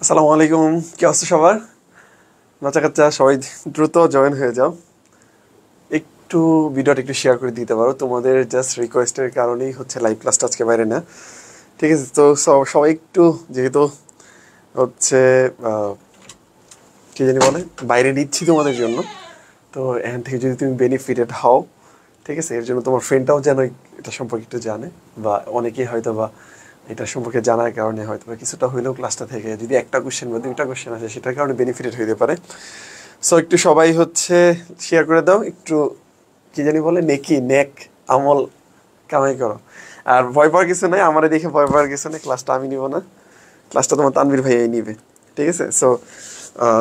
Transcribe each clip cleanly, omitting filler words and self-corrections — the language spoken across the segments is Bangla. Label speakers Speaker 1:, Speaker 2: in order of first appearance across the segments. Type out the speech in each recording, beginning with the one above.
Speaker 1: আসসালামু আলাইকুম, কি অবস্থা সবার? বাচ্চা কাচ্চা সবাই দ্রুত জয়েন হয়ে যাও। একটু ভিডিওটা একটু শেয়ার করে দিতে পারো, তোমাদের জাস্ট রিকোয়েস্টের কারণেই হচ্ছে লাইভ ক্লাসটা আজকে বাইরে না, ঠিক আছে? তো সবাই একটু, যেহেতু হচ্ছে কি জানি বলে, বাইরে নিচ্ছি তোমাদের জন্য, তো এখান থেকে যদি তুমি বেনিফিটেড হও, ঠিক আছে, এর জন্য তোমার ফ্রেন্ডটাও যেন এটা সম্পর্কে একটু জানে, বা অনেকেই হয়তো বা এটা সম্পর্কে জানার কারণে হয়তো বা কিছুটা হইলেও ক্লাসটা থেকে যদি একটা কোশ্চেন বা দুইটা কোশ্চেন আসে সেটার কারণে বেনিফিটেড হইতে পারে। সো একটু সবাই হচ্ছে শেয়ার করে দাও, একটু কি জানি বলে নেকি নেক আমল কামাই করো। আর ভয় পাওয়ার কিছু নেই, আমার দেখে ভয় পাওয়ার কিছু নেই, ক্লাসটা আমি নিব না, ক্লাসটা তোমার তানভীর ভাইয়াই নিবে, ঠিক আছে? সো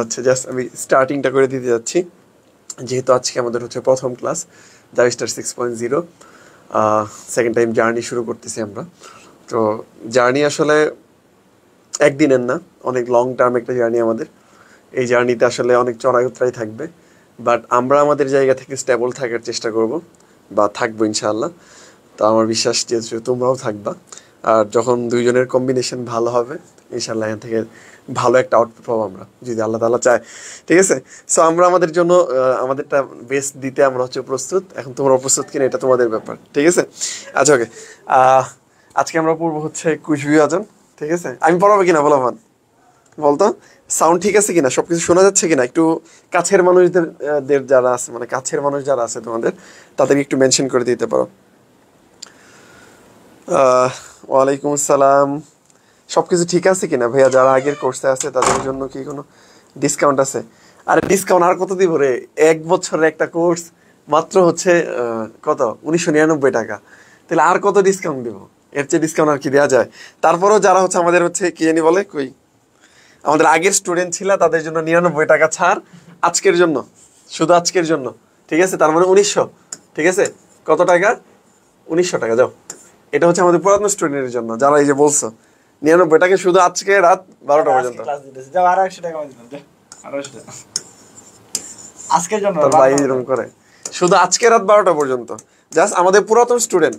Speaker 1: হচ্ছে জাস্ট আমি স্টার্টিংটা করে দিতে যাচ্ছি, যেহেতু আজকে আমাদের হচ্ছে প্রথম ক্লাস জাভিস্টার 6.0, সেকেন্ড টাইম জার্নি শুরু করতেছি আমরা। তো জার্নি আসলে একদিনের না, অনেক লং টার্ম একটা জার্নি আমাদের। এই জার্নিতে আসলে অনেক চড়াই উতরাই থাকবে, বাট আমরা আমাদের জায়গা থেকে স্টেবল থাকার চেষ্টা করব, বা থাকবো ইনশাআল্লাহ। তো আমার বিশ্বাস যে তোমরাও থাকবা, আর যখন দুইজনের কম্বিনেশন ভালো হবে ইনশাআল্লাহ এখান থেকে ভালো একটা আউটপুট পাবো আমরা, যদি আল্লাহ তাআলা চায়, ঠিক আছে? সো আমরা আমাদের জন্য আমাদেরটা বেস্ট দিতে আমরা হচ্ছে প্রস্তুত। এখন তোমরা প্রস্তুত কিনা এটা তোমাদের ব্যাপার, ঠিক আছে? আচ্ছা, ওকে। আজকে আমরা পড়বো হচ্ছে কুশবি আজান, ঠিক আছে? আমি পড়াবো কিনা বলো ভান, বলতো সাউন্ড ঠিক আছে কিনা, সবকিছু শোনা যাচ্ছে কিনা? একটু কাছের মানুষদের যারা আছে, মানে কাছের মানুষ যারা আছে তোমাদের, তাদেরকে একটু মেনশন করে দিতে পারো। ওয়ালাইকুম আসসালাম। সবকিছু ঠিক আছে কিনা ভাইয়া? যারা আগের কোর্সে আছে তাদের জন্য কি কোনো ডিসকাউন্ট আছে? আরে ডিসকাউন্ট আর কত দিব রে? 1 বছরের একটা কোর্স, মাত্র হচ্ছে কত, 1999 টাকা। তাহলে আর কত ডিসকাউন্ট দিব? এর চেয়ে ডিসকাউন্ট আর কি দেওয়া যায়? তারপরেও যারা হচ্ছে আমাদের হচ্ছে কি জানি বলে, কই আমাদের আগের স্টুডেন্ট ছিল, তাদের জন্য 99 টাকা ছাড় আজকের জন্য, শুধু আজকের জন্য, ঠিক আছে? তার মানে 1900, ঠিক আছে? কত টাকা? 1900 টাকা। যাও, এটা হচ্ছে আমাদের পুরাতন স্টুডেন্টের জন্য, যারা এই যে বলছো 99 টাকা, শুধু আজকে রাত 12টা পর্যন্ত।
Speaker 2: আজকের জন্য
Speaker 1: তোর ভাই এরকম করে, শুধু আজকে রাত 12টা পর্যন্ত, জাস্ট আমাদের পুরাতন স্টুডেন্ট।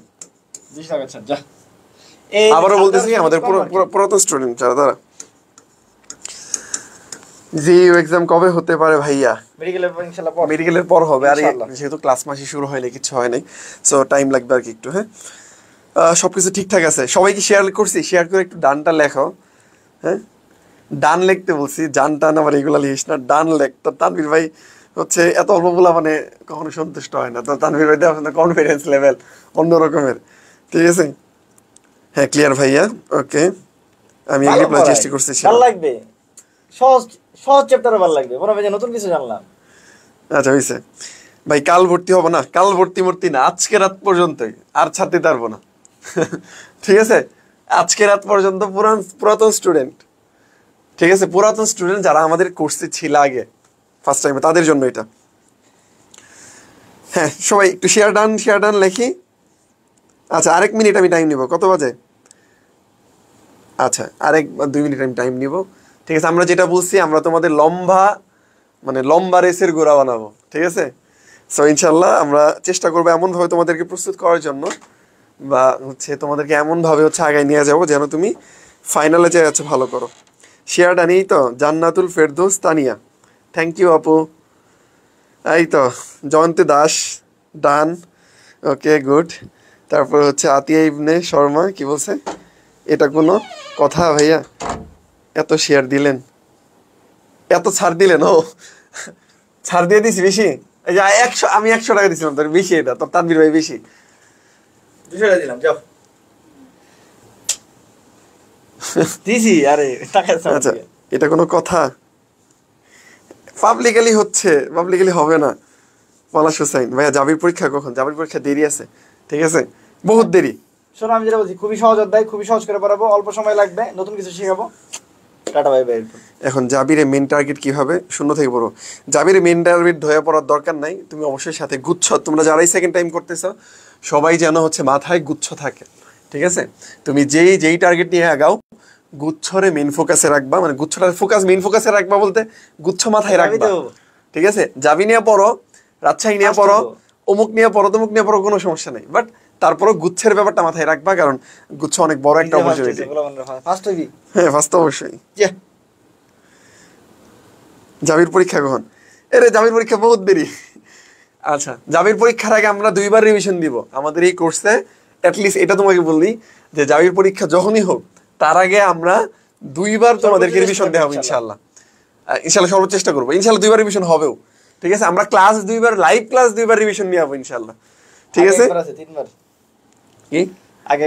Speaker 1: আবারও বলতেছি, আমাদের পুরাতন স্টুডেন্ট যারা, তারা। জি, এক্সাম কবে হতে পারে ভাইয়া? মেডিকেলের পর হবে, আর যেহেতু ক্লাস মাসই শুরু হয়নি, কিছু হয় নাই, সো টাইম লাগবে আর কি একটু। হ্যাঁ, সবকিছু ঠিকঠাক আছে। সবাইকে শেয়ার করছি, শেয়ার করে একটু ডানটা লেখো। হ্যাঁ, ডান লিখতে বলছি, জান টান আবার এগুলা লিখিস না, ডান লেখ। তো তানভীর ভাই হচ্ছে এত অল্প বলা মানে কখনো সন্তুষ্ট হয় না, তো তানভীর ভাই আপনার কনফিডেন্স লেভেল অন্য রকমের, ঠিক আছে? হ্যাঁ, ক্লিয়ার ভাইয়া, ওকে। আমি রিপ্লাই চেষ্টা করছি,
Speaker 2: ভালো লাগবে, সহজ সহজ চ্যাপ্টার ভালো লাগবে, মনে হবে যে নতুন কিছু জানলাম।
Speaker 1: আচ্ছা, হয়েছে ভাই। কাল ভর্তি হবো না, কাল ভর্তি না, আজকে রাত পর্যন্তই, আর ছাড়তে পারবো না। ঠিক আছে, আজকে রাত পর্যন্ত পুরাতন স্টুডেন্ট, ঠিক আছে? পুরাতন স্টুডেন্ট যারা আমাদের কোর্সে ছিল আগে ফার্স্ট টাইমে, তাদের জন্য এটা। হ্যাঁ, সবাই একটু শেয়ার ডান লেখি। আচ্ছা, আরেক মিনিট আমি টাইম নিব। কত বাজে? আচ্ছা, আরেক 2 মিনিট আমি টাইম নিব, ঠিক আছে? আমরা যেটা বলছি, আমরা তোমাদের লম্বা রেসের গোড়া বানাবো, ঠিক আছে? সো ইনশাল্লাহ আমরা চেষ্টা করবো এমনভাবে তোমাদেরকে প্রস্তুত করার জন্য, বা হচ্ছে তোমাদেরকে এমনভাবে হচ্ছে আগায় নিয়ে যাবো যেন তুমি ফাইনালে যে যাচ্ছে ভালো করো। শেয়ার ডান, এই তো জান্নাতুল ফেরদৌস তানিয়া, থ্যাংক ইউ আপু। এই তো জয়ন্তী দাস, ডান, ওকে, গুড। তারপর হচ্ছে আতিয়া ইবনে শর্মা, কি বলছে? এটা কোনো কথা ভাইয়া? এত শেয়ার দিলেন, এত ছাড় দিলেন, ও ছাড় দিয়ে দিছি বেশি। এই যে 100, আমি 100 টাকা দিছিলাম, তোর বেশি, এটা তোর তানভীর ভাই বেশি,
Speaker 2: 200 টাকা দিলাম, যাও দিছি। আরে টাকা
Speaker 1: আচ্ছা, এটা কোনো কথা? পাবলিকালি হচ্ছে, পাবলিকালি হবে না। পলাশ হোসাইন ভাইয়া, জাবির পরীক্ষা কখন? জাবির পরীক্ষা দেরি আছে, ঠিক আছে, বহুত দেরি।
Speaker 2: শোনো, আমি যেটা বলছি, খুবই সহজ অধ্যায়, খুবই সহজ করে পড়াবো, অল্প সময় লাগবে, নতুন কিছু শেখাবো। Tata, bye bye.
Speaker 1: এখন জাবিরে মেন টার্গেট কি হবে? শূন্য থেকে পড়ো। জাবিরে মেন টার্গেট ধয়ে পড়ার দরকার নাই, তুমি অবশ্যই সাথে গুচ্ছ, তোমরা যারাই সেকেন্ড টাইম করতেছ সবাই যেন হচ্ছে মাথায় গুচ্ছ থাকে, ঠিক আছে? তুমি যেই টার্গেট নিয়ে আগাও, গুচ্ছরে মেন ফোকাসে রাখবা, মানে গুচ্ছটার মেন ফোকাসে রাখবা বলতে গুচ্ছ মাথায় রাখবা, ঠিক আছে? জাবি নিয়ে পড়ো, রাজশাহী নিয়ে পড়ো, অমুক নিয়ে পড়ো, তমুক নিয়ে পড়ো, কোনো সমস্যা নেই, বাট তারপরও গুচ্ছের ব্যাপারটা মাথায় রাখবা, কারণ গুচ্ছ অনেক বড় একটা অপরচুনিটি।
Speaker 2: ফার্স্ট হবি?
Speaker 1: হ্যাঁ, ফার্স্ট অবশ্যই। জাবির পরীক্ষা কখন? এরে জাবির পরীক্ষা বহুত দেরি। আচ্ছা, জাবির পরীক্ষার আগে আমরা 2বার রিভিশন দিব আমাদের এই কোর্সে। অ্যাটলিস্ট এটা তোমাকে বললি যে জাবির পরীক্ষা যখনই হোক তার আগে আমরা 2বার তোমাদেরকে রিভিশন দেওয়া হবে ইনশাআল্লাহ। ইনশাআল্লাহ সর্বোচ্চ চেষ্টা করবো, ইনশাআল্লাহ 2বার রিভিশন হবেও। ঠিক আছে, আমরা ক্লাস 2বার, লাইভ ক্লাস 2বার রিভিশন নিয়ে যাবো ইনশাআল্লাহ। ঠিক আছে, কি
Speaker 2: আগে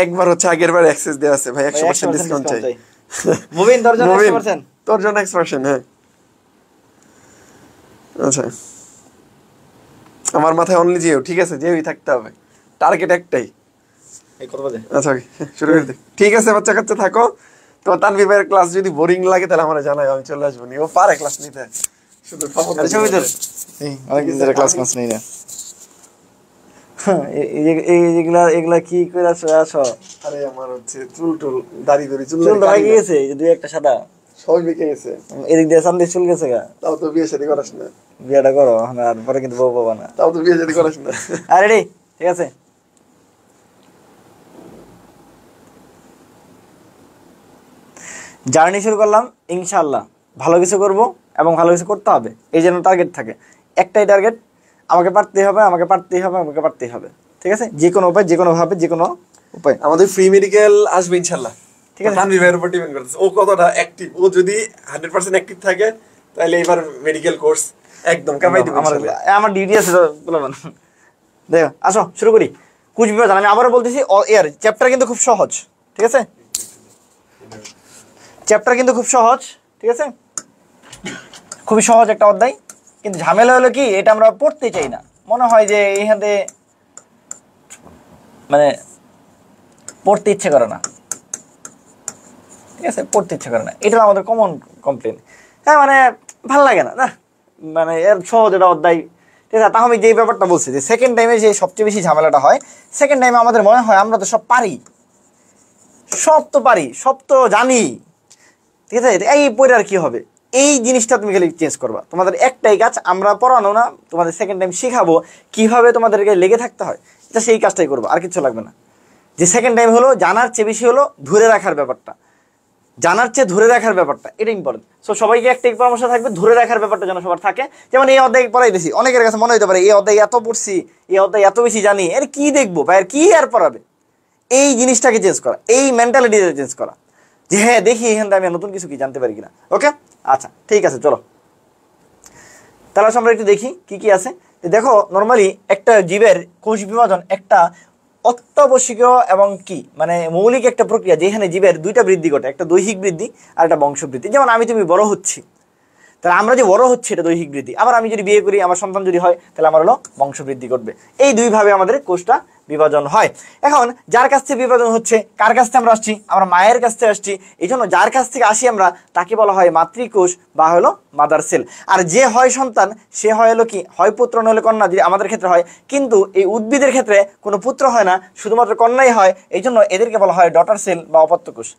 Speaker 1: একবার হচ্ছে আগের বার অ্যাক্সেস দেওয়া আছে ভাই, 100% ডিসকাউন্ট চাই।
Speaker 2: মুবিন তোর জন্য 100%,
Speaker 1: তোর জন্য 100%। হ্যাঁ আচ্ছা, আমার মাথায় অনলি জিও। ঠিক আছে, জিওই থাকতে হবে, টার্গেট একটাই।
Speaker 2: এই কত বাজে?
Speaker 1: আচ্ছা শুরু করে দে। ঠিক আছে বাচ্চা কাচ্চা থাকো। তো তানভীর ভাইয়ের ক্লাস যদি বোরিং লাগে তাহলে আমরা জানাই, আমি চলে আসবো। ও পারে ক্লাস নিতে, শুধু
Speaker 2: অনেকদিন ধরে ক্লাস নেই না। এগুলা কি করে আসো?
Speaker 1: আরে আমার হচ্ছে চুল টুল দাড়ি দড়ি চুল
Speaker 2: বেঁকে গেছে, দুই একটা সাদা
Speaker 1: সবই বেঁকে গেছে।
Speaker 2: এদিক দিয়ে সামনে চুল গেছে গা।
Speaker 1: তাও তো বিয়ে শাদী করাস না।
Speaker 2: বিয়েটা করো আর পরে কিন্তু বউ পাবা না।
Speaker 1: তাও তো বিয়ে শাদী করাস না।
Speaker 2: আরে রে, ঠিক আছে। জার্নি শুরু করলাম, ইনশাআল্লাহ ভালো কিছু করব এবং ভালো কিছু করতে হবে, এই জন্য টার্গেট থাকে। একটাই টার্গেট, আমাকে পারতেই হবে, আমাকে পারতেই হবে, আমাকে পারতেই হবে। ঠিক আছে, যে কোনো উপায়, যে কোনো ভাবে, যে কোনো উপায়।
Speaker 1: আমাদের ফ্রি মেডিকেল আসবে ইনশাআল্লাহ। ঠিক আছে, তানভীর ভাইয়ের উপর ডিপেন্ড করতেছে ও কতটা অ্যাক্টিভ। ও যদি 100% অ্যাক্টিভ থাকে তাহলে এবার মেডিকেল কোর্স একদম কামাই দিবে।
Speaker 2: আমার ডিউটি আছে তো বলবেন। দেখো আসো শুরু করি। কুচবিহার, আমি আবারও বলতেছি, এর চ্যাপ্টার কিন্তু খুব সহজ। ঠিক আছে, চ্যাপ্টার কিন্তু খুব সহজ। ঠিক আছে, খুবই সহজ একটা অধ্যায়, কিন্তু ঝামেলা হলো কি, এটা আমরা পড়তে চাই না। মনে হয় যে এইখানে মানে পড়তে ইচ্ছে করে না। ঠিক আছে, পড়তে ইচ্ছে করে না, এটা আমাদের কমন কমপ্লেন। হ্যাঁ, মানে ভাল লাগে না, না মানে এর সহজ এটা অধ্যায়। ঠিক আছে, তাও আমি যেই ব্যাপারটা বলছি যে সেকেন্ড টাইমে যে সবচেয়ে বেশি ঝামেলাটা হয়, সেকেন্ড টাইমে আমাদের মনে হয় আমরা তো সব পারি, সব তো পারি, সব তো জানি। ঠিক আছে, এই পড়ে আর কি হবে, এই জিনিসটা তুমি খালি চেঞ্জ করবা। তোমাদের একটাই কাজ, আমরা পড়ানো না, তোমাদের সেকেন্ড টাইম শেখাবো কিভাবে তোমাদেরকে লেগে থাকতে হয়, এটা সেই কাজটাই করবো, আর কিছু লাগবে না। যে সেকেন্ড টাইম হলো জানার চেয়ে বেশি হলো ধরে রাখার ব্যাপারটা, জানার চেয়ে ধরে রাখার ব্যাপারটা, এটা ইম্পর্টেন্ট। সো সবাইকে একটাই পরামর্শ থাকবে, ধরে রাখার ব্যাপারটা যেন সবার থাকে। যেমন এই অধ্যায় পড়াইতেছি, অনেকের কাছে মনে হতে পারে এই অধ্যায় এত পড়ছি, এই অধ্যায় এত বেশি জানি, এর কি দেখবো বা এর কি আর পড়াবে। এই জিনিসটাকে চেঞ্জ করা, এই মেন্টালিটিটা চেঞ্জ করা, যে হ্যাঁ দেখি এখান থেকে আমি নতুন কিছু কি জানতে পারি কিনা। ওকে, আচ্ছা ঠিক আছে, চলো তাহলে আমরা একটু দেখি কি কি আছে। দেখো, নর্মালি একটা জীবের কোষ বিভাজন একটা অত্যাবশ্যকীয় এবং কি মানে মৌলিক একটা প্রক্রিয়া, যেখানে জীবের দুইটা বৃদ্ধি ঘটে, একটা দৈহিক বৃদ্ধি আর একটা বংশবৃদ্ধি। যেমন আমি তুমি বড় হচ্ছি, তাহলে আমরা যে বড় হচ্ছে এটা দৈহিক বৃদ্ধি। আবার আমি যদি বিয়ে করি, আমার সন্তান যদি হয়, তাহলে আমার হলো বংশবৃদ্ধি ঘটবে। এই দুইভাবে আমাদের কোষটা বিভাজন হয়। এখন যার কাছ থেকে বিভাজন হচ্ছে, কার কাছ থেকে আমরা আসছি? আমরা মায়ের কাছ থেকে আসছি। এই জন্য যার কাছ থেকে আসি আমরা, তাকে বলা হয় মাতৃকোষ বা হলো মাদার সেল। আর যে হয় সন্তান, সে হয় হলো কি, হয় পুত্র নইলে কন্যা, যদি আমাদের ক্ষেত্রে হয়। কিন্তু এই উদ্ভিদের ক্ষেত্রে কোনো পুত্র হয় না, শুধুমাত্র কন্যাই হয়। এই জন্য এদেরকে বলা হয় ডটার সেল বা অপত্য কোষ।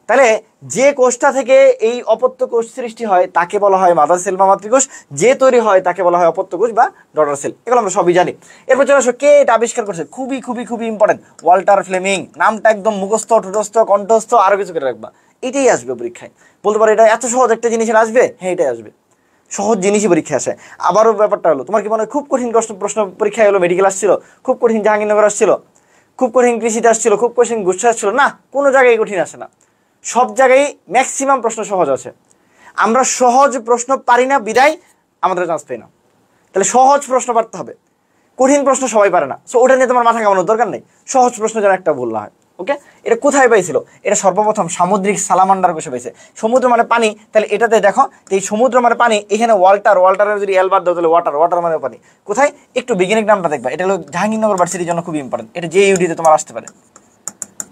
Speaker 2: তাহলে যে কোষটা থেকে এই অপত্য কোষ সৃষ্টি হয় তাকে বলা হয় মাদার সেল বা মাতৃকোষ, যে তৈরি হয় তাকে বলা হয় অপত্য কোষ বা ডটার সেল। এগুলো আমরা সবই জানি। এরপর চলে আসো, কে এটা আবিষ্কার করছে? খুবই খুবই খুবই ইম্পর্টেন্ট, ওয়াল্টার ফ্লেমিং। নামটা একদম মুখস্থ, ঠোঁটস্থ, কণ্ঠস্থ, আরো কিছু করে রাখবা। এটাই আসবে পরীক্ষায়। বলতে পারো এটা এত সহজ একটা জিনিসের আসবে? হ্যাঁ, এটাই আসবে, সহজ জিনিসই পরীক্ষায় আসে। আবারও ব্যাপারটা হলো, তোমার কি মনে হয় খুব কঠিন প্রশ্ন পরীক্ষায় হলো মেডিকেল আসছিল, খুব কঠিন জাহাঙ্গীরনগর আসছিল, খুব কঠিন কৃষিতে আসছিল, খুব কঠিন গুচ্ছা আসছিল? না, কোনো জায়গায় কঠিন আসে না, সব জায়গায় ম্যাক্সিমাম প্রশ্ন সহজ আছে। আমরা সহজ প্রশ্ন পারি না বিদায় আমাদের চান্স পাই না। তাহলে সহজ প্রশ্ন পারতে হবে, কঠিন প্রশ্ন সবাই পারে না। সো ওটা নিয়ে তোমার মাথা কামানোর দরকার নেই, সহজ প্রশ্ন যেন একটা ভুল না হয়। ওকে, এটা কোথায় পাইছিল? এটা সর্বপ্রথম সামুদ্রিক সালামান্ডার কোষে পাইছে। সমুদ্র মানে পানি, তাহলে এটাতে দেখো এই সমুদ্র মানে পানি, এখানে ওয়াল্টারের যদি এল বাদ দাও তাহলে ওয়াটার মানে পানি। কোথায়? একটু বৈজ্ঞানিক নামটা দেখবা, এটা হলো জাহাঙ্গীরনগর ভার্সিটির জন্য খুবই ইম্পর্টেন্ট, এটা যে ইউডিতে তোমার আসতে পারে।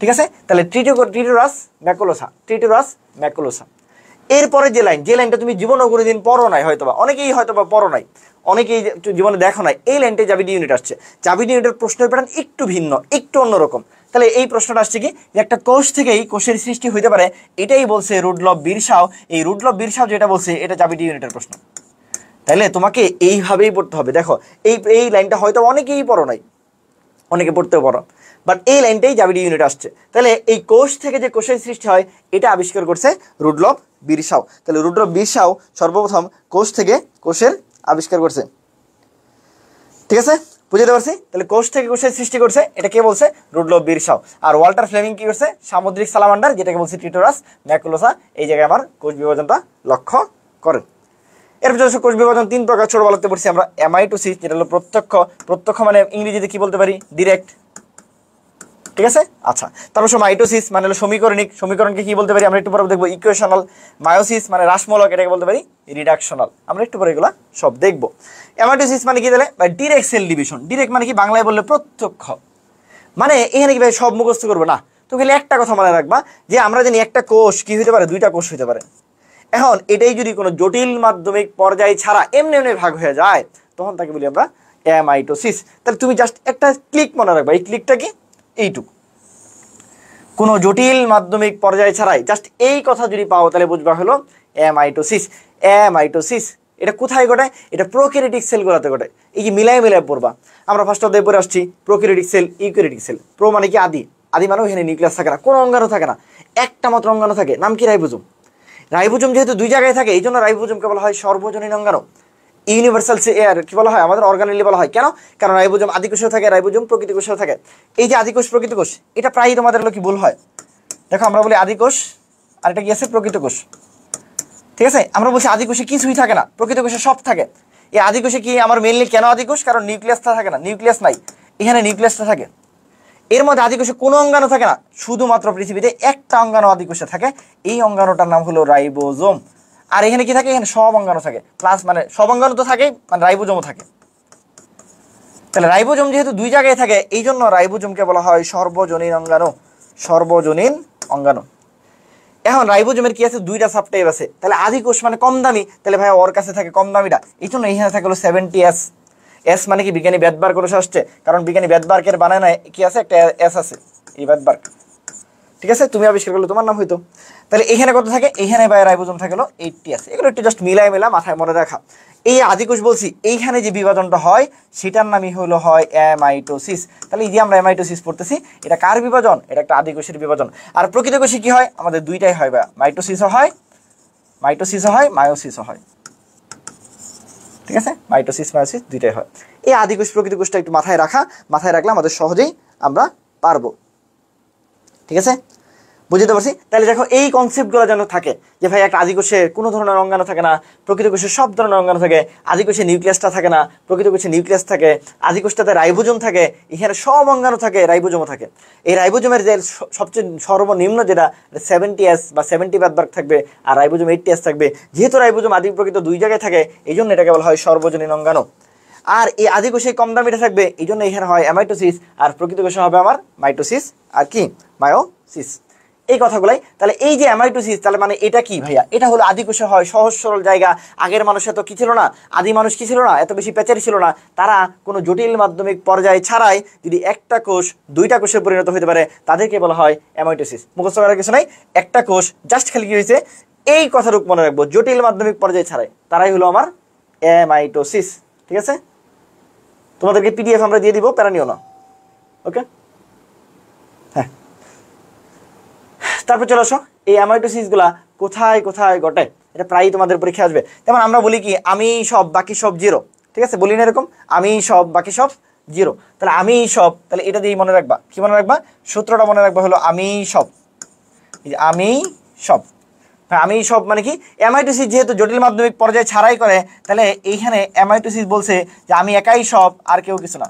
Speaker 2: ঠিক আছে, তাহলে ট্রিটোরাস ম্যাকুলোসা। এরপরে যে লাইনটা তুমি জীবনে কোনোদিন পড়ো নাই, হয়তোবা অনেকেই হয়তোবা পড়ো নাই, অনেকেই জীবনে দেখো নাই, এই লাইনটাই জাভিডি ইউনিট আসছে। জাভিডি ইউনিটের প্রশ্নের প্যাটার্ন একটু ভিন্ন, একটু অন্যরকম। তাহলে এই প্রশ্নটা আসছে কি, যে একটা কোষ থেকেই কোষের সৃষ্টি হইতে পারে, এটাই বলছে রুডলফ বিরসাও। এই রুডলফ বিরসাও যেটা বলছে, এটা জাভিডি ইউনিটের প্রশ্ন। তাহলে তোমাকে এইভাবেই পড়তে হবে। দেখো এই লাইনটা হয়তো অনেকেই পড়ো নাই, অনেকে পড়তেও পারো, বাট এই লাইনটাই জাবিডি ইউনিট আসছে। তাহলে এই কোষ থেকে যে কোষের সৃষ্টি হয় এটা আবিষ্কার করছে রুডলফ বিরসাও। তাহলে রুডলফ বিরসাও সর্বপ্রথম কোষ থেকে কোষের আবিষ্কার করছে। ঠিক আছে, বুঝতে পারছি? তাহলে কোষ থেকে কোষের সৃষ্টি করছে এটা কে বলছে? রুডলফ বিরসাও। আর ওয়াল্টার ফ্লেমিং কি করছে? সামুদ্রিক সালামান্ডার, যেটাকে বলছি ট্রিটোরাস ম্যাকুলোসা, এই জায়গায় আমার কোষ বিভাজনটা লক্ষ্য করেন। এর ভিতরে কোষ বিভাজন 3 প্রকার ছোট বলতে পড়ছি আমরা। অ্যামাইটোসিস, যেটা হলো প্রত্যক্ষ, প্রত্যক্ষ মানে ইংরেজিতে কি বলতে পারি? ডিরেক্ট। ঠিক আছে, আচ্ছা। তারপর মাইটোসিস মানে হলো সমীকরণিক, সমীকরণকে কি বলতে পারি আমরা একটু পরে দেখবো? ইকুয়েশনাল। মায়োসিস মানে হ্রাসমূলক, এটাকে বলতে পারি রিডাকশনাল। আমরা একটু পরে এগুলো সব দেখবো। অ্যামাইটোসিস মানে কি তাহলে? বা ডিরেক্ট সেল ডিভিশন। ডিরেক্ট মানে কি? বাংলায় বললে প্রত্যক্ষ। মানে এখানে কি ভাই সব মুখস্থ করবো না, তো খালি একটা কথা মনে রাখবা যে আমরা জানি একটা কোষ কি হতে পারে? 2টা কোষ হতে পারে। এখন এটাই যদি কোনো জটিল মাধ্যমিক পর্যায় ছাড়া এমনি এমনি ভাগ হয়ে যায় তখন তাকে বলি আমরা অ্যামাইটোসিস। তাহলে তুমি জাস্ট একটা ক্লিক মনে রাখবা, এই ক্লিকটা কি? এইটুকু। কোনো জটিল মাধ্যমিক পর্যায় ছাড়াই জাস্ট এই কথা যদি পাও তাহলে বুঝবা হলো অ্যামাইটোসিস। অ্যামাইটোসিস এটা কোথায় ঘটে? এটা প্রোক্যারিওটিক সেলগুলোতে ঘটে। এই যে মিলাই পড়বা। আমরা ফার্স্ট অধ্যায়ে পড়ে আসছি prokaryotic sell, eukaryotic sell. Pro মানে কি? আদি। আদি মানে এখানে নিউক্লিয়াস থাকে না, কোনো অঙ্গাণু থাকে না, একটা মাত্র অঙ্গাণু থাকে, নাম কি? রাইবোজোম। রাইবোজোম যেহেতু 2 জায়গায় থাকে এই জন্য রাইবোজোমকে বলা হয় সর্বজনীন অঙ্গাণু। ইউনিভার্সাল এয়ার কি বলা হয়? আমাদের অর্গানেলি বলা হয়। কেন? কারণ রাইবোজোম আদিকোষেও থাকে, রাইবোজোম প্রকৃতি কোষেও থাকে। এই যে আদিকোষ প্রকৃতি কোষ, এটা প্রায়ই তোমাদের হলো কি ভুল হয়। দেখো আমরা বলি আদিকোষ, আর এটা কি আছে? প্রকৃত কোষ। ঠিক আছে, আমরা বলছি আদিকোষে কিছুই থাকে না, প্রকৃত কোষে সব থাকে। এই আদিকোষে কি আমার মেইনলি কেন আদিকোষ? কারণ নিউক্লিয়াসটা থাকে না, নিউক্লিয়াস নাই, এখানে নিউক্লিয়াসটা থাকে। এর মধ্যে আদিকোষে কোনো অঙ্গাণু থাকে না, শুধুমাত্র পৃথিবীতে একটা অঙ্গাণু আদিকোষে থাকে, এই অঙ্গাণুটার নাম হলো রাইবোজোম। আর এখানে কি থাকে? এখানে সব অঙ্গাণু থাকে, প্লাস মানে সব অঙ্গাণু তো থাকেই, মানে রাইবোজোমও থাকে। তাহলে রাইবোজোম যেহেতু 2 জায়গায় থাকে এই জন্য রাইবোজোমকে বলা হয় সর্বজনীন অঙ্গাণু। সর্বজনীন অঙ্গাণু। এখন রাইবোজোমের কি আছে? 2টা সাবটাইপ আছে। তাহলে আদিকোষ মানে কম দামি, তাহলে ভাই ওর কাছে থাকে কম দামিটা, এই জন্য এখানে থাকে হলো 70S। এস মানে কি? বিজ্ঞানী ব্যাটবার্গ করে আসছে, কারণ বিজ্ঞানী ব্যাটবার্গের বানায় না কি আছে? একটা এস আছে, এই ব্যাটবার্গ। ঠিক আছে, তুমি আবিষ্কার করলে তোমার নাম হইতো। তাহলে এখানে কত থাকে? এখানে ভাই রাইবোজোম থাকে হলো 80 আছে। এগুলো একটু জাস্ট মিলা মাথায় মনে রাখা। এই আদিকোষ বলছি, এইখানে যে বিভাজনটা হয় সেটার নামই হলো হয় অ্যামাইটোসিস। তাহলে এই যে আমরা অ্যামাইটোসিস পড়তেছি, এটা কার বিভাজন? এটা একটা আদিকোষের বিভাজন। আর প্রকৃত কোষে কি হয়? আমাদের 2টাই হয় ভাই, মাইটোসিসও হয়, মায়োসিসও হয়। ঠিক আছে, মাইটোসিস মায়োসিস 2টাই হয়। এই আদিকোষ প্রকৃত কোষটা একটু মাথায় রাখলে আমাদের সহজেই আমরা পারবো। ঠিক আছে, বুঝতে পারছি? তাহলে দেখো এই কনসেপ্টগুলো যেন থাকে যে ভাই একটা আদিকোষে কোনো ধরনের অঙ্গাণু থাকে না, প্রকৃত কোষে সব ধরনের অঙ্গাণু থাকে, আদিকোষে নিউক্লিয়াসটা থাকে না, প্রকৃত কোষে নিউক্লিয়াস থাকে, আদিকোষটাতে রাইবোজোম থাকে, এখানে সব অঙ্গাণু থাকে, রাইবোজোমও থাকে। এই রাইবোজোমের যে সবচেয়ে সর্বনিম্ন যেটা 70S বা 70 ব্যাটবার্গ থাকবে, আর রাইবোজোম 80S থাকবে। যেহেতু রাইবোজোম আদি প্রকৃত 2 জায়গায় থাকে এই জন্য এটাকে বলা হয় সর্বজনীন অঙ্গাণু। আর এই আদিকোষে কম দামিটা থাকবে এই জন্য এখানে হয় অ্যামাইটোসিস, আর প্রকৃত কোষে হবে আমার মাইটোসিস আর কি মায়োসিস। এই কথাগুলাই। তাহলে এই যে অ্যামাইটোসিস, তাহলে মানে এটা কি ভাইয়া? এটা হলো আদিকোষে হয়, সহজ সরল জায়গা। আগের মানুষ এত কি ছিল না, আদি মানুষ কি ছিল না, এত বেশি প্যাচারি ছিল না। তারা কোনো জটিল মাধ্যমিক পর্যায় ছাড়াই যদি একটা কোষ 2টা কোষে পরিণত হতে পারে তাদেরকে বলা হয় অ্যামাইটোসিস। মুখস্থ করার কিছু নাই, একটা কোষ জাস্ট খালি কি হয়েছে এই কথাটুকু মনে রাখবো, জটিল মাধ্যমিক পর্যায় ছাড়াই, তারাই হলো আমার অ্যামাইটোসিস। ঠিক আছে, তোমাদেরকে PDF আমরা দিয়ে দিব, প্যারা নিও না। ওকে, হ্যাঁ। তারপর চলে আসো, এই অ্যামাইটোসিস গুলা কোথায় কোথায় ঘটে এটা প্রায়ই তোমাদের পরীক্ষা আসবে। যেমন আমরা বলি কি আমি সব বাকি সব জিরো। ঠিক আছে, বলি না এরকম, আমি সব বাকি সব জিরো। তাহলে আমি সব, তাহলে এটা দিয়ে মনে রাখবা, কি মনে রাখবা? সূত্রটা মনে রাখবা হলো আমি সব। আমি সব, আমি সব মানে কি? অ্যামাইটোসিস যেহেতু জটিল মাধ্যমিক পর্যায়ে ছাড়াই করে, তাহলে এইখানে অ্যামাইটোসিস বলছে যে আমি একাই সব আর কেউ কিছু না।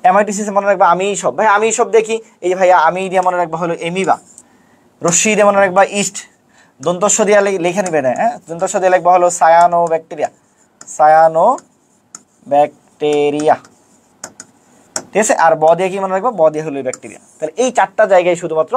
Speaker 2: অ্যামাইটোসিস মনে রাখবা আমি সব। ভাই আমি সব দেখি, এই যে ভাইয়া আমি দিয়ে মনে রাখবা হলো এমিবা, রশ্মি দিয়ে মনে রাখবা ইস্ট, দন্তস্ব দিয়ে লিখে নেবে না, হ্যাঁ, দন্তস্ব দিয়ে লিখবা হলো সায়ানো ব্যাকটেরিয়া, সায়ানো ব্যাকটেরিয়া। ঠিক আছে, আর ব দিয়ে কি মনে রাখবো? ব দিয়ে হলো ব্যাকটেরিয়া। তাহলে এই 4টা জায়গায় শুধুমাত্র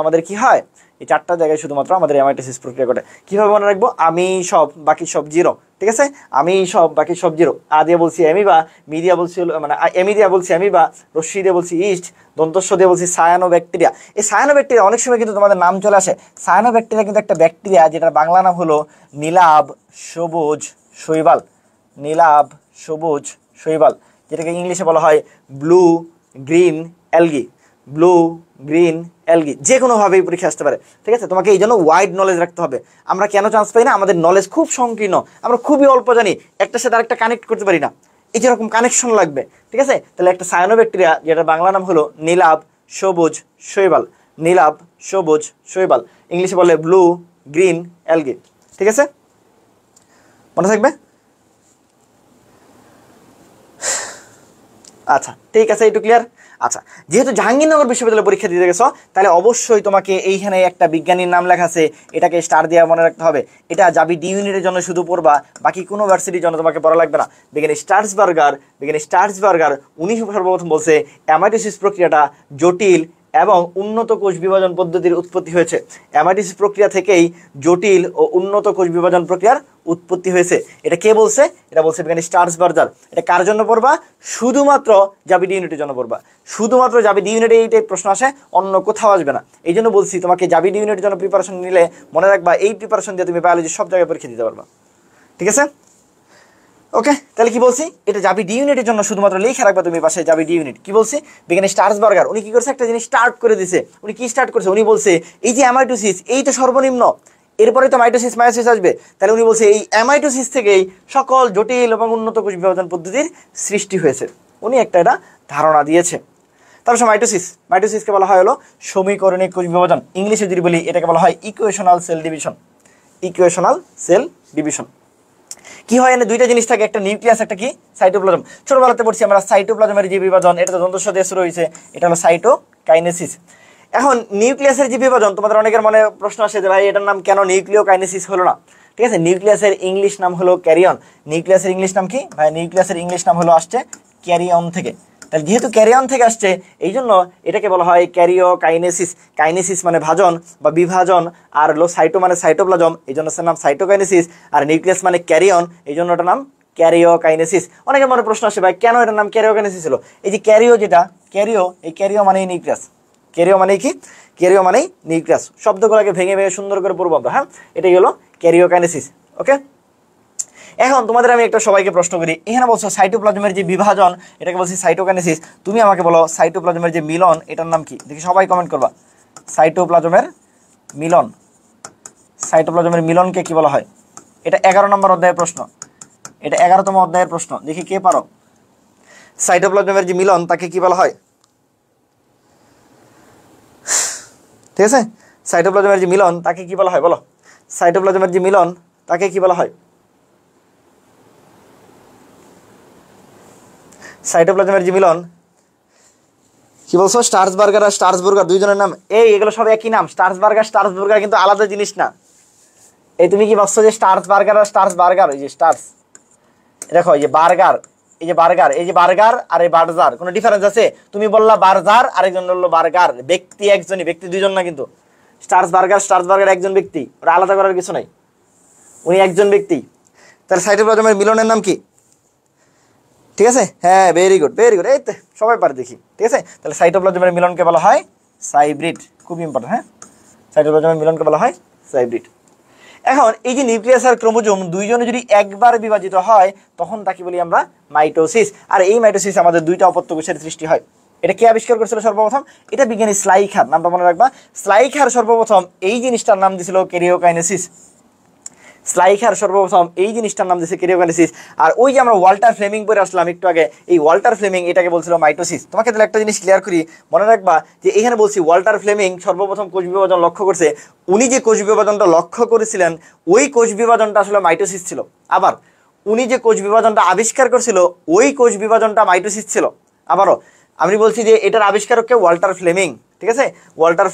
Speaker 2: আমাদের কি হয়? এই 4টা জায়গায় শুধুমাত্র আমাদের অ্যামাইটোসিস প্রক্রিয়া ঘটে। কিভাবে মনে রাখবো? আমি সব বাকি সব জিরো। ঠিক আছে, আমি সব বাকি সব জিরো। আ দিয়ে বলছি অ্যামিবা, মি দিয়া বলছি মানে এমি দিয়া বলছি অ্যামিবা, রশ্মি দিয়ে বলছি ইস্ট, দন্তস্ব দিয়ে বলছি সায়ানো ব্যাকটেরিয়া। এই সায়ানো ব্যাকটেরিয়া অনেক সময় কিন্তু তোমাদের নাম চলে আসে। সায়ানো ব্যাকটেরিয়া কিন্তু একটা ব্যাকটেরিয়া যেটার বাংলা নাম হলো নীলাভ সবুজ শৈবাল। নীলাভ সবুজ শৈবাল। যেটাকে ইংলিশে বলা হয় blue green algae. Blue green algae যে কোনোভাবেই পরীক্ষা আসতে পারে, ঠিক আছে? তোমাকে এই জন্য ওয়াইড নলেজ রাখতে হবে। আমরা কেন চান্স পাই না? আমাদের নলেজ খুব সংকীর্ণ, আমরা খুবই অল্প জানি, একটার সাথে আরেকটা কানেক্ট করতে পারি না। এই যেরকম কানেকশন লাগবে, ঠিক আছে? তাহলে একটা সায়ানোব্যাকটেরিয়া, যেটা বাংলা নাম হলো নীলাভ সবুজ শৈবাল, নীলাভ সবুজ শৈবাল, ইংলিশে বলে ব্লু গ্রিন অ্যালগি, ঠিক আছে? মনে থাকবে? আচ্ছা, ঠিক আছে, একটু ক্লিয়ার? আচ্ছা, যেহেতু জাহাঙ্গীরনগর বিশ্ববিদ্যালয়ে পরীক্ষা দিতে গেছো, তাহলে অবশ্যই তোমাকে এইখানে একটা বিজ্ঞানীর নাম লেখা আছে, এটাকে স্টার দিয়ে মনে রাখতে হবে। এটা যাবি ডি ইউনিটের জন্য শুধু পড়বা, বাকি কোনো ভার্সিটির জন্য তোমাকে পড়া লাগবে না। বিজ্ঞানী স্টার্সবার্গার উনি সর্বপ্রথম বলছে অ্যামাইটোসিস প্রক্রিয়াটা জটিল এবং উন্নত কোষ বিভাজন পদ্ধতির উৎপত্তি হয়েছে। অ্যামাইটোসিস প্রক্রিয়া থেকেই জটিল ও উন্নত কোষ বিভাজন প্রক্রিয়ার উৎপত্তি হয়েছে। এটা কে বলছে? এটা বলছে বিজ্ঞানী স্টার্সবার্গার। এটা কার জন্য পড়বা? শুধুমাত্র যাবি ডি ইউনিটের জন্য পড়বা। শুধুমাত্র যাবি ডি ইউনিটে এই প্রশ্ন আসে, অন্য কোথাও আসবে না। এই জন্য বলছি তোমাকে যাবি ডি ইউনিটের জন্য প্রিপারেশন নিলে মনে রাখবা এই প্রিপারেশন দিয়ে তুমি বায়োলজি সব জায়গায় পরীক্ষা দিতে পারবা, ঠিক আছে? ওকে, তাহলে কি বলছি? এটা যাবি ডি ইউনিটের জন্য শুধুমাত্র লিখে রাখবা তুমি পাশে, যাবি ডি ইউনিট। কি বলছি? বিজ্ঞানী স্টার্সবার্গার উনি কি করছে? একটা জিনিস স্টার্ট করে দিছে। উনি কি স্টার্ট করছে? উনি বলছে এই যে অ্যামাইটোসিস, এই তো সর্বনিম্ন, এরপরে তো মাইটোসিস মায়োসিস আসবে। তাহলে উনি বলছে এই অ্যামাইটোসিস থেকেই সকল জটিল এবং উন্নত কোষ বিভাজন পদ্ধতির সৃষ্টি হয়েছে। উনি একটা এটা ধারণা দিয়েছে। তারপর মাইটোসিসকে বলা হয় হলো সমীকরণিক কোষ বিভাজন। ইংলিশে যদি বলি এটাকে বলা হয় equational cell division. Equational cell division কি হয়? এনে দুইটা জিনিস থাকে, একটা নিউক্লিয়াস, একটা কি সাইটোপ্লাজম। ছোটবেলাতে পড়ছি আমরা সাইটোপ্লাজমের যে বিভাজন, এটা তো দন্তস্ব দিয়ে শুরু হয়েছে, এটা হলো সাইটোকাইনেসিস। এখন নিউক্লিয়াসের যে বিভাজন, তোমাদের অনেকের মনে প্রশ্ন আসে যে ভাই এটার নাম কেন নিউক্লিওকাইনেসিস হলো না? ঠিক আছে, নিউক্লিয়াসের ইংলিশ নাম হলো ক্যারিয়ন। নিউক্লিয়াসের ইংলিশ নাম কি ভাই? নিউক্লিয়াসের ইংলিশ নাম হলো আসছে ক্যারিয়ন থেকে। তাহলে যেহেতু ক্যারিয়ন থেকে আসছে, এই জন্য এটাকে বলা হয় ক্যারিওকাইনেসিস। কাইনেসিস মানে ভাজন বা বিভাজন, আর হলো সাইটো মানে সাইটোপ্লাজম, এই জন্য নাম সাইটোকাইনেসিস। আর নিউক্লিয়াস মানে ক্যারিয়ন, এই জন্য ওটার নাম ক্যারিওকাইনেসিস। অনেকের মনে প্রশ্ন আসে ভাই কেন এটার নাম ক্যারিওকাইনেসিস হলো? এই যে ক্যারিও, যেটা ক্যারিও, এই ক্যারিও মানেই নিউক্লিয়াস। ক্যারিও মানে কি? ক্যারিও মানেই নিউক্লিয়াস। শব্দগুলোকে ভেঙে ভেঙে সুন্দর করে পড়বো আমরা, হ্যাঁ? এটাই হলো ক্যারিওকাইনেসিস। ওকে, এখন তোমাদের আমি একটা সবাইকে প্রশ্ন করি, এখানে বলছো সাইটোপ্লাজমের যে বিভাজন এটাকে বলছি সাইটোকাইনেসিস। তুমি আমাকে বলো সাইটোপ্লাজমের যে মিলন এটার নাম কি? দেখি সবাই কমেন্ট করবা। সাইটোপ্লাজমের মিলন, সাইটোপ্লাজমের মিলনকে কি বলা হয়? এটা 11 নম্বর অধ্যায়ের প্রশ্ন, এটা 11তম অধ্যায়ের প্রশ্ন। দেখি কে পারো। সাইটোপ্লাজমের যে মিলন তাকে কি বলা হয়? ঠিক আছে, সাইটোপ্লাজমের যে মিলন তাকে কি বলা হয় বলো? সাইটোপ্লাজমের যে মিলন তাকে কি বলা হয়? সাইটোপ্লাজমের যে মিলন কি বলছো? স্টার্সবার্গার আর স্টার্সবুর্গার দুইজনের নাম। এগুলো সব একই নাম। স্টার্সবার্গার কিন্তু আলাদা জিনিস না। এই তুমি কি ভাবছো যে স্টার্সবার্গার আর স্টার্সবার্গার, এই যে স্টার্স, দেখো এই যে বার্গার, এই যে বার্গার, এই যে বার্গার আর এই বার্জার, কোনো ডিফারেন্স আছে? তুমি বললা বার্জার, আরেকজন বললো বার্গার। ব্যক্তি একজনই, ব্যক্তি দুইজন না কিন্তু। স্টার্সবার্গার একজন ব্যক্তি, ওরা আলাদা করার কিছু নাই, উনি একজন ব্যক্তি। তাহলে সাইটোপ্লাজমের মিলনের নাম কি? ঠিক আছে, হ্যাঁ, ভেরি গুড ভেরি গুড, এই তো সবাই পারে দেখি। ঠিক আছে, তাহলে সাইটোপ্লাজমের মিলনকে বলা হয় সাইব্রিড। খুব ইম্পর্টেন্ট, হ্যাঁ? সাইটোপ্লাজমের মিলনকে বলা হয় সাইব্রিড। এখন এই যে নিউক্লিয়াস আর ক্রোমোজোম দুইজনে যদি একবার বিভাজিত হয় তখন তাকে বলি আমরা মাইটোসিস। আর এই মাইটোসিস আমাদের দুইটা অপত্য কোষের সৃষ্টি হয়। এটা কে আবিষ্কার করেছিল সর্বপ্রথম? এটা বিজ্ঞানী স্লাইখার, নামটা মনে রাখবা। স্লাইখার সর্বপ্রথম এই জিনিসটার নাম দিয়েছিল ক্যারিওকাইনেসিস। স্লাইখার সর্বপ্রথম এই জিনিসটার নাম দিয়েছে ক্যারিওকাইনেসিস। আর ওই যে আমরা ওয়াল্টার ফ্লেমিং পড়ে আসলাম একটু আগে, এই ওয়াল্টার ফ্লেমিং এটাকে বলছিল মাইটোসিস। তোমাকে তাহলে একটা জিনিস ক্লিয়ার করি, মনে রাখবা যে এখানে বলছি ওয়াল্টার ফ্লেমিং সর্বপ্রথম কোষ বিভাজন লক্ষ্য করছে। উনি যে কোষ বিভাজনটা লক্ষ্য করেছিলেন ওই কোষ বিভাজনটা আসলে মাইটোসিস ছিল। আবার উনি যে কোষ বিভাজনটা আবিষ্কার করছিল ওই কোষ বিভাজনটা মাইটোসিস ছিল। আবারও আমি বলছি যে এটার আবিষ্কারককে ওয়াল্টার ফ্লেমিং। ঠিক আছে, ওয়াল্টার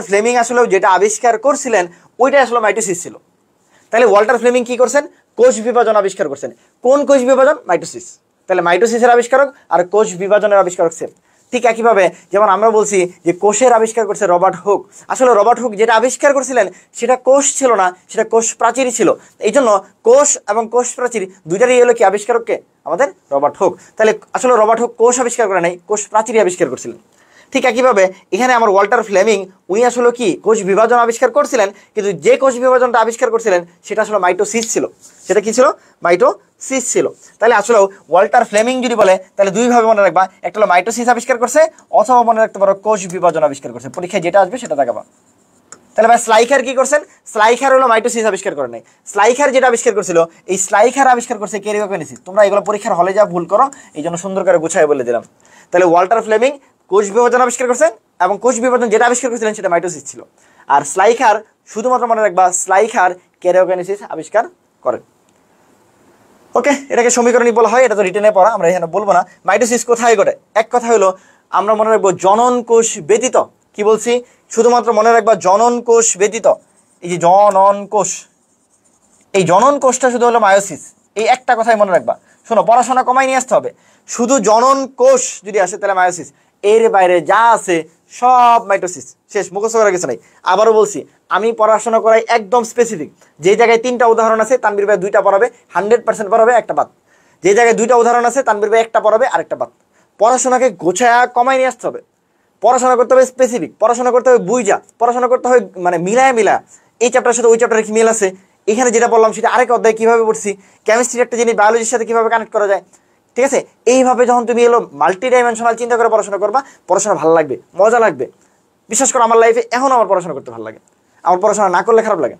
Speaker 2: ফ্লেমিং আসলে যেটা আবিষ্কার করছিলেন ওইটা আসলে মাইটোসিস ছিল। তাহলে ওয়াল্টার ফ্লেমিং কি করছেন? কোষ বিভাজন আবিষ্কার করছেন। কোন কোষ বিভাজন? মাইটোসিস। তাহলে মাইটোসিসের আবিষ্কারক আর কোষ বিভাজনের আবিষ্কারক সেম। ঠিক একইভাবে যেমন আমরা বলছি যে কোষের আবিষ্কার করছে রবার্ট হুক। আসলে রবার্ট হুক যেটা আবিষ্কার করছিলেন সেটা কোষ ছিল না, সেটা কোষ প্রাচীরই ছিল। এই জন্য কোষ এবং কোষ প্রাচীর দুইটারই হলো কি আবিষ্কারককে? আমাদের রবার্ট হুক। তাহলে আসলে রবার্ট হুক কোষ আবিষ্কার করে নাই, কোষ প্রাচীরই আবিষ্কার করছিলেন। ঠিক একইভাবে এখানে আমার ওয়াল্টার ফ্লেমিং উনি আসলে কি কোষ বিভাজন আবিষ্কার করছিলেন, কিন্তু যে কোষ বিভাজনটা আবিষ্কার করছিলেন সেটা আসলে মাইটোসিস ছিল। সেটা কি ছিল? মাইটোসিস ছিল। তাহলে আসলে ওয়াল্টার ফ্লেমিং যদি বলে তাহলে দুইভাবে মনে রাখবা, একটা হলো মাইটোসিস আবিষ্কার করছে, অথবা মনে রাখতে পারো কোষ বিভাজন আবিষ্কার করছে। পরীক্ষায় যেটা আসবে সেটা দেখাবা। তাহলে ভাই স্লাইখার কি করছেন? স্লাইখার হলো মাইটোসিস আবিষ্কার করে নাই। স্লাইখার যেটা আবিষ্কার করছিল, এই স্লাইখার আবিষ্কার করছে ক্যারিওকাইনেসিস। তোমরা এগুলো পরীক্ষার হলে যা ভুল করো, এই জন্য সুন্দর করে গুছায় বলে দিলাম। তাহলে ওয়াল্টার ফ্লেমিং কোষ বিভাজন আবিষ্কার করছেন, এবং কোষ বিভাজন যেটা আবিষ্কার করেছিলেন সেটা মাইটোসিস ছিল। আর স্লাইখার শুধুমাত্র মনে রাখবা স্লাইখার ক্যারিওকাইনেসিস আবিষ্কার করেন। ওকে, এটাকে সমীকরণই বলা হয়, এটা তো রিটেনে পড়া, আমরা এখানে বলবো না। মাইটোসিস কোথায় ঘটে? এক কথা হলো আমরা মনে রাখবো জনন কোষ ব্যতীত। কি বলছি? শুধুমাত্র মনে রাখবা জনন কোষ ব্যতীত। এই যে জনন কোষ, এই জনন কোষটা শুধু হলো মায়োসিস। এই একটা কথাই মনে রাখবা। শোনো, পড়াশোনা কমাই নিয়ে আসতে হবে। শুধু জনন কোষ যদি আসে তাহলে মায়োসিস, এর বাইরে যা আছে সব মাইটোসিস। শেষ, মুখস্থ করার কিছু নাই। আবারও বলছি, আমি পড়াশোনা করাই একদম স্পেসিফিক। যে জায়গায় 3টা উদাহরণ আছে তানবীর ভাই 2টা পড়াবে, 100% পড়াবে, একটা বাদ। যে জায়গায় 2টা উদাহরণ আছে তানবীর ভাই একটা পড়াবে, আরেকটা বাদ। পড়াশোনাকে গোছায়া কমাই নিয়ে আসতে হবে। পড়াশোনা করতে হবে স্পেসিফিক, পড়াশোনা করতে হবে বুঝা, পড়াশোনা করতে হবে মানে মিলায় মিলা। এই চ্যাপ্টারের সাথে ওই চ্যাপ্টারে কি মিল আছে, এখানে যেটা বললাম সেটা আরেক অধ্যায় কিভাবে পড়ছি, কেমিস্ট্রির একটা জিনিস বায়োলজির সাথে কিভাবে কানেক্ট করা যায়। ঠিক আছে, এইভাবে যখন তুমি এলো মাল্টি ডাইমেনশনাল চিন্তা করে পড়াশোনা করবা, পড়াশোনা ভালো লাগবে, মজা লাগবে। বিশ্বাস করো, আমার লাইফে এখন আমার পড়াশোনা করতে ভালো লাগে, আমার পড়াশোনা না করলে খারাপ লাগে।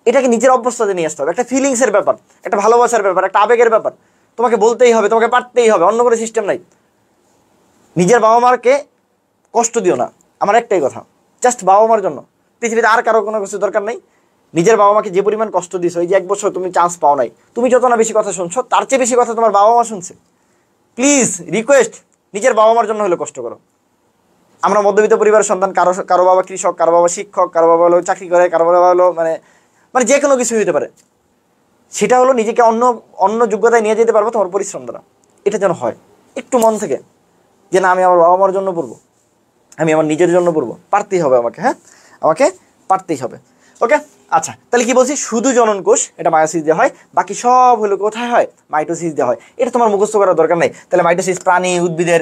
Speaker 2: এটাকে নিজের অভ্যস্ততে নিয়ে আসতে হবে। একটা ফিলিংসের ব্যাপার, একটা ভালোবাসার ব্যাপার, একটা আবেগের ব্যাপার। তোমাকে বলতেই হবে, তোমাকে পারতেই হবে, অন্য কোনো সিস্টেম নাই। নিজের বাবা মাকে কষ্ট দিও না, আমার একটাই কথা, জাস্ট বাবা মার জন্য। পৃথিবীতে আর কারো কোনো কিছু দরকার নেই। নিজের বাবা মাকে যে পরিমাণ কষ্ট দিছো, এই যে 1 বছর তুমি চান্স পাও নাই, তুমি যত না বেশি কথা শুনছো তার চেয়ে বেশি কথা তোমার বাবা মা শুনছে। প্লিজ রিকোয়েস্ট, নিজের বাবা মার জন্য হলে কষ্ট করো। আমরা মধ্যবিত্ত পরিবারের সন্তান, কারো কারো বাবা কৃষক, কারো বাবা শিক্ষক, কারো বাবা হলো চাকরি করে, কারো বাবা হলো মানে মানে যে কোনো কিছু হতে পারে। সেটা হলো নিজেকে অন্য অন্য যোগ্যতায় নিয়ে যেতে পারবো তোমার পরিশ্রম দ্বারা। এটা যেন হয় একটু মন থেকে, যে না আমি আমার বাবা মার জন্য পড়বো, আমি আমার নিজের জন্য পড়বো। পারতেই হবে আমাকে, হ্যাঁ আমাকে পারতেই হবে। ওকে, আচ্ছা, তাহলে কি বলছি? শুধু জনন কোষ এটা মায়োসিস দেওয়া হয়, বাকি সব হলো কোথায় হয়? মাইটোসিস দেওয়া হয়। এটা তোমার মুখস্থ করার দরকার নেই। তাহলে মাইটোসিস প্রাণী উদ্ভিদের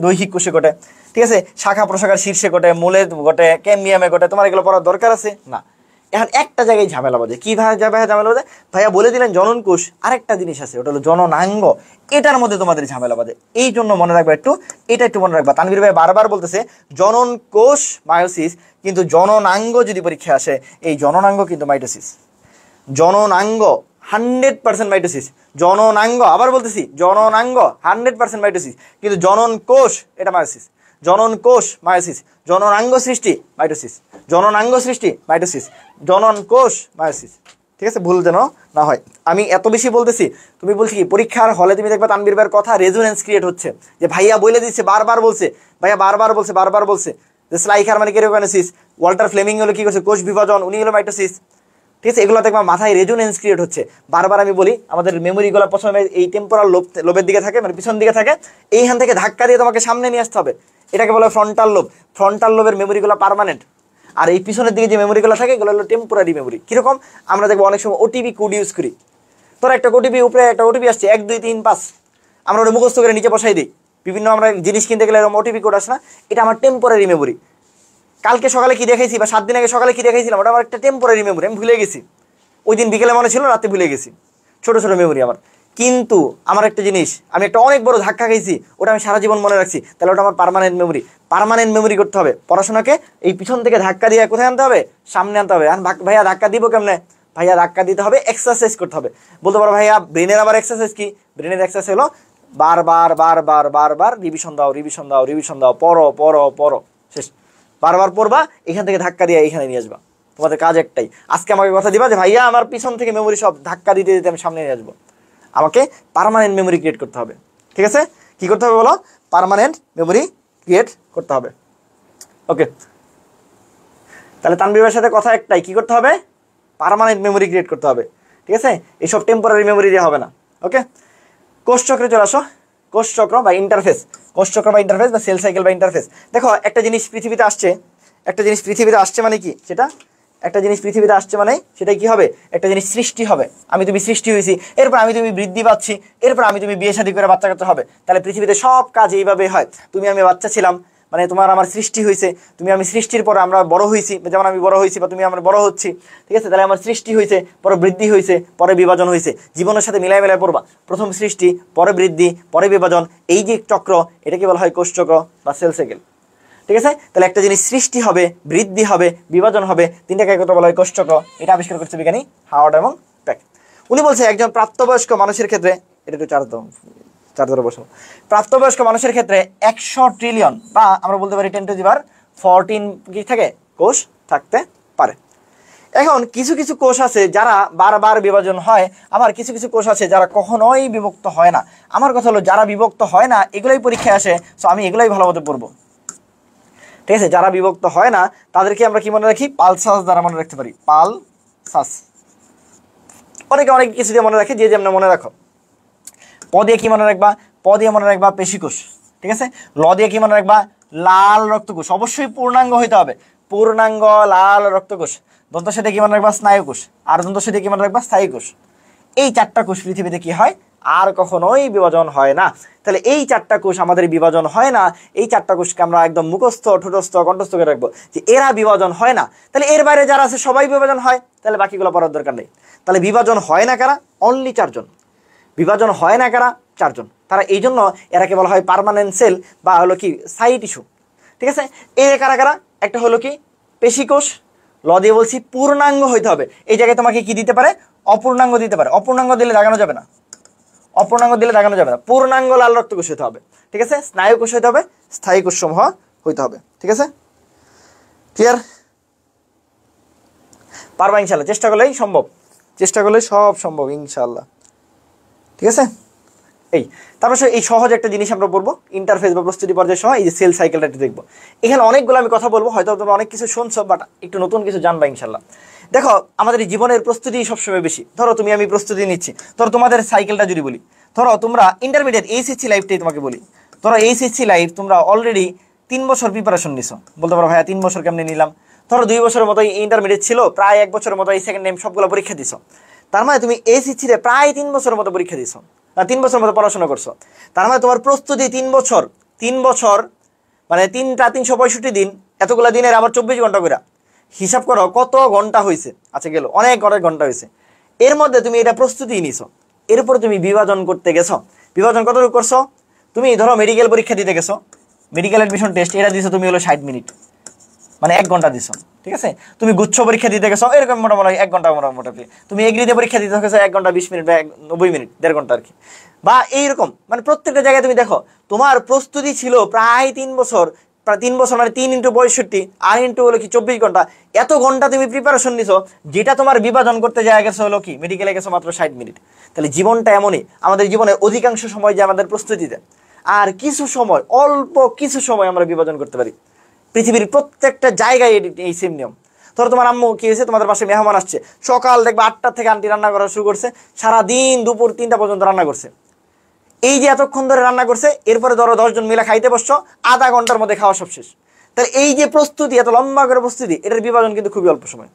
Speaker 2: দৈহিক কোষে ঘটে, ঠিক আছে, শাখা প্রশাখার শীর্ষে ঘটে, মূলে ঘটে, ক্যাম্বিয়ামে ঘটে। তোমার এগুলো পড়ার দরকার আছে না। এখন একটা জায়গায় ঝামেলা বাজে। কি ঝামেলা বাজে? ভাইয়া বলে দিলেন জনন কোষ, আরেকটা জিনিস আছে, ওটা হলো জননাঙ্গ। এটার মধ্যে তোমাদের ঝামেলা বাজে। এই জন্য মনে রাখবা একটু, এটা একটু মনে রাখবা। তানভীর ভাই বারবার বলতেছে জনন কোষ মায়োসিস, কিন্তু জননাঙ্গ যদি পরীক্ষা আসে, এই জননাঙ্গ কিন্তু মাইটোসিস। জননাঙ্গ 100% মাইটোসিস। জননাঙ্গ, আবার বলতেছি, জননাঙ্গ 100% মাইটোসিস, কিন্তু জনন কোষ এটা মায়োসিস। জনন কোষ মায়োসিস, জননাঙ্গ সৃষ্টি মাইটোসিস, জননাঙ্গ সৃষ্টি মাইটোসিস, জনন কোষ মায়োসিস। ঠিক আছে, ভুল যেন না হয়। আমি এত বেশি বলতেছি, তুমি বলছি কি পরীক্ষার হলে তুমি দেখবা তানভীর ভাইয়ের কথা রেজোনেন্স ক্রিয়েট হচ্ছে, যে ভাইয়া বলে দিচ্ছে, বারবার বলছে, ভাইয়া বারবার বলছে যে স্লাইখার মানে ক্যারিওকাইনেসিস, ওয়াল্টার ফ্লেমিং হলো কি করছে কোষ বিভাজন, উনি হলো মাইটোসিস। ঠিক আছে, এগুলো দেখবা মাথায় রেজোনেন্স ক্রিয়েট হচ্ছে। বারবার আমি বলি, আমাদের মেমোরিগুলো প্রথমে এই টেম্পোরাল লোবের দিকে থাকে, মানে পিছন দিকে থাকে। এইখান থেকে ধাক্কা দিয়ে তোমাকে সামনে নিয়ে আসতে হবে। এটাকে বলা হয় ফ্রন্টাল লোব। ফ্রন্টাল লোবের মেমোরিগুলো পার্মানেন্ট, আর এই পিছনের দিকে যে মেমোরিগুলো থাকে এগুলো হলো টেম্পোরারি মেমোরি। কিরকম? আমরা দেখবো অনেক সময় ওটিপি কোড ইউজ করি। তোর একটা ওটিপি, উপরে একটা ওটিপি আসছে 1 2 3 5, আমরা ওটা মুখস্থ করে নিচে বসাই দিই। বিভিন্ন আমরা জিনিস কিনতে গেলে এরকম ওটিপি কোড আসে না, এটা আমার টেম্পোরারি মেমোরি। কালকে সকালে কি দেখাইছি বা 7 দিন আগে সকালে কি দেখাইছিলাম, ওটা আমার একটা টেম্পোরারি মেমোরি, আমি ভুলে গেছি। ওই দিন বিকেলে মনে ছিল, রাতে ভুলে গেছি। ছোট ছোট মেমোরি আমার। কিন্তু আমার একটা জিনিস, আমি একটা অনেক বড় ধাক্কা খাইছি, ওটা আমি সারা জীবন মনে রাখছি, তাহলে ওটা আমার পার্মানেন্ট মেমোরি। পার্মানেন্ট মেমোরি করতে হবে পড়াশোনাকে। এই পিছন থেকে ধাক্কা দিয়ে কোথায় আনতে হবে? সামনে আনতে হবে। আর ভাইয়া ধাক্কা দিব কেমনে? ভাইয়া ধাক্কা দিতে হবে, এক্সারসাইজ করতে হবে। বলতে পারো ভাইয়া ব্রেনের আবার এক্সারসাইজ কি? ব্রেনের এক্সারসাইজ হলো বারবার রিভিশন দাও, পড়ো, শেষ। বারবার পড়বা, এখান থেকে ধাক্কা দিয়ে এখানে নিয়ে আসবা। তোমাদের কাজ একটাই, আজকে আমাকে কথা দিবা যে ভাইয়া আমার পিছন থেকে মেমোরি সব ধাক্কা দিতে দিতে আমি সামনে নিয়ে আসবো। আমাকে পার্মানেন্ট মেমোরি ক্রিয়েট করতে হবে। ঠিক আছে, কি করতে হবে বলো? পার্মানেন্ট মেমোরি ক্রিয়েট করতে হবে। ওকে, তাহলে তানভীরের সাথে কথা একটাই, কি করতে হবে? পার্মানেন্ট মেমোরি ক্রিয়েট করতে হবে। ঠিক আছে, এইসব টেম্পোরারি মেমোরি দিয়ে হবে না। ওকে, কোষ চক্রে চলে আসো। কোষ চক্র বা ইন্টারফেস, বা সেল সাইকেল বা ইন্টারফেস। দেখো, একটা জিনিস পৃথিবীতে আসছে মানে কি? একটা জিনিস পৃথিবীতে আসছে মানে সেটা কি হবে? একটা জিনিস সৃষ্টি হবে। আমি তুমি সৃষ্টি হয়েছি, এরপর আমি তুমি বৃদ্ধি পাচ্ছি, এরপর আমি তুমি বিয়ে শাদী করে বাচ্চা কাচ্চা হবে। তাহলে পৃথিবীতে সব কাজ এইভাবে হয়। তুমি আমি বাচ্চা ছিলাম, মানে তোমার আমার সৃষ্টি হয়েছে, তুমি আমি সৃষ্টির পরে আমরা বড় হয়েছি, যেমন আমি বড় হয়েছি বা তুমি আমরা বড় হচ্ছি, ঠিক আছে? তাহলে আমার সৃষ্টি হয়েছে, পরে বৃদ্ধি হয়েছে, পরে বিভাজন হয়েছে, জীবনের সাথে মিলাই মিলাই পড়বা। প্রথম সৃষ্টি, পরে বৃদ্ধি, পরে বিভাজন, এই যে চক্র, এটাকে বলা হয় কোষ চক্র বা সেল সাইকেল। ঠিক আছে? তাহলে একটা জিনিস সৃষ্টি হবে, বৃদ্ধি হবে, বিভাজন হবে, তিনটাকে একত্র বলা হয় কোষ চক্র। এটা আবিষ্কার করছে বিজ্ঞানী হাওয়ার্ড এবং প্যাক। উনি বলছে একজন প্রাপ্তবয়স্ক মানুষের ক্ষেত্রে, এটা একটু চার ধরে বসো, প্রাপ্তবয়স্ক মানুষের ক্ষেত্রে 100 ট্রিলিয়ন বা আমরা বলতে পারি 10⁻14 কি থাকে কোষ থাকতে পারে। এখন কিছু কিছু কোষ আছে যারা বারবার বিভাজন হয়, আবার কিছু কিছু কোষ আছে যারা কখনোই বিভক্ত হয় না। আমার কথা হলো যারা বিভক্ত হয় না এগুলোই পরীক্ষায় আসে, সো আমি এগুলোই ভালো মতো পড়বো। ঠিক আছে? যারা বিভক্ত হয় না তাদেরকে আমরা কি মনে রাখি? পালসাস দ্বারা মনে রাখতে পারি, পালসাস। অনেকে অনেক কিছু দিয়ে মনে রাখে, যে যেমন মনে রাখো। প দিয়ে কি মনে রাখবা? প দিয়ে মনে রাখবা পেশিকোষ। ঠিক আছে? ল দিয়ে কি মনে রাখবা? লাল রক্তকোষ। অবশ্যই পূর্ণাঙ্গ হইতে হবে, পূর্ণাঙ্গ লাল রক্তকোষ। দন্তের সাথে কি মনে রাখবা? স্নায়ুকোষ। আর দন্তের সাথে কি মনে রাখবা? স্থায়ী কোষ। এই 4টা কোষ পৃথিবীতে কি হয়? আর কখনোই বিভাজন হয় না। তাহলে এই 4টা কোষ আমাদের বিভাজন হয় না, এই 4টা কোষকে আমরা একদম মুখস্থ, ঠোঁটস্থ, কণ্ঠস্থ করে রাখবো যে এরা বিভাজন হয় না। তাহলে এর বাইরে যারা আছে সবাই বিভাজন হয়, তাহলে বাকিগুলো পড়ার দরকার নেই। তাহলে বিভাজন হয় না কারা? অনলি 4 জন। বিভাজন হয় না কারা? 4 জন। তারা এই জন্য এরাকে বলা হয় পার্মানেন্ট সেল বা হলো কি স্থায়ী টিস্যু। ঠিক আছে? এই কারা কারা? একটা হলো কি পেশিকোষ। ল দিয়ে বলছি পূর্ণাঙ্গ হইতে হবে। এই জায়গায় তোমাকে কি দিতে পারে? অপূর্ণাঙ্গ দিতে পারে। অপূর্ণাঙ্গ দিলে দাগানো যাবে না, অপূর্ণাঙ্গ দিলে দাগানো যাবে না। পূর্ণাঙ্গ লাল রক্তকোষ হইতে হবে। ঠিক আছে? স্নায়ুকোষ হইতে হবে, স্থায়ী কোষ সমূহ হইতে হবে। ঠিক আছে? ক্লিয়ার? পারবা ইনশাল্লাহ, চেষ্টা করলেই সম্ভব, চেষ্টা করলে সব সম্ভব ইনশাল্লাহ। ঠিক আছে? এই তারপর এই সহজ একটা জিনিস আমরা বলবো, ইন্টারফেস বা প্রস্তুতি পর্যায়ের সময় এই যে সেল সাইকেলটা একটু দেখবো। এখানে অনেকগুলো আমি কথা বলবো, হয়তো তোমরা অনেক কিছু শুনছো, বাট একটু নতুন কিছু জানবা ইনশাল্লাহ। দেখো, আমাদের জীবনের প্রস্তুতি সবসময় বেশি। ধরো তুমি আমি প্রস্তুতি নিচ্ছি, ধরো তোমাদের সাইকেলটা যদি বলি, ধরো তোমরা ইন্টারমিডিয়েট এইচএসসি লাইফটাই তোমাকে বলি। ধরো এইচএসসি লাইফ তোমরা অলরেডি 3 বছর প্রিপারেশন নিছো। বলতে পারো ভাইয়া 3 বছর কেমনি নিলাম? ধরো 2 বছরের মতো ইন্টারমিডিয়েট ছিল, প্রায় 1 বছরের মতো এই সেকেন্ড টাইম সবগুলো পরীক্ষা দিছো। তার মানে তুমি এইচএসসিতে প্রায় 3 বছরের মতো পরীক্ষা দিছো, না 3 বছরের মতো পড়াশোনা করছো। তার মানে তোমার প্রস্তুতি 3 বছর, 3 বছর মানে 365 দিন, এতগুলা দিনের আবার 24 ঘন্টা করে হিসাব করো কত ঘন্টা হয়েছে। আচ্ছা গেল, অনেক অনেক ঘন্টা হয়েছে। এর মধ্যে তুমি এটা প্রস্তুতি নিছো, এরপর তুমি বিভাজন করতে গেছো। বিভাজন কতটুকু করছো? তুমি ধরো মেডিকেল পরীক্ষা দিতে গেছো, মেডিকেল অ্যাডমিশন টেস্ট এটা দিছো তুমি হলো 60 মিনিট, মানে 1 ঘন্টা দিছো। ঠিক আছে? তুমি গুচ্ছ পরীক্ষা দিতে গেছো এরকম মোটামুটি 1 ঘন্টা মোটামুটি। তুমি এগ্রিতে পরীক্ষা দিতে গেছো 1 ঘন্টা 20 মিনিট বা 90 মিনিট, 1.5 ঘন্টা আর কি, বা এইরকম। মানে প্রত্যেকটা জায়গায় তুমি দেখো তোমার প্রস্তুতি ছিল প্রায় 3 বছর, প্রায় 3 বছর মানে 3 × 65 আর ইন্টু হলো কি 24 ঘন্টা। এত ঘন্টা তুমি প্রিপারেশন নিছো, যেটা তোমার বিভাজন করতে যায় গেছো হলো কি মেডিকেলে গেছো মাত্র 60 মিনিট। তাহলে জীবনটা এমনই, আমাদের জীবনের অধিকাংশ সময় যে আমাদের প্রস্তুতিতে, আর কিছু সময়, অল্প কিছু সময় আমরা বিভাজন করতে পারি। পৃথিবীর প্রত্যেকটা জায়গায় এই সেম নিয়ম। ধরো তোমার আম্মু কি হয়েছে, তোমাদের পাশে মেহমান আসছে, সকাল দেখবে 8টা থেকে আন্টি রান্না করা শুরু করছে, সারাদিন দুপুর 3টা পর্যন্ত রান্না করছে। এই যে এতক্ষণ ধরে রান্না করছে, এরপরে ধরো 10 জন মিলে খাইতে বসছো, আধা ঘন্টার মধ্যে খাওয়া সব শেষ। তাহলে এই যে প্রস্তুতি, এত লম্বা করে প্রস্তুতি, এটার বিভাজন কিন্তু খুবই অল্প সময়।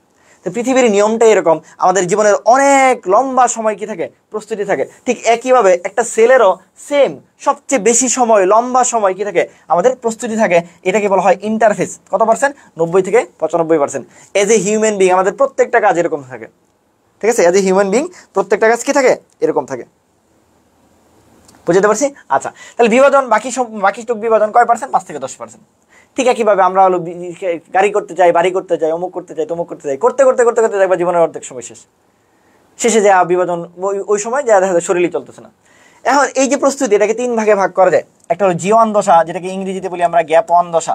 Speaker 2: তো পৃথিবীর নিয়মটাই এরকম, আমাদের জীবনের অনেক লম্বা সময় কি থাকে? প্রস্তুতি থাকে। ঠিক একইভাবে একটা সেলেরও সেম সবচেয়ে বেশি সময়, লম্বা সময় কি থাকে? আমাদের প্রস্তুতি থাকে। এটাকে বলা হয় ইন্টারফেস। কত পার্সেন্ট? 90 থেকে 95%। এজ এ হিউম্যান বিং আমাদের প্রত্যেকটা কাজ এরকম থাকে। ঠিক আছে? এজ এ হিউম্যান বিং প্রত্যেকটা কাজ কি থাকে? এরকম থাকে। বুঝতে পারছি? আচ্ছা, তাহলে বিভাজন বাকিটুক বিভাজন কয় পার্সেন্ট? 5 থেকে 10%। ঠিক একইভাবে আমরা হলো গাড়ি করতে চাই, বাড়ি করতে চাই, অমুক করতে চাই, তমুক করতে চাই, করতে করতে করতে করতে দেখবা জীবনের অর্ধেক সময় শেষে যে বিভাজন ওই সময় যা দেখা যায় শরীরই চলতেছে না। এখন এই যে প্রস্তুতি, এটাকে 3 ভাগে ভাগ করা যায়। একটা হলো G1 দশা, যেটাকে ইংরেজিতে বলি আমরা গ্যাপ 1 দশা।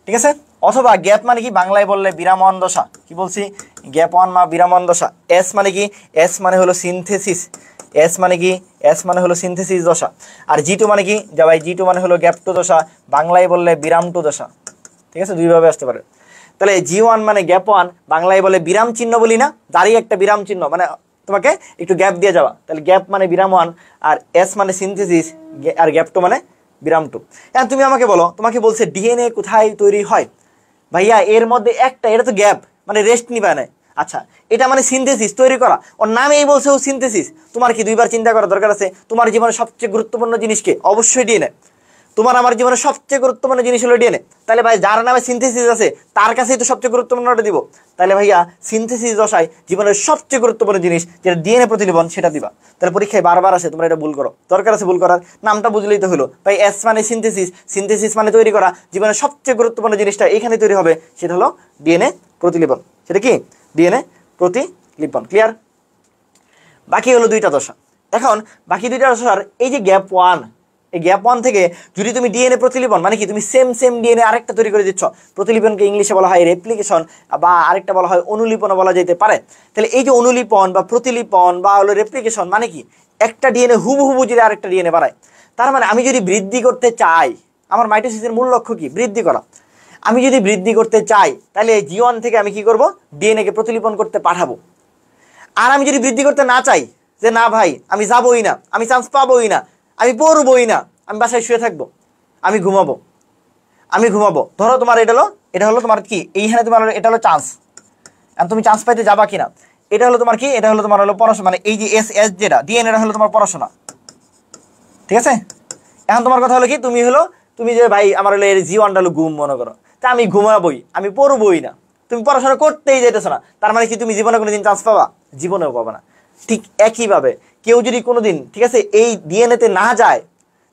Speaker 2: ঠিক আছে? অথবা গ্যাপ মানে কি বাংলায় বললে বিরামন দশা। কি বলছি? গ্যাপ 1 বা বিরামন দশা। এস মানে কি? এস মানে হলো সিনথেসিস। এস মানে কি? এস মানে হলো সিনথেসিস দশা। আর G2 মানে কি? যা ভাই G2 মানে হলো গ্যাপ 2 দশা, বাংলায় বললে বিরাম 2 দশা। ঠিক আছে? দুইভাবে আসতে পারে। তাহলে G1 মানে গ্যাপ 1, বাংলায় বলে বিরাম চিহ্ন বলি না, দাঁড়িয়ে একটা বিরাম চিহ্ন, মানে তোমাকে একটু গ্যাপ দিয়ে যাওয়া। তাহলে গ্যাপ মানে বিরাম 1, আর এস মানে সিনথেসিস, আর গ্যাপ 2 মানে বিরাম 2। এখন তুমি আমাকে বলো, তোমাকে বলছে ডিএনএ কোথায় তৈরি হয়? ভাইয়া এর মধ্যে একটা, এটা তো গ্যাপ মানে রেস্ট নিবা না। আচ্ছা, এটা মানে সিনথেসিস, তৈরি করা। ওর নামেই বলছে ও সিনথেসিস। তোমার কি দুইবার চিন্তা করার দরকার আছে? তোমার জীবনে সবচেয়ে গুরুত্বপূর্ণ জিনিসকে অবশ্যই ডিএনএ। তোমার আমার জীবনের সবচেয়ে গুরুত্বপূর্ণ জিনিস হলো ডিএনএ। তাহলে ভাই যার নামে সিনথেসিস আছে তার কাছেই তো সবচেয়ে গুরুত্বপূর্ণটা দিব। তাহলে ভাইয়া সিনথেসিস দশায় জীবনের সবচেয়ে গুরুত্বপূর্ণ জিনিস যেটা ডিএনএ প্রতিলিপন সেটা দিবা। তাহলে পরীক্ষায় বারবার আসে, তোমরা এটা ভুল করো, দরকার আছে ভুল করার, নামটা বুঝলেই তো হলো ভাই। এস মানে সিনথেসিস, সিনথেসিস মানে তৈরি করা, জীবনের সবচেয়ে গুরুত্বপূর্ণ জিনিসটা এখানে তৈরি হবে, সেটা হলো ডিএনএ প্রতিলিপন। সেটা কি? ডিএনএ প্রতিলিপন। ক্লিয়ার? বাকি হলো দুইটা দশা। এখন বাকি দুইটা দশার এই যে গ্যাপ ওয়ান, এই গ্যাপ ওয়ান থেকে যদি তুমি ডিএনএ প্রতিলিপন মানে কি তুমি সেম ডিএনএ আরেকটা তৈরি করে দিচ্ছ, প্রতিলিপনকে ইংলিশে বলা হয় রেপ্লিকেশন বা আরেকটা বলা হয় অনুলিপনও বলা যেতে পারে। তাহলে এই যে অনুলিপন বা প্রতিলিপন বা হলো রেপ্লিকেশন মানে কি একটা ডিএনএ হুবহু যদি আরেকটা ডিএনএ বানায়। তার মানে আমি যদি বৃদ্ধি করতে চাই, আমার মাইটোসিসের মূল লক্ষ্য কি? বৃদ্ধি করা। আমি যদি বৃদ্ধি করতে চাই তাহলে জি1 থেকে আমি কি করব? ডিএনএ কে প্রতিলিপন করতে পাঠাবো। আর আমি যদি বৃদ্ধি করতে না চাই, যে না ভাই আমি যাবোই না, আমি চান্স পাবোই না, আমি পড়বই না, আমি বাসায় শুয়ে থাকবো, আমি ঘুমাবো, ধরো তোমার এটা হলো তোমার কি এইখানে তোমার এটা হলো চান্স, এখন তুমি চান্স পাইতে যাবা কিনা, এটা হলো তোমার কি, এটা হলো তোমার হলো পড়াশোনা, মানে এই যে এস যেটা ডিএনএ হলো তোমার পড়াশোনা। ঠিক আছে? এখন তোমার কথা হলো কি, তুমি যে ভাই আমার হলো জি1 হলো ঘুম মনে করো, তা আমি ঘুমাবোই, আমি পড়বই না, তুমি পড়াশোনা করতেই যেতেছো না, তার মানে কি তুমি জীবনে কোনোদিন চান্স পাবা? জীবনেও পাবা না। ঠিক একইভাবে কেউ যদি কোনোদিন, ঠিক আছে, এই ডিএনএতে না যায়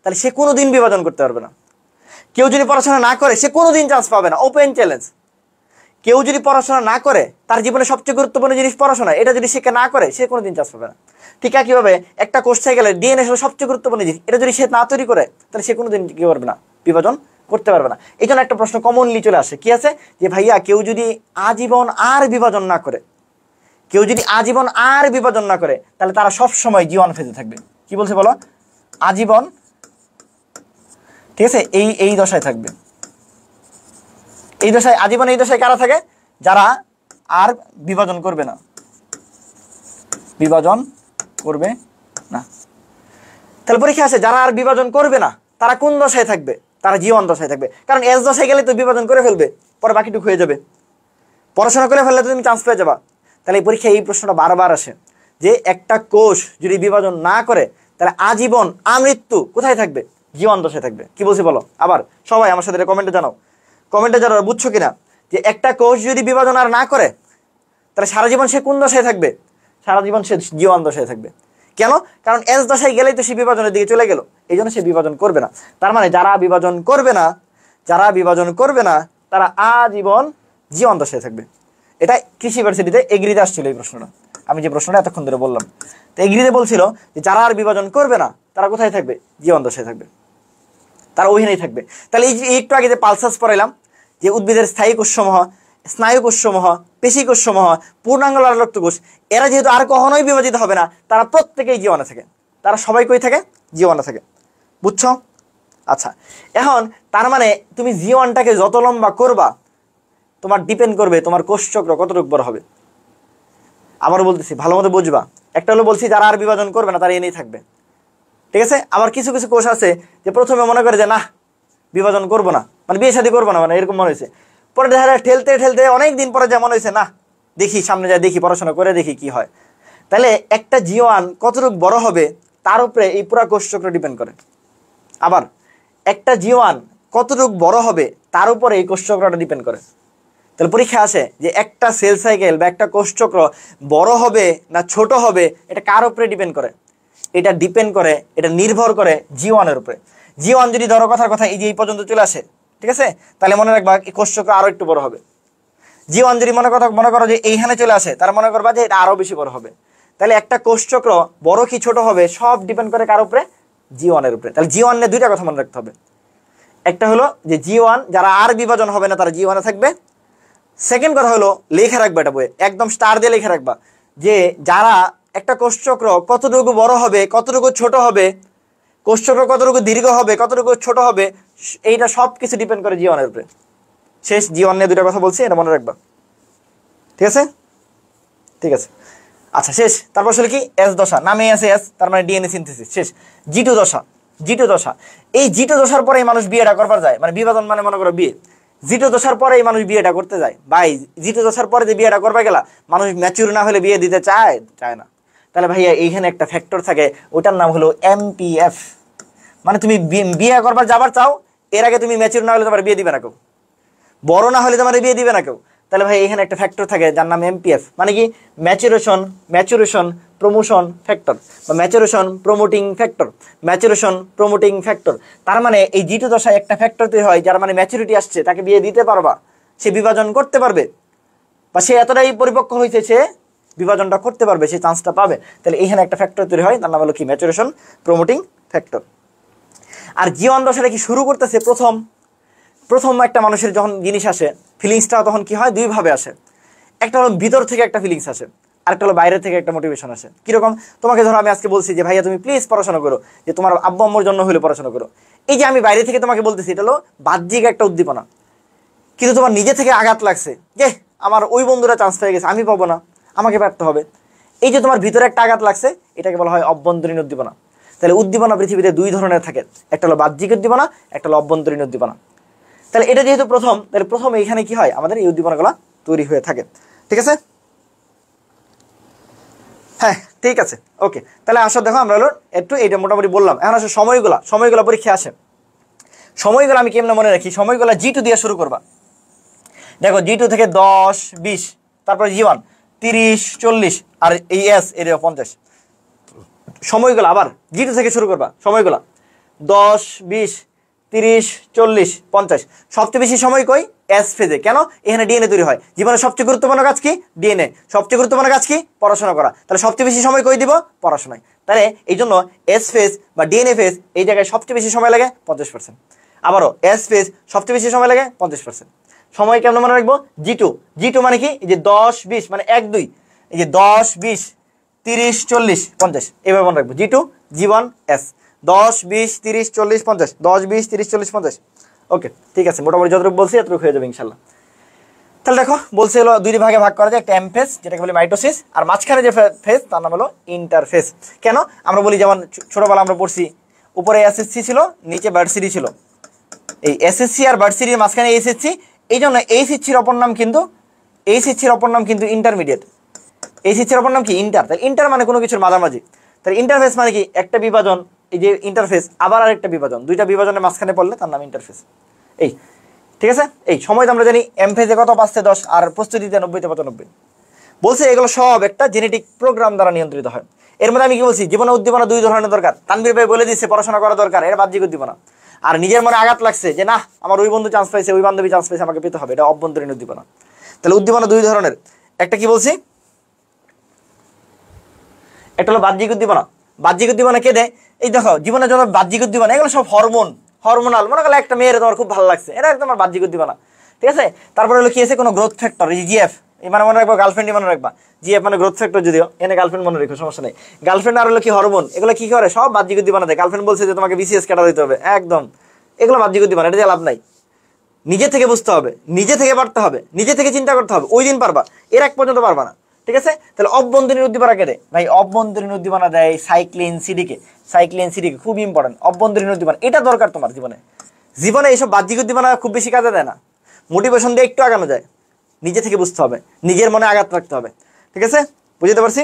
Speaker 2: তাহলে সে কোনোদিন বিভাজন করতে পারবে না। কেউ যদি পড়াশোনা না করে সে কোনোদিন চান্স পাবে না। Open challenge. কেউ যদি পড়াশোনা না করে, তার জীবনে সবচেয়ে গুরুত্বপূর্ণ জিনিস পড়াশোনা, এটা যদি সে না করে সে কোনোদিন চান্স পাবে না। ঠিক একইভাবে একটা কোষ সাইকেলে ডিএনএ হলো সবচেয়ে গুরুত্বপূর্ণ জিনিস, এটা যদি সে না তৈরি করে তাহলে সে কোনোদিন কি করবে না? বিভাজন করতে পারবে না। এই জন্য একটা প্রশ্ন কমনলি চলে আসে, কি আছে, যে ভাইয়া কেউ যদি আজীবন আর বিভাজন না করে, তাহলে তারা সব সময় জি1 ফেজে থাকবে। কি বলছে বলো? আজীবন, ঠিক আছে, এই দশায় থাকবে। এই দশায় আজীবন, এই দশায় কারা থাকে? যারা আর বিভাজন করবে না, তাহলে পরীক্ষা আছে যারা আর বিভাজন করবে না তারা কোন দশায় থাকবে? তারা জি1 দশায় থাকবে। কারণ এস দশায় গেলে তো বিভাজন করে ফেলবে, পরে বাকিটুকু হয়ে যাবে। পড়াশোনা করে ফেললে তো তুমি চান্স পেয়ে যাবা। তাহলে এই পরীক্ষায় এই প্রশ্নটা বারবার আসে যে একটা কোষ যদি বিভাজন না করে তাহলে আজীবন আমৃত্যু কোথায় থাকবে? জি1 দশায় থাকবে। কি বলছি বলো? আবার সবাই আমার সাথে কমেন্টে জানাও, বুঝছো কিনা, যে একটা কোষ যদি বিভাজন আর না করে তাহলে সারা জীবন সে কোন দশায় থাকবে? সারা জীবন সে জি1 দশায় থাকবে। কেন? কারণ এস দশায় গেলেই তো সে বিভাজনের দিকে চলে গেল, এই জন্য সে বিভাজন করবে না। তার মানে যারা বিভাজন করবে না তারা আজীবন জি1 দশায় থাকবে। এটা কৃষি ইউনিভার্সিটিতে এগ্রিতে আসছিল এই প্রশ্নটা, আমি যে প্রশ্নটা এতক্ষণ ধরে বললাম। তো এগ্রিতে বলছিল যে যারা আর বিভাজন করবে না তারা কোথায় থাকবে? জি1 দশায় থাকবে, তারা ওইখানেই থাকবে। তাহলে এই যে একটু আগে যে পালসাস পড়াইলাম, যে উদ্ভিদের স্থায়ী কোষসমূহ, স্নায়ু কোষসমূহ, পেশি কোষসমূহ, পূর্ণাঙ্গ লালারক্ত কোষ, এরা যেহেতু আর কখনোই বিভাজিত হবে না, তারা প্রত্যেকেই জি1 থাকে। তারা সবাই কই থাকে? জি1 থাকে। বুঝছো? আচ্ছা, এখন তার মানে তুমি জি1টাকে যত লম্বা করবা তোমার ডিপেন্ড করবে তোমার কোষচক্র কতটুকু বড় হবে। আবার বলতেছি, ভালো মতো বুঝবা। একটা হলো বলছি যারা আর বিভাজন করবে না তারা এনেই থাকবে, ঠিক আছে। আবার কিছু কিছু কোষ আছে যে প্রথমে মনে করে যে না বিভাজন করবো না, মানে বিয়ে শাদী করবো না, মানে এরকম মনে হয়েছে। পরে দেখা যায় ঠেলতে অনেক দিন পরে যা মনে হয়েছে না দেখি সামনে যায়, দেখি পড়াশোনা করে দেখি কি হয়। তাহলে একটা জি1 কতটুকু বড় হবে তার উপরে এই পুরা কোষচক্র ডিপেন্ড করে। আবার একটা জি1 কতটুকু বড় হবে তার উপরে এই কোষচক্রটা ডিপেন্ড করে। তাহলে পরীক্ষা আসে যে একটা সেল সাইকেল বা একটা কোষচক্র বড় হবে না ছোট হবে, এটা কার উপরে ডিপেন্ড করে? এটা নির্ভর করে জি1 এর উপরে। জি1 যদি ধরো কথার কথা এই যে এই পর্যন্ত চলে আসে, ঠিক আছে, তাহলে মনে রাখবা এই কোষচক্র আরো একটু বড় হবে। জি1 যদি মনে করো যে এইখানে চলে আসে, তার মনে করবা যে এটা আরো বেশি বড় হবে। তাহলে একটা কোষচক্র বড় কি ছোট হবে সব ডিপেন্ড করে কার উপরে? জি1 এর উপরে। তাহলে জি1 এর দুইটা কথা মনে রাখতে হবে। একটা হলো যে জি1 যারা আর বিভাজন হবে না তারা জি1 এ থাকবে। সেকেন্ড কথা হলো লেখা রাখবা, এটা বইয়ে একদম স্টার দিয়ে লেখা রাখবা যে যারা একটা কোষচক্র কতটুকু বড় হবে, কতটুকু ছোট হবে, কোষচক্র কতটুকু দীর্ঘ হবে, কতটুকু ছোট হবে, এইটা সব কিছু ডিপেন্ড করে জি1 এর উপরে। শেষ, জি1 নিয়ে দুইটা কথা বলছি, এটা মনে রাখবা, ঠিক আছে? ঠিক আছে, আচ্ছা শেষ। তারপর আসলে কি এস দশা, নামে আছে এস, তার মানে ডিএনএ সিনথেসিস। শেষ, জি2 দশা। এই জি2 দশার পরে মানুষ বিয়েটা করবার যায়, মানে বিভাজন মানে মনে করো বিয়ে। জি2 দশার পরে মানুষ বিয়েটা করতে যায়। ভাই জি2 দশার পরে যে বিয়েটা করবা গেলা, মানুষ ম্যাচিউর না হলে বিয়ে দিতে চায় না। তাহলে ভাইয়া এইখানে একটা ফ্যাক্টর থাকে, ওটার নাম হলো এমপিএফ, মানে তুমি বিয়ে করবার যাবার চাও, এর আগে তুমি ম্যাচিউর না হলে তোমার বিয়ে দিবে না কেউ, বড় না হলে তোমার বিয়ে দিবে না কেউ। তাহলে ভাই এখানে একটা ফ্যাক্টর থাকে যার নাম এমপিএফ, মানে কি ম্যাচুরেশন প্রমোশন ফ্যাক্টর বা maturation promoting factor, maturation promoting factor. তার মানে এই G2 দশায় একটা ফ্যাক্টর তৈরি হয়, যার মানে ম্যাচুরিটি আসছে, তাকে বিয়ে দিতে পারবা, সে বিভাজন করতে পারবে, বা সে এতটাই পরিপক্ক হয়েছে সে বিভাজনটা করতে পারবে, সে চান্সটা পাবে। তাহলে এখানে একটা ফ্যাক্টর তৈরি হয়, তার নাম হলো কি ম্যাচুরেশন প্রমোটিং ফ্যাক্টর। আর G1 দশাটা কি শুরু করতেছে প্রথম একটা মানুষের যখন জিনিস আসে, ফিলিংসটা তখন কি হয়, দুই ভাবে আসে। একটা হলো ভিতর থেকে একটা ফিলিংস আসে, আরেকটা হলো বাইরে থেকে একটা মোটিভেশন আসে। কিরকম? তোমাকে ধরো আমি আজকে বলছি যে ভাইয়া তুমি প্লিজ পড়াশোনা করো, যে তোমার আব্বু আম্মুর জন্য হলে পড়াশোনা করো। এই যে আমি বাইরে থেকে তোমাকে বলতেছি, এটা হলো বাহ্যিক একটা উদ্দীপনা, কিন্তু তোমার নিজে থেকে আঘাত লাগছে যে আমার ওই বন্ধুরা চান্স পেয়ে গেছে, আমি পাবো না, আমাকে ব্যর্থ হবে। এই যে তোমার ভিতরে একটা আঘাত লাগছে, এটাকে বলা হয় অভ্যন্তরীণ উদ্দীপনা। তাহলে উদ্দীপনা পৃথিবীতে দুই ধরনের থাকে, একটা হলো বাহ্যিক উদ্দীপনা, একটা হলো অভ্যন্তরীণ উদ্দীপনা। তাহলে এটা যেহেতু তাহলে প্রথম এইখানে কি হয়, আমাদের এই উদ্দীপনাগুলো তৈরি হয়ে থাকে। ঠিক আছে, হ্যাঁ ঠিক আছে, ওকে। তাহলে আসো দেখো আমরা হলো একটু এইটা মোটামুটি বললাম। এখন আসো সময়গুলা পরীক্ষা আসে। সময়গুলো আমি কেমনে মনে রাখি? সময়গুলো G2 দিয়ে শুরু করবা। দেখো G2 থেকে 10, 20, তারপরে G1 30, 40, আর এই S এর 50। সময়গুলো আবার G2 থেকে শুরু করবা। সময়গুলো 10, 20, 30, 40, 50। সবচেয়ে বেশি সময় কই? এস ফেজে। কেন? এখানে ডিএনএ তৈরি হয়। জীবনের সবচেয়ে গুরুত্বপূর্ণ কাজ কি? ডিএনএ। সবচেয়ে গুরুত্বপূর্ণ কাজ কি? পড়াশোনা করা। তাহলে সবচেয়ে বেশি সময় কই দিব? পড়াশোনায়। তাহলে এই জন্য এস ফেজ বা ডিএনএ ফেজ এই জায়গায় সবচেয়ে বেশি সময় লাগে 50%। আবারও এস ফেজ সবচেয়ে বেশি সময় লাগে 50%। সময় কেমন মনে রাখবো? G2 মানে কি? এই যে 10, 20 মানে 1, 2, এই যে 10, 20, 30, 40, 50 এভাবে মনে রাখবো। G2, G1, S। 10, 20, 30, 40, 50। 10, 20, 30, 40, 50। ওকে, ঠিক আছে, মোটামুটি যতটুকু বলছি এতটুকু হয়ে যাবে ইনশাল্লাহ। তাহলে দেখো বলছে হলো দুইটি ভাগে ভাগ করা যায়, একটা এম ফেজ যেটাকে বলি মাইটোসিস, আর মাঝখানে যে ফেজ তার নাম হলো ইন্টারফেজ। কেন? আমরা বলি যেমন ছোটবেলা আমরা পড়ছি উপরে এসএসসি ছিল, নিচে ভার্সিটি ছিল। এই এসএসসি আর ভার্সিটির মাঝখানে এইচএসসি, এই জন্য এইচএসসির অপর নাম কিন্তু ইন্টারমিডিয়েট। এইচএসসির অপর নাম কি? ইন্টার। তাহলে ইন্টার মানে কোনো কিছুর মাঝামাঝি। তাহলে ইন্টারফেস মানে কি? একটা বিভাজন, এই যে ইন্টারফেস, আবার আরেকটা বিভাজন, দুইটা বিভাজনের মাঝখানে পড়লে তার নাম ইন্টারফেস। এই ঠিক আছে। এই সময় তো আমরা জানি এম ফেজে কত? 5-10, আর প্রস্তুতিতে 90-95। বলছে এগুলো সব একটা জেনেটিক প্রোগ্রাম দ্বারা নিয়ন্ত্রিত হয়। এর মধ্যে আমি কি বলছি? জীবনে উদ্দীপনা দুই ধরনের দরকার। তানভীর ভাই বলে দিচ্ছে পড়াশোনা করা দরকার, এটা বাহ্যিক উদ্দীপনা। আর নিজের মনে আঘাত লাগছে যে না আমার ওই বন্ধু চান্স পাইছে, ওই বান্ধবী চান্স পাইছে, আমাকে পেতে হবে, এটা অভ্যন্তরীণ উদ্দীপনা। তাহলে উদ্দীপনা দুই ধরনের, একটা কি বলছি? একটা হলো বাহ্যিক উদ্দীপনা। বাহ্যিক উদ্দীপনা কে দেয়? এই দেখো জীবনের জন্য বাহ্যিক উদ্দীপনা এগুলো সব হরমোনাল। মনে করলে একটা মেয়ের তোমার খুব ভালো লাগছে, এটা একদম আমার বাহ্যিক উদ্দীপনা। ঠিক আছে। তারপরে হলো কি আছে? কোনো গ্রোথ ফ্যাক্টর, এই জিএফ, মানে মনে রাখবো গার্লফ্রেন্ডই মনে রাখবা। জিএফ মানে গ্রোথ ফ্যাক্টর, যদিও এনে গার্লফ্রেন্ড মনে রেখো, সমস্যা নেই। গার্লফ্রেন্ড আর হলো কি হরমোন, এগুলো কি করে? সব বাহ্যিক উদ্দীপনা দেয়। গার্লফ্রেন্ড বলছে যে তোমাকে বিসিএস ক্যাডার দিতে হবে, একদম এগুলো বাহ্যিক উদ্দীপনা, এটা দিয়ে লাভ নাই। নিজে থেকে বুঝতে হবে, নিজে থেকে পারতে হবে, নিজে থেকে চিন্তা করতে হবে, ওই দিন পারবা, এর এক পর্যন্ত পারবা না। ঠিক আছে। তাহলে অভ্যন্তরীণ উদ্দীপনা কে দেয়? ভাই অভ্যন্তরীণ উদ্দীপনা দেয় সাইক্লিন সিডিকে। খুব ইম্পর্টেন্ট অভ্যন্তরীণ উদ্দীপনা, এটা দরকার তোমার জীবনে এইসব বাহ্যিক উদ্দীপনা খুব বেশি কাজে দেয় না। মোটিভেশন দিয়ে একটু আগানো যায়, নিজে থেকে বুঝতে হবে, নিজের মনে আঘাত রাখতে হবে। ঠিক আছে, বুঝতে পারছি?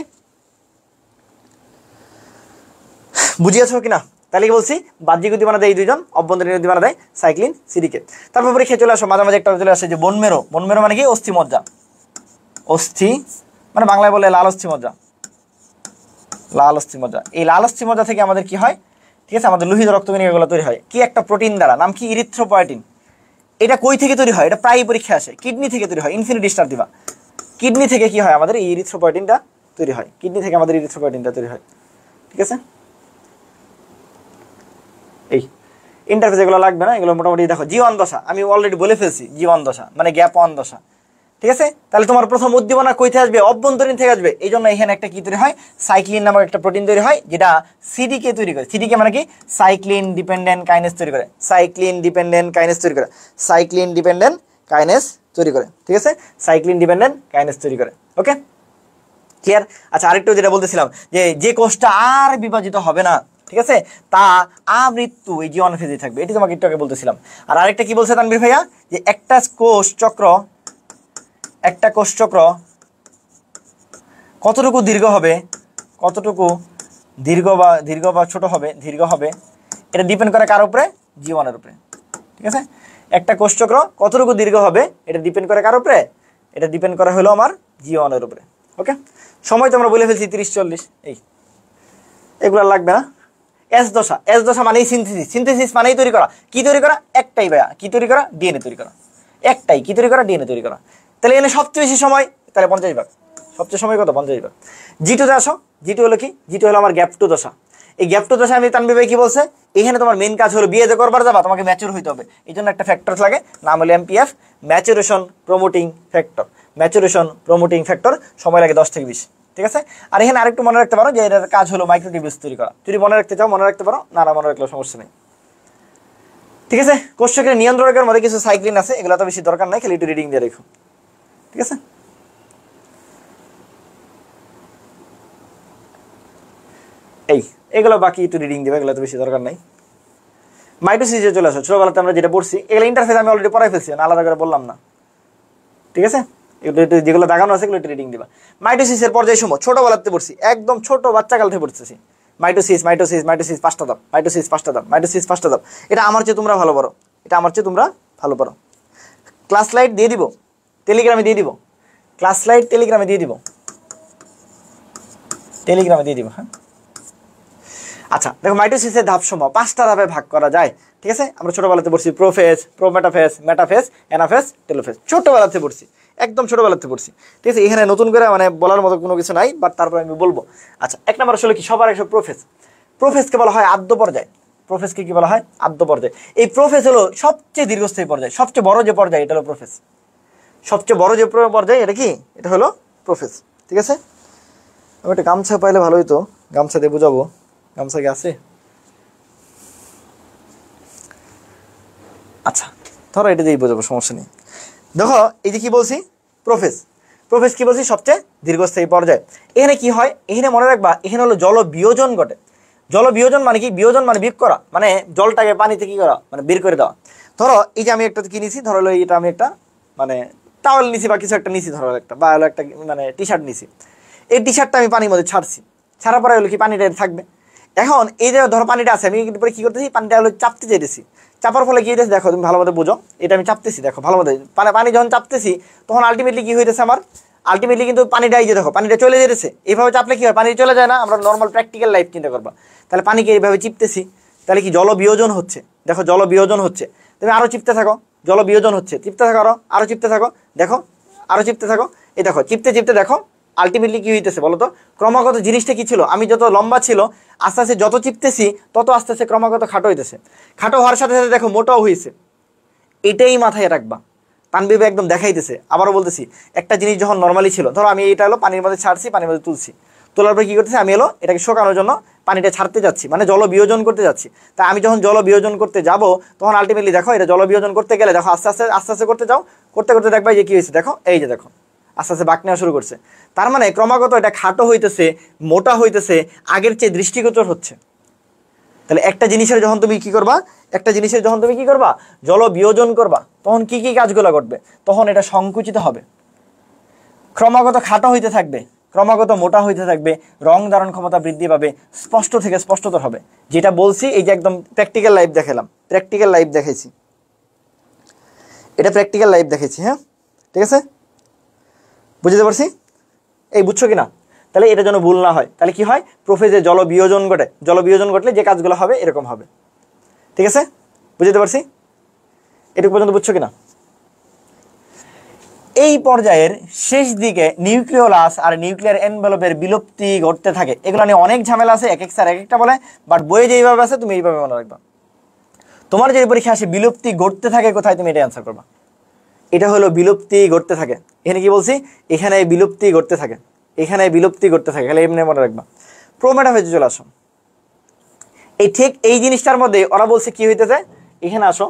Speaker 2: বুঝিয়েছো কিনা? তাহলে কি বলছি? বাহ্যিক উদ্দীপনা দেয় এই দুইজন, অভ্যন্তরীণ উদ্দীপনা দেয় সাইক্লিন সিডিকে। তারপর পরীক্ষা চলে আসো, মাঝে মাঝে একটা চলে আসে যে বনমেরো। মানে কি? অস্থি মানে বাংলায় বলে লাল অস্থি মজ্জা। এই লাল অস্থি মজ্জা থেকে আমাদের কি হয়? ঠিক আছে, আমাদের লোহিত রক্তকণিকাগুলো তৈরি হয় কি একটা প্রোটিন দ্বারা, নাম কি? ইরিথ্রোপয়েটিন। এটা কই থেকে তৈরি হয়? এটা প্রায় পরীক্ষা আসে। কিডনি থেকে তৈরি হয়। ইনফিনিটি স্টার দিবা। কিডনি থেকে কি হয়? আমাদের এই ইরিথ্রোপয়েটিনটা তৈরি হয়। ঠিক আছে। এই ইন্টারফেস এগুলো লাগবে না, এগুলো মোটামুটি দেখো। G1 দশা আমি অলরেডি বলে ফেলছি, G1 দশা মানে গ্যাপ 1 দশা। ঠিক আছে। তাহলে তোমার প্রথম উদ্দীপনা কই থেকে আসবে? অভ্যন্তরীণ থেকে আসবে। এই জন্য এখানে একটা কি তৈরি হয়? সাইক্লিন নামক একটা প্রোটিন তৈরি হয়, যেটা সিডিকে তৈরি করে। সিডিকে মানে কি? সাইক্লিন ডিপেন্ডেন্ট কাইনেস তৈরি করে। ঠিক আছে, সাইক্লিন ডিপেন্ডেন্ট কাইনেস তৈরি করে। ওকে, ক্লিয়ার? আচ্ছা, আরেকটু যেটা বলতেছিলাম যে কোষটা আর বিভাজিত হবে না, ঠিক আছে, তা আমৃত্যু এই G1 ফেজে থাকবে, এটি তোমাকে একটু আগে বলতেছিলাম। আর আরেকটা কি বলছে তানভীর ভাইয়া? যে একটা কোষ চক্র কতটুকু দীর্ঘ বা ছোট হবে, দীর্ঘ হবে এটা ডিপেন্ড করে কার উপরে, G1 এর উপরে। ঠিক আছে, একটা কোষচক্র কতটুকু দীর্ঘ হবে এটা ডিপেন্ড করে কার উপরে, এটা ডিপেন্ড করে হলো আমার G1 এর উপরে। ওকে, সময় তো আমরা বলে ফেলছি 30-40, এগুলো লাগবে না। এস দশা মানেই সিনথেসিস মানেই তৈরি করা। কি তৈরি করা? একটাই ভাইয়া, কি তৈরি করা? ডিএনএ তৈরি করা। একটাই, কি তৈরি করা? ডিএনএ তৈরি করা। তাহলে এখানে সবচেয়ে বেশি সময়, তাহলে 50 ভাগ, সবচেয়ে সময় কত? 50 ভাগ। G2-তে আসো, G2 হলো কি? G2 হলো আমার গ্যাপ 2 দশা। এই গ্যাপ 2 দশা আমি তানভীর ভাই কি বলছে, এখানে তোমার মেইন কাজ হলো বিয়ে যে করবার যাবা তোমাকে ম্যাচিউর হইতে হবে, এই জন্য একটা ফ্যাক্টর লাগে, নাম হলো MPF, maturation promoting factor. Maturation promoting factor, সময় লাগে 10 থেকে 20। ঠিক আছে, আর এখানে আরেকটু মনে রাখতে পারো যে এটার কাজ হলো মাইক্রোটিউবিউলস তৈরি করা। যদি মনে রাখতে চাও মনে রাখতে পারো, না মনে রাখলেও সমস্যা নেই। ঠিক আছে, কোষচক্রের নিয়ন্ত্রকের মধ্যে কিছু সাইক্লিন আছে, এগুলো তো বেশি দরকার নাই, খালি একটু রিডিং দিয়ে রেখো। ঠিক আছে, এগুলো বাকি একটু রিডিং দিবে, এগুলো তো বেশি দরকার নাই। মাইটোসিসে চলে আসো, ছোটবেলাতে আমরা যেটা পড়ছি এগুলো ইন্টারফেস আমি অলরেডি পড়াই ফেলছি, আলাদা করে বললাম না। ঠিক আছে, যেগুলো দাগানো আছে এগুলো একটু রিডিং দিবা। মাইটোসিসের পর্যায় সময় ছোটবেলাতে পড়ছি, একদম ছোট বাচ্চা কাল থেকে পড়তেছি। মাইটোসিস 5টা ধাপ, মাইটোসিস 5টা ধাপ। এটা আমার চেয়ে তোমরা ভালো পারো, এটা আমার চেয়ে তোমরা ভালো পারো। ক্লাস লাইট দিয়ে দিব, টেলিগ্রামে দিয়ে দিব, ক্লাস লাইট টেলিগ্রামে দিয়ে দিব, হ্যাঁ। আচ্ছা দেখো, মাইটোসিসের ধাপ সমূহ 5টা ধাপে ভাগ করা যায়। ঠিক আছে, আমরা ছোটবেলাতে পড়ছি prophase, prometaphase, metaphase, anaphase, telophase, ছোটবেলাতে পড়ছি, একদম ছোটবেলাতে পড়ছি। ঠিক আছে, এখানে নতুন করে মানে বলার মতো কোনো কিছু নাই, বাট তারপরে আমি বলবো। আচ্ছা, 1 নম্বর আসলে কি সবার একশো প্রোফেজ। প্রোফেজকে বলা হয় আদ্য পর্যায়। প্রোফেজকে কি বলা হয়? আদ্য পর্যায়। এই প্রোফেজ হলো সবচেয়ে দীর্ঘস্থায়ী পর্যায়, সবচেয়ে বড় যে পর্যায় এটা হলো প্রোফেজ। সবচেয়ে বড় যে পর্যায় এটা কি? এটা হলো প্রোফেজ। ঠিক আছে, আমি একটা গামছা পাইলে ভালো হইতো, গামছা দিয়ে বুঝাবো। গামছা কি আছে? আচ্ছা ধরো এটা দিয়েই বোঝাবো, সমস্যা নেই। দেখো এই যে কি বলছি, প্রোফেজ। প্রোফেজ কি বলছি? সবচেয়ে দীর্ঘস্থায়ী পর্যায়। এখানে কি হয়? এখানে মনে রাখবা, এখানে হলো জল বিয়োজন ঘটে। জল বিয়োজন মানে কি? বিয়োজন মানে বিয়োগ করা, মানে জলটাকে পানিতে কি করা, মানে বের করে দেওয়া। ধরো এই যে আমি একটা কি নিছি, ধরো এটা আমি একটা মানে টাওয়েল নিছি বা কিছু একটা নিছি, ধরো একটা বা হলো একটা মানে টি শার্ট নিছি। এই টি শার্টটা আমি পানির মধ্যে ছাড়ছি, ছাড়ার পরে হলো কি পানিটা থাকবে। এখন এই যে ধরো পানিটা আছে, আমি কিন্তু কি করতেছি, পানিটা হলো চাপতে চাইতেছি। চাপার ফলে কি হইতেছে দেখো, তুমি ভালো মতো বুঝো, এটা আমি চাপতেছি, দেখো ভালো মতো পানি যখন চাপতেছি তখন আলটিমেটলি কি হইতেছে আমার, আলটিমেটলি কিন্তু পানিটা এই যে দেখো পানিটা চলে যেতেছে। এইভাবে চাপলে কি হয়? পানি চলে যায় না? আমরা নর্মাল প্র্যাকটিক্যাল লাইফ চিন্তা করবা, তাহলে পানিকে এইভাবে চিপতেছি, তাহলে কি জল বিয়োজন হচ্ছে। দেখো জল বিয়োজন হচ্ছে, তুমি আরো চিপতে থাকো, জল বিয়োজন হচ্ছে, চিপতে থাকো, আরো চিপতে থাকো, দেখো আরো চিপতে থাকো। এই দেখো চিপতে চিপতে দেখো আলটিমেটলি কি হইতেছে বলো তো? ক্রমাগত জিনিসটা কি ছিল, আমি যত লম্বা ছিল আস্তে আস্তে যত চিপতেছি তত আস্তে আস্তে ক্রমাগত খাটো হইতেছে। খাটো হওয়ার সাথে সাথে দেখো মোটাও হয়েছে। এটাই মাথায় রাখবা, তানভীর একদম দেখাইতেছে। আবারও বলতেছি, একটা জিনিস যখন নর্মালি ছিল, ধরো আমি এটা হলো পানির মধ্যে ছাড়ছি, পানির মধ্যে তুলছি, তোলার পরে কি করতেছি, আমি হলো এটাকে শোকানোর জন্য পানিটা ছাড়তে যাচ্ছি, মানে জল বিয়োজন করতে যাচ্ছি। তা আমি যখন জল বিয়োজন করতে যাব তখন আলটিমেটলি দেখো এটা জল বিয়োজন করতে গেলে দেখো আস্তে আস্তে আস্তে আস্তে করতে যাও, করতে করতে দেখবা যে কি হয়েছে, দেখো এই যে দেখো আস্তে আস্তে বাঁক নেওয়া শুরু করছে। তার মানে ক্রমাগত এটা খাটো হইতেছে, মোটা হইতেছে, আগের চেয়ে দৃষ্টিগোচর হচ্ছে। তাহলে একটা জিনিসের যখন তুমি কি করবা, একটা জিনিসের যখন তুমি কি করবা, জল বিয়োজন করবা, তখন কি কি কাজগুলো ঘটবে? তখন এটা সংকুচিত হবে, ক্রমাগত খাটো হইতে থাকবে, ক্রমাগত মোটা হইতে থাকবে, রং ধারণ ক্ষমতা বৃদ্ধি পাবে, স্পষ্ট থেকে স্পষ্টতর হবে। যেটা বলছি এই যে একদম প্র্যাকটিক্যাল লাইফ দেখালাম, প্র্যাকটিক্যাল লাইফ দেখাইছি, এটা প্র্যাকটিক্যাল লাইফ দেখাইছি। হ্যাঁ ঠিক আছে, বুঝতে পারছি? এই বুঝছো কিনা? তাহলে এটা যেন ভুল না হয়। তাহলে কি হয়? প্রোফেজে জল বিয়োজন ঘটে, জল বিয়োজন ঘটলে যে কাজগুলো হবে এরকম হবে। ঠিক আছে, বুঝতে পারছি? এটুকু পর্যন্ত বুঝছো কিনা? এই পর্যায়ের শেষ দিকে নিউক্লিওলাস আর নিউক্লিয়ার এনভেলপের বিলুপ্তি ঘটতে থাকে। এগুলো নিয়ে অনেক ঝামেলা আছে, এক এক স্যার এক একটা বলে, বাট বইয়ে যেইভাবে আছে তুমি এইভাবে মনে রাখবা। তোমার যে পরীক্ষা আসে বিলুপ্তি ঘটতে থাকে কোথায়, তুমি এটা অ্যান্সার করবা। এটা হলো বিলুপ্তি ঘটতে থাকে। এখানে কি বলছি? এখানে বিলুপ্তি ঘটতে থাকে, এখানে বিলুপ্তি ঘটতে থাকে, খালি এমনি মনে রাখবা। প্রোমেটাফেজে চলে আসো। এই ঠিক এই জিনিসটার মধ্যে ওরা বলছে কি হইতেছে, এখানে আসো,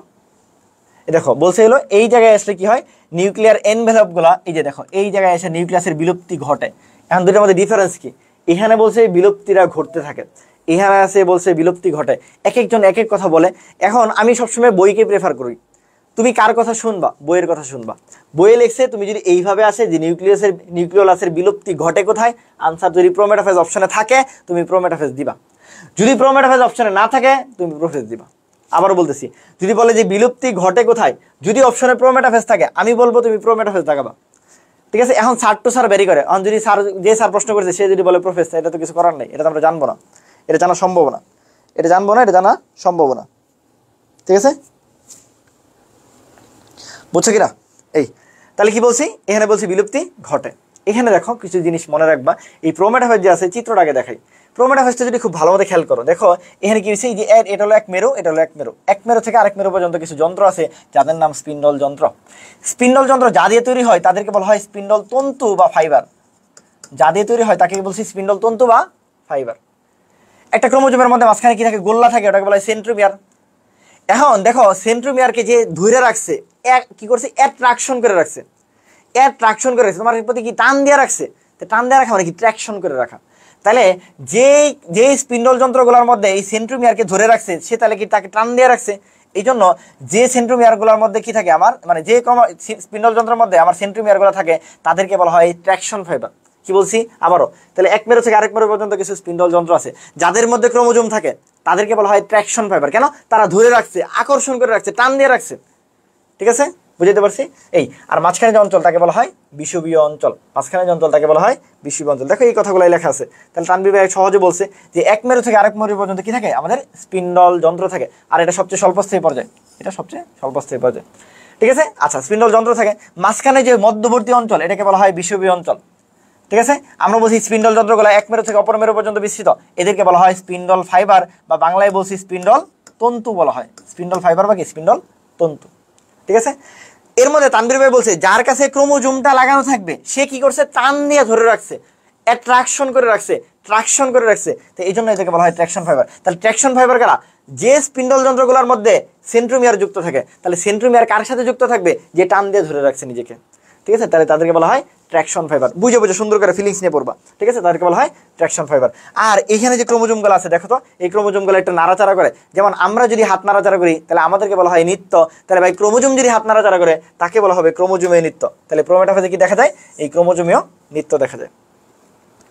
Speaker 2: দেখো বলছে হলো এই জায়গায় আসলে কি হয়, নিউক্লিয়ার এনভেলপ গুলা এই যে দেখো এই জায়গায় এসে নিউক্লিয়াসের বিলুপ্তি ঘটে। এখন দুটোর মধ্যে ডিফারেন্স কি? এখানে বলছে বিলুপ্তিরা ঘটতে থাকে, এখানে আছে বলছে বিলুপ্তি ঘটে। এক একজন এক এক কথা বলে। এখন আমি সবসময় বইকে প্রেফার করি। তুমি কার কথা শুনবা? বইয়ের কথা শুনবা। বইয়ে লিখছে তুমি যদি এইভাবে আসে যে নিউক্লিওলাসের বিলুপ্তি ঘটে কোথায়, আনসার যদি প্রোমেটাফেজ অপশনে থাকে তুমি প্রোমেটাফেজ দিবা। যদি প্রোমেটাফেজ অপশনে না থাকে তুমি প্রোফেজ দিবা। আবারও বলতেছি, যদি বলে যে বিলুপ্তি ঘটে কোথায়, যদি অপশনে প্রোমেটাফেজ থাকে আমি বলবো তুমি প্রোমেটাফেজ লাগাবা। ঠিক আছে, এখন স্যার টু স্যার বেরি করে। এখন যদি স্যার, যে স্যার প্রশ্ন করেছে সে যদি বলে প্রোফেজ, এটা তো কিছু করার নেই, এটা তো আমরা জানবো না, এটা জানা সম্ভব না, এটা জানবো না, এটা জানা সম্ভব না। ঠিক আছে, বুঝছো কিনা? এই তাহলে কি বলছি, এখানে বলছি বিলুপ্তি ঘটে। এখানে দেখো কিছু জিনিস মনে রাখবা, এই প্রোমেটাফেজ যে আছে চিত্রটাকে দেখাই। প্রোমেটাফেজটা যদি খুব ভালো মতো খেয়াল করো, দেখো এখানে কি হয়েছে, যে এটা হলো এক মেরু, এটা হলো এক মেরু, এক মেরু থেকে আরেক মেরু পর্যন্ত কিছু যন্ত্র আছে যাদের নাম স্পিন্ডল যন্ত্র। স্পিন্ডল যন্ত্র যা দিয়ে তৈরি হয় তাদেরকে বলা হয় স্পিন্ডল তন্তু বা ফাইবার। যা দিয়ে তৈরি হয় তাকে বলছি স্পিন্ডল তন্তু বা ফাইবার। একটা ক্রোমোজোমের মধ্যে মাঝখানে কি থাকে, গোল্লা থাকে, ওটাকে বলা হয় সেন্ট্রোমিয়ার। এখন দেখো সেন্ট্রোমিয়ারকে যে ধরে রাখছে, কি করছে, অ্যাট্রাকশন করে রাখছে, অ্যাট্রাকশন করে রাখছে, তোমার প্রতি কি টান দিয়ে রাখছে, তো টান দিয়ে রাখা মানে কি ট্র্যাকশন করে রাখা। তাহলে যে স্পিন্ডল যন্ত্রগুলোর মধ্যে এই সেন্ট্রোমিয়ারকে ধরে রাখছে সে তাহলে কি তাকে টান দিয়ে রাখছে। এই জন্য যে সেন্ট্রোমিয়ারগুলোর মধ্যে কি থাকে আমার, মানে যে স্পিন্ডল যন্ত্রের মধ্যে আমার সেন্ট্রোমিয়ারগুলো থাকে তাদেরকে বলা হয় ট্র্যাকশন ফাইবার। কি বলছি আবারও, তাহলে এক মেরু থেকে আরেক মেরু পর্যন্ত কিছু স্পিন্ডল যন্ত্র আছে যাদের মধ্যে ক্রোমোজোম থাকে তাদেরকে বলা হয় ট্র্যাকশন ফাইবার। কেন? তারা ধরে রাখছে, আকর্ষণ করে রাখছে, টান দিয়ে রাখছে। ঠিক আছে, বুঝতে পারছি? এই আর মাঝখানে যে অঞ্চল তাকে বলা হয় বিষুবীয় অঞ্চল, মাঝখানে যে অঞ্চল তাকে বলা হয় বিষুবীয় অঞ্চল। দেখো এই কথাগুলাই লেখা আছে। তাহলে তানভীর ভাই সহজে বলছে যে এক মেরু থেকে আরেক মেরু পর্যন্ত কি থাকে, আমাদের স্পিন্ডল যন্ত্র থাকে। আর এটা সবচেয়ে স্বল্পস্থায়ী পর্যায়, এটা সবচেয়ে স্বল্পস্থায়ী পর্যায়। ঠিক আছে, আচ্ছা স্পিন্ডল যন্ত্র থাকে, মাঝখানে যে মধ্যবর্তী অঞ্চল এটাকে বলা হয় বিষুবীয় অঞ্চল। ঠিক আছে, আমরা বলছি স্পিন্ডল যন্ত্রগুলো এক মেরু থেকে অপর মেরু পর্যন্ত বিস্তৃত, এদেরকে বলা হয় স্পিন্ডল ফাইবার, বা বাংলায় বলছি স্পিন্ডল তন্তু বলা হয়। স্পিন্ডল ফাইবার বা কি স্পিন্ডল তন্তু। ঠিক আছে, এর মধ্যে তানভীর ভাই বলছে যার কাছে ক্রোমোজোমটা লাগানো থাকবে সে কি করছে, টান দিয়ে ধরে রাখছে, অ্যাট্রাকশন করে রাখছে, ট্রাকশন করে রাখছে। তো এই জন্য এটাকে বলা হয় ট্র্যাকশন ফাইবার। তাহলে ট্র্যাকশন ফাইবার কারা? যে স্পিন্ডল যন্ত্রগুলোর মধ্যে সেন্ট্রোমিয়ার যুক্ত থাকে। তাহলে সেন্ট্রোমিয়ার কার সাথে যুক্ত থাকবে? যে টান দিয়ে ধরে রাখছে নিজেকে। ঠিক আছে, তাহলে তাদেরকে বলা হয় ট্র্যাকশন ফাইবার। বুঝে বুঝে সুন্দর করে ফিলিংস নিয়ে পড়বা। ঠিক আছে, তাদেরকে বলা হয় ট্র্যাকশন ফাইবার। আর এখানে যে ক্রোমোজোমগুলো আছে দেখো তো, এই ক্রোমোজোমগুলো একটু নাড়াচাড়া করে, যেমন আমরা যদি হাত নাড়াচাড়া করি তাহলে আমাদেরকে বলা হয় নৃত্য। তাহলে ভাই ক্রোমোজোম যদি হাত নাড়াচাড়া করে তাকে বলা হবে ক্রোমোজোমীয় নৃত্য। তাহলে প্রোমেটাফেজে কি দেখা যায়? এই ক্রোমোজোমীয় নৃত্য দেখা যায়।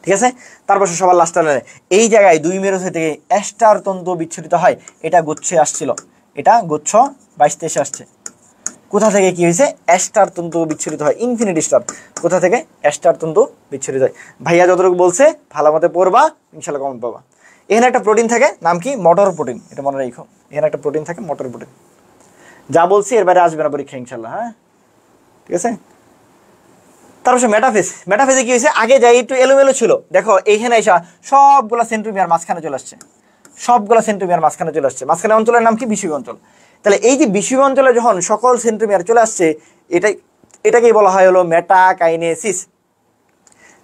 Speaker 2: ঠিক আছে, তারপর সবার লাস্ট টানে এই জায়গায় দুই মেরু থেকে অ্যাস্টার তন্তু বিচ্ছুরিত হয়। এটা গুচ্ছে আসছিল, এটা গুচ্ছ 22-23 আসছে। কোথা থেকে কি হয়েছে? অ্যাস্টার তন্তু বিচ্ছুরিত হয়, ইনফিনিটি স্টার। কোথা থেকে? অ্যাস্টার তন্তু বিচ্ছুরিত হয়। ভাইয়া যতটুকু বলছে ভালো মতো পড়বা, ইনশাল্লাহ কমন পাবা। এখানে একটা প্রোটিন থাকে, নাম কি? মটর প্রোটিন। এটা মনে রাখো, এখানে একটা প্রোটিন থাকে মটর প্রোটিন। যা বলছি এর বাইরে আসবে না পরীক্ষা ইনশাল্লাহ। হ্যাঁ, ঠিক আছে। তারপর মেটাফেজ। মেটাফেজে কি হয়েছে? আগে যাই একটু এলোমেলো ছিল, দেখো এইখানে এসা সবগুলা সেন্ট্রোমিয়ার মাঝখানে চলে আসছে, সবগুলা সেন্ট্রোমিয়ার মাঝখানে চলে আসছে। মাঝখানে অঞ্চলের নাম কি? বিষুবীয় অঞ্চল। তাহলে এই যে বিষুবীয় অঞ্চলে যখন সকল সেন্ট্রোমিয়ার চলে আসছে, এটাকেই বলা হয় হলো মেটাকাইনেসিস।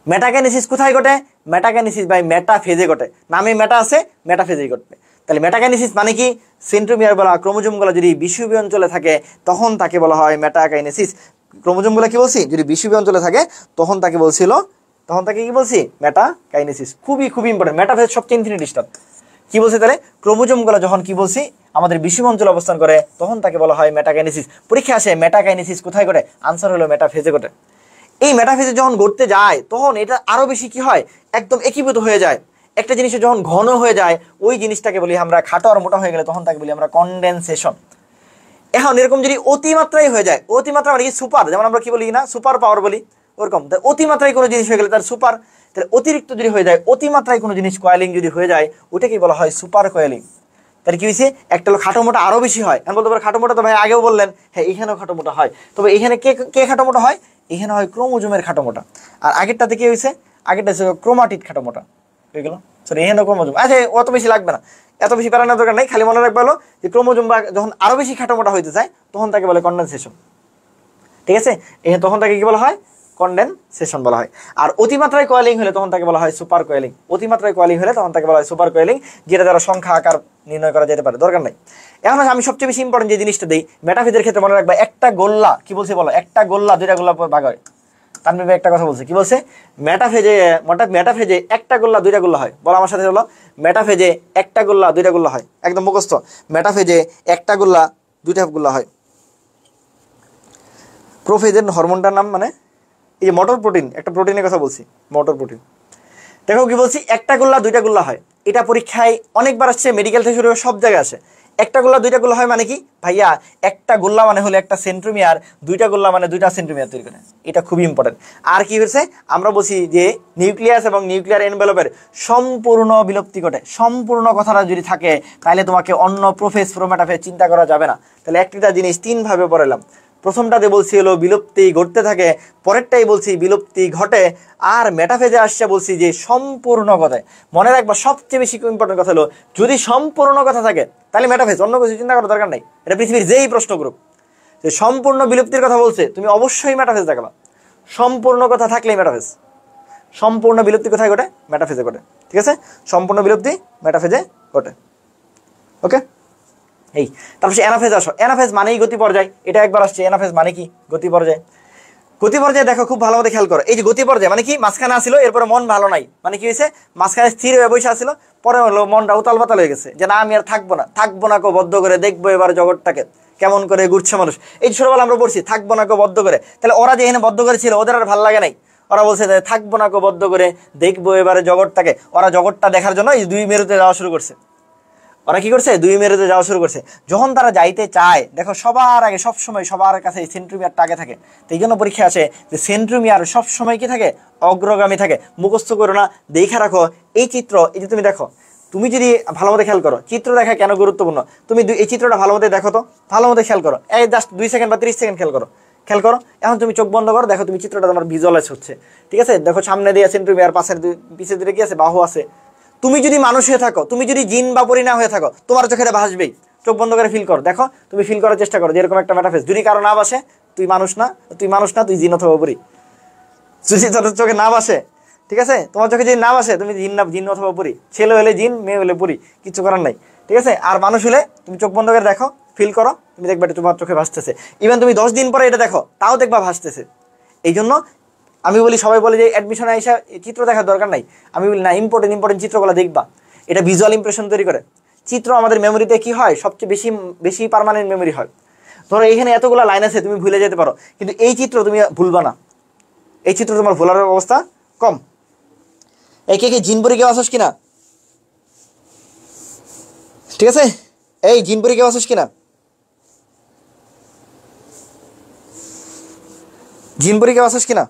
Speaker 2: মেটাকাইনেসিস কোথায় ঘটে? মেটাকাইনেসিস বাই মেটাফেজে ঘটে। নামে মেটা আছে, মেটাফেজেই ঘটবে। তাহলে মেটাকাইনেসিস মানে কি? সেন্ট্রোমিয়ার বলা ক্রোমোজোমগুলো যদি বিষুবীয় অঞ্চলে থাকে তখন তাকে বলা হয় মেটাকাইনেসিস। ক্রোমোজোমগুলো কি বলছি? যদি বিষুবীয় অঞ্চলে থাকে তখন তাকে কি বলছি? মেটাকাইনেসিস। খুবই খুবই ইম্পর্টেন্ট। মেটাফেজ সবচেয়ে ইনফিনিটি স্টার। কি বলছে তাহলে? ক্রোমোজোমগুলো যখন কি বলছি আমাদের বিষুবীয় অঞ্চলে অবস্থান করে তখন তাকে বলা হয় মেটাকাইনেসিস। পরীক্ষা আসে মেটাকাইনেসিস কোথায় ঘটে? আনসার হলো মেটাফেজে ঘটে। এই মেটাফেজে যখন ঘটতে যায় তখন এটা আরো বেশি কি হয়, একদম একীভূত হয়ে যায়। একটা জিনিসে যখন ঘন হয়ে যায় ওই জিনিসটাকে বলি আমরা, খাটো আর মোটা হয়ে গেলে তখন তাকে বলি আমরা কনডেনসেশন। এখন এরকম যদি অতিমাত্রায় হয়ে যায়, অতিমাত্রা মানে কি? সুপার, যেমন আমরা কি বলি না সুপার পাওয়ার বলি, ওরকম অতিমাত্রায় কোনো জিনিস হয়ে গেলে তার সুপার। তাহলে অতিরিক্ত যদি হয়ে যায়, অতিমাত্রায় কোনো জিনিস কয়েলিং যদি হয়ে যায় ওটাকে বলা হয় সুপার কয়েলিং। তাহলে কি হয়েছে? একটা হলো খাটো মোটা আরো বেশি হয়। এখন বলতে পারে খাটো মোটা তো ভাই আগেও বললেন, হ্যাঁ এখানেও খাটো মোটা হয়। তবে এখানে কে খাটো মোটা হয়? এখানে হয় ক্রোমোজোমের খাটো মোটা। আর আগেরটাতে কি হয়েছে? আগেরটা হচ্ছে ক্রোমাটিড খাটো মোটা হয়ে গেল। সরি, এখানে ক্রোমোজোম। আচ্ছা অত বেশি লাগবে না, এত বেশি প্যারানোর দরকার নেই, খালি মনে রাখবে হলো যে ক্রোমোজোম বা যখন আরো বেশি খাটো মোটা হইতে চায় তখন তাকে বলে কনডেনসেশন। ঠিক আছে, তখন তাকে কি বলা হয়? কনডেনসেশন বলা হয়। আর অতিমাত্রায় কয়েলিং হলে তখন তাকে বলা হয় সুপার কয়েলিং। অতিমাত্রায় কয়েলিং হলে তখন তাকে বলা হয় সুপার কয়েলিং, যেটা দ্বারা সংখ্যা আকার নির্ণয় করা যেতে পারে, দরকার নাই। এখন আমি সবচেয়ে বেশি ইম্পর্টেন্ট যে জিনিসটা দিই মেটাফেজের ক্ষেত্রে মনে রাখবা, একটা গোল্লা কি বলছে বলো? একটা গোল্লা দুইটা গোল্লা ভাগ হয়। তানভীর ভাই একটা কথা বলছে, কি বলছে? মেটাফেজে একটা গোল্লা দুইটা গোল্লা হয়। বলো আমার সাথে হলো, মেটাফেজে একটা গোল্লা দুইটা গোল্লা হয়। একদম মুখস্থ, মেটাফেজে একটা গোল্লা দুইটা গোল্লা হয়। প্রোফেজের হরমোনটার নাম মানে এই যে মটর প্রোটিন, একটা প্রোটিনের কথা বলছি, মটর প্রোটিন। দেখো কি বলছি, একটা গোল্লা দুইটা গোল্লা হয়, এটা পরীক্ষায় অনেকবার আসছে, মেডিকেল থেকে শুরু করে সব জায়গায় আসে। একটা গোল্লা দুইটা গোল্লা হয় মানে কি ভাইয়া, একটা গোল্লা মানে হলো একটা সেন্ট্রোমিয়ার, দুইটা গোল্লা মানে দুইটা সেন্ট্রোমিয়ার তৈরি করে। এটা খুবই ইম্পর্টেন্ট। আর কি হয়েছে, আমরা বলছি যে নিউক্লিয়াস এবং নিউক্লিয়ার এনভেলপের সম্পূর্ণ বিলুপ্তি ঘটে। সম্পূর্ণ কথাটা যদি থাকে তাহলে তোমাকে অন্য প্রোফেস প্রোমেটাফেস চিন্তা করা যাবে না। তাহলে একটা জিনিস তিনভাবে পড়ালাম। প্রথমটাতে বলছি হলো বিলুপ্তি ঘটতে থাকে, পরেরটাই বলছি বিলুপ্তি ঘটে, আর মেটাফেজে আসছে বলছি যে সম্পূর্ণ কথায়। মনে রাখবা সবচেয়ে বেশি ইম্পর্টেন্ট কথা হলো, যদি সম্পূর্ণ কথা থাকে তাহলে মেটাফেজ, অন্য কিছু চিন্তা করার দরকার নাই। এটা পৃথিবীর যেই প্রশ্ন করুক যে সম্পূর্ণ বিলুপ্তির কথা বলছে, তুমি অবশ্যই মেটাফেজ দেখাবা। সম্পূর্ণ কথা থাকলেই মেটাফেজ। সম্পূর্ণ বিলুপ্তি কোথায় ঘটে? মেটাফেজে ঘটে। ঠিক আছে, সম্পূর্ণ বিলুপ্তি মেটাফেজে ঘটে। ওকে, এই তারপর সে অ্যানাফেজ আসো। অ্যানাফেজ মানেই গতি পর্যায়, এটা একবার আসছে। অ্যানাফেজ মানে কি? গতি পর্যায়। গতি পর্যায়ে দেখো খুব ভালো মতো খেয়াল করো, এই যে গতি পর্যায়ে মানে কি, মাঝখানে আসছিল, এরপরে মন ভালো নাই, মানে কি হয়েছে, মাঝখানে স্থির হয়ে বসে আসছিল, পরে হলো মনটা উতাল পাতাল হয়ে গেছে, যে না আমি আর থাকবো না, থাকবো না কো বদ্ধ করে দেখবো এবার জগৎটাকে কেমন করে ঘুরছে মানুষ। এই ছোটবেলা আমরা পড়ছি থাকবো না কো বদ্ধ করে, তাহলে ওরা যে এখানে বদ্ধ করে ছিল ওদের আর ভালো লাগে নাই, ওরা বলছে যে থাকবো না কো বদ্ধ করে দেখবো এবারে জগৎটাকে। ওরা জগৎটা দেখার জন্য এই দুই মেরুতে যাওয়া শুরু করছে। ওরা কি করছে? দুই মেরুতে যাওয়া শুরু করছে। যখন তারা যাইতে চায়, দেখো সবার আগে সবসময় সবার কাছে সেন্ট্রোমিয়ারটা আগে থাকে। তো এই জন্য পরীক্ষা আসে যে সেন্ট্রোমিয়ার সবসময় কি থাকে? অগ্রগামী থাকে। মুখস্থ করো না, দেখে রাখো। এই চিত্র, এই যে তুমি দেখো, তুমি যদি ভালো মতো খেয়াল করো, চিত্র দেখা কেন গুরুত্বপূর্ণ, তুমি এই চিত্রটা ভালো মতো দেখো, তো ভালো মতো খেয়াল করো, এই জাস্ট 2 সেকেন্ড বা 30 সেকেন্ড খেয়াল করো, খেয়াল করো। এখন তুমি চোখ বন্ধ করো, দেখো তুমি চিত্রটা তোমার ভিজুয়ালাইজ হচ্ছে। ঠিক আছে, দেখো সামনে দিয়ে সেন্ট্রোমিয়ার, পাশের পিছের দিকে কি আছে? বাহু আছে। তুমি যদি মানুষ হয়ে থাকো, তুমি যদি জিন বা পরি না হয়ে থাকো, তোমার চোখে ভাসবেই। চোখ বন্ধ করে ফিল করো, দেখো তুমি ফিল করার চেষ্টা করো যে এরকম একটা মেটাফেজ। যদি কারো না বাসে, তুই মানুষ না, তুই মানুষ না, তুই জিন অথবা পরি। যদি তোর চোখে না বাসে, ঠিক আছে, তোমার চোখে যদি না বাসে, তুমি জিন না, জিন অথবা পরি। ছেলে হলে জিন, মেয়ে হলে পরি, কিছু করার নাই। ঠিক আছে, আর মানুষ হলে তুমি চোখ বন্ধ করে দেখো, ফিল করো, তুমি দেখবে এটা তোমার চোখে ভাসতেছে। ইভেন তুমি 10 দিন পরে এটা দেখো, তাও দেখবা ভাসতেছে। এই জন্য আমি বলি, সবাই বলে যে অ্যাডমিশনে এসে চিত্র দেখার দরকার নাই। আমি বলি না, ইম্পর্টেন্ট চিত্রগুলো দেখবা, এটা ভিজুয়াল ইমপ্রেশন তৈরি করে। চিত্র আমাদের মেমোরিতে কি হয়? সবচেয়ে বেশি পার্মানেন্ট মেমোরি হয়। ধরো এখানে এতগুলো লাইন আছে, তুমি ভুলে যেতে পারো, কিন্তু এই চিত্র তুমি ভুলবা না। এই চিত্র তোমার ভোলার অবস্থা কম। এই কে জিনপুরি কেউ আসোস কিনা? ঠিক আছে, এই জিনপুরি কেউ আসোস কিনা? জিনপুরি কেউ আসোস কিনা?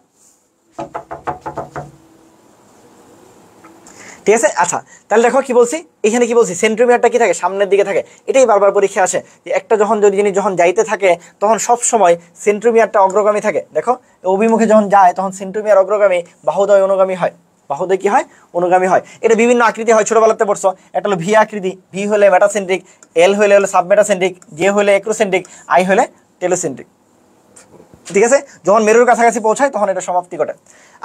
Speaker 2: ঠিক আছে, আচ্ছা তাহলে দেখো কি বলছি, এখানে কি বলছি, সেন্ট্রোমিয়ারটা কি থাকে? সামনের দিকে থাকে। এটাই বারবার পরীক্ষা আসে যে একটা জিনিস যখন যাইতে থাকে, তখন সব সময় সেন্ট্রোমিয়ারটা অগ্রগামী থাকে। দেখো অভিমুখে যখন যায়, তখন সেন্ট্রোমিয়ার অগ্রগামী, বাহুদ্বয় অনুগামী হয়। বাহুদ্বয় কি হয়? অনুগামী হয়। এটা বিভিন্ন আকৃতি হয়, ছোটবেলাতে পড়ছো। একটা হলো ভি আকৃতি, ভি হলে মেটাসেন্ট্রিক, এল হলে সাবমেটাসেন্ট্রিক, জে হলে এক্রোসেন্ট্রিক, আই হলে টেলোসেন্ট্রিক। ঠিক আছে, যখন মেরুর কাছাকাছি পৌঁছায় তখন এটা সমাপ্তি ঘটে।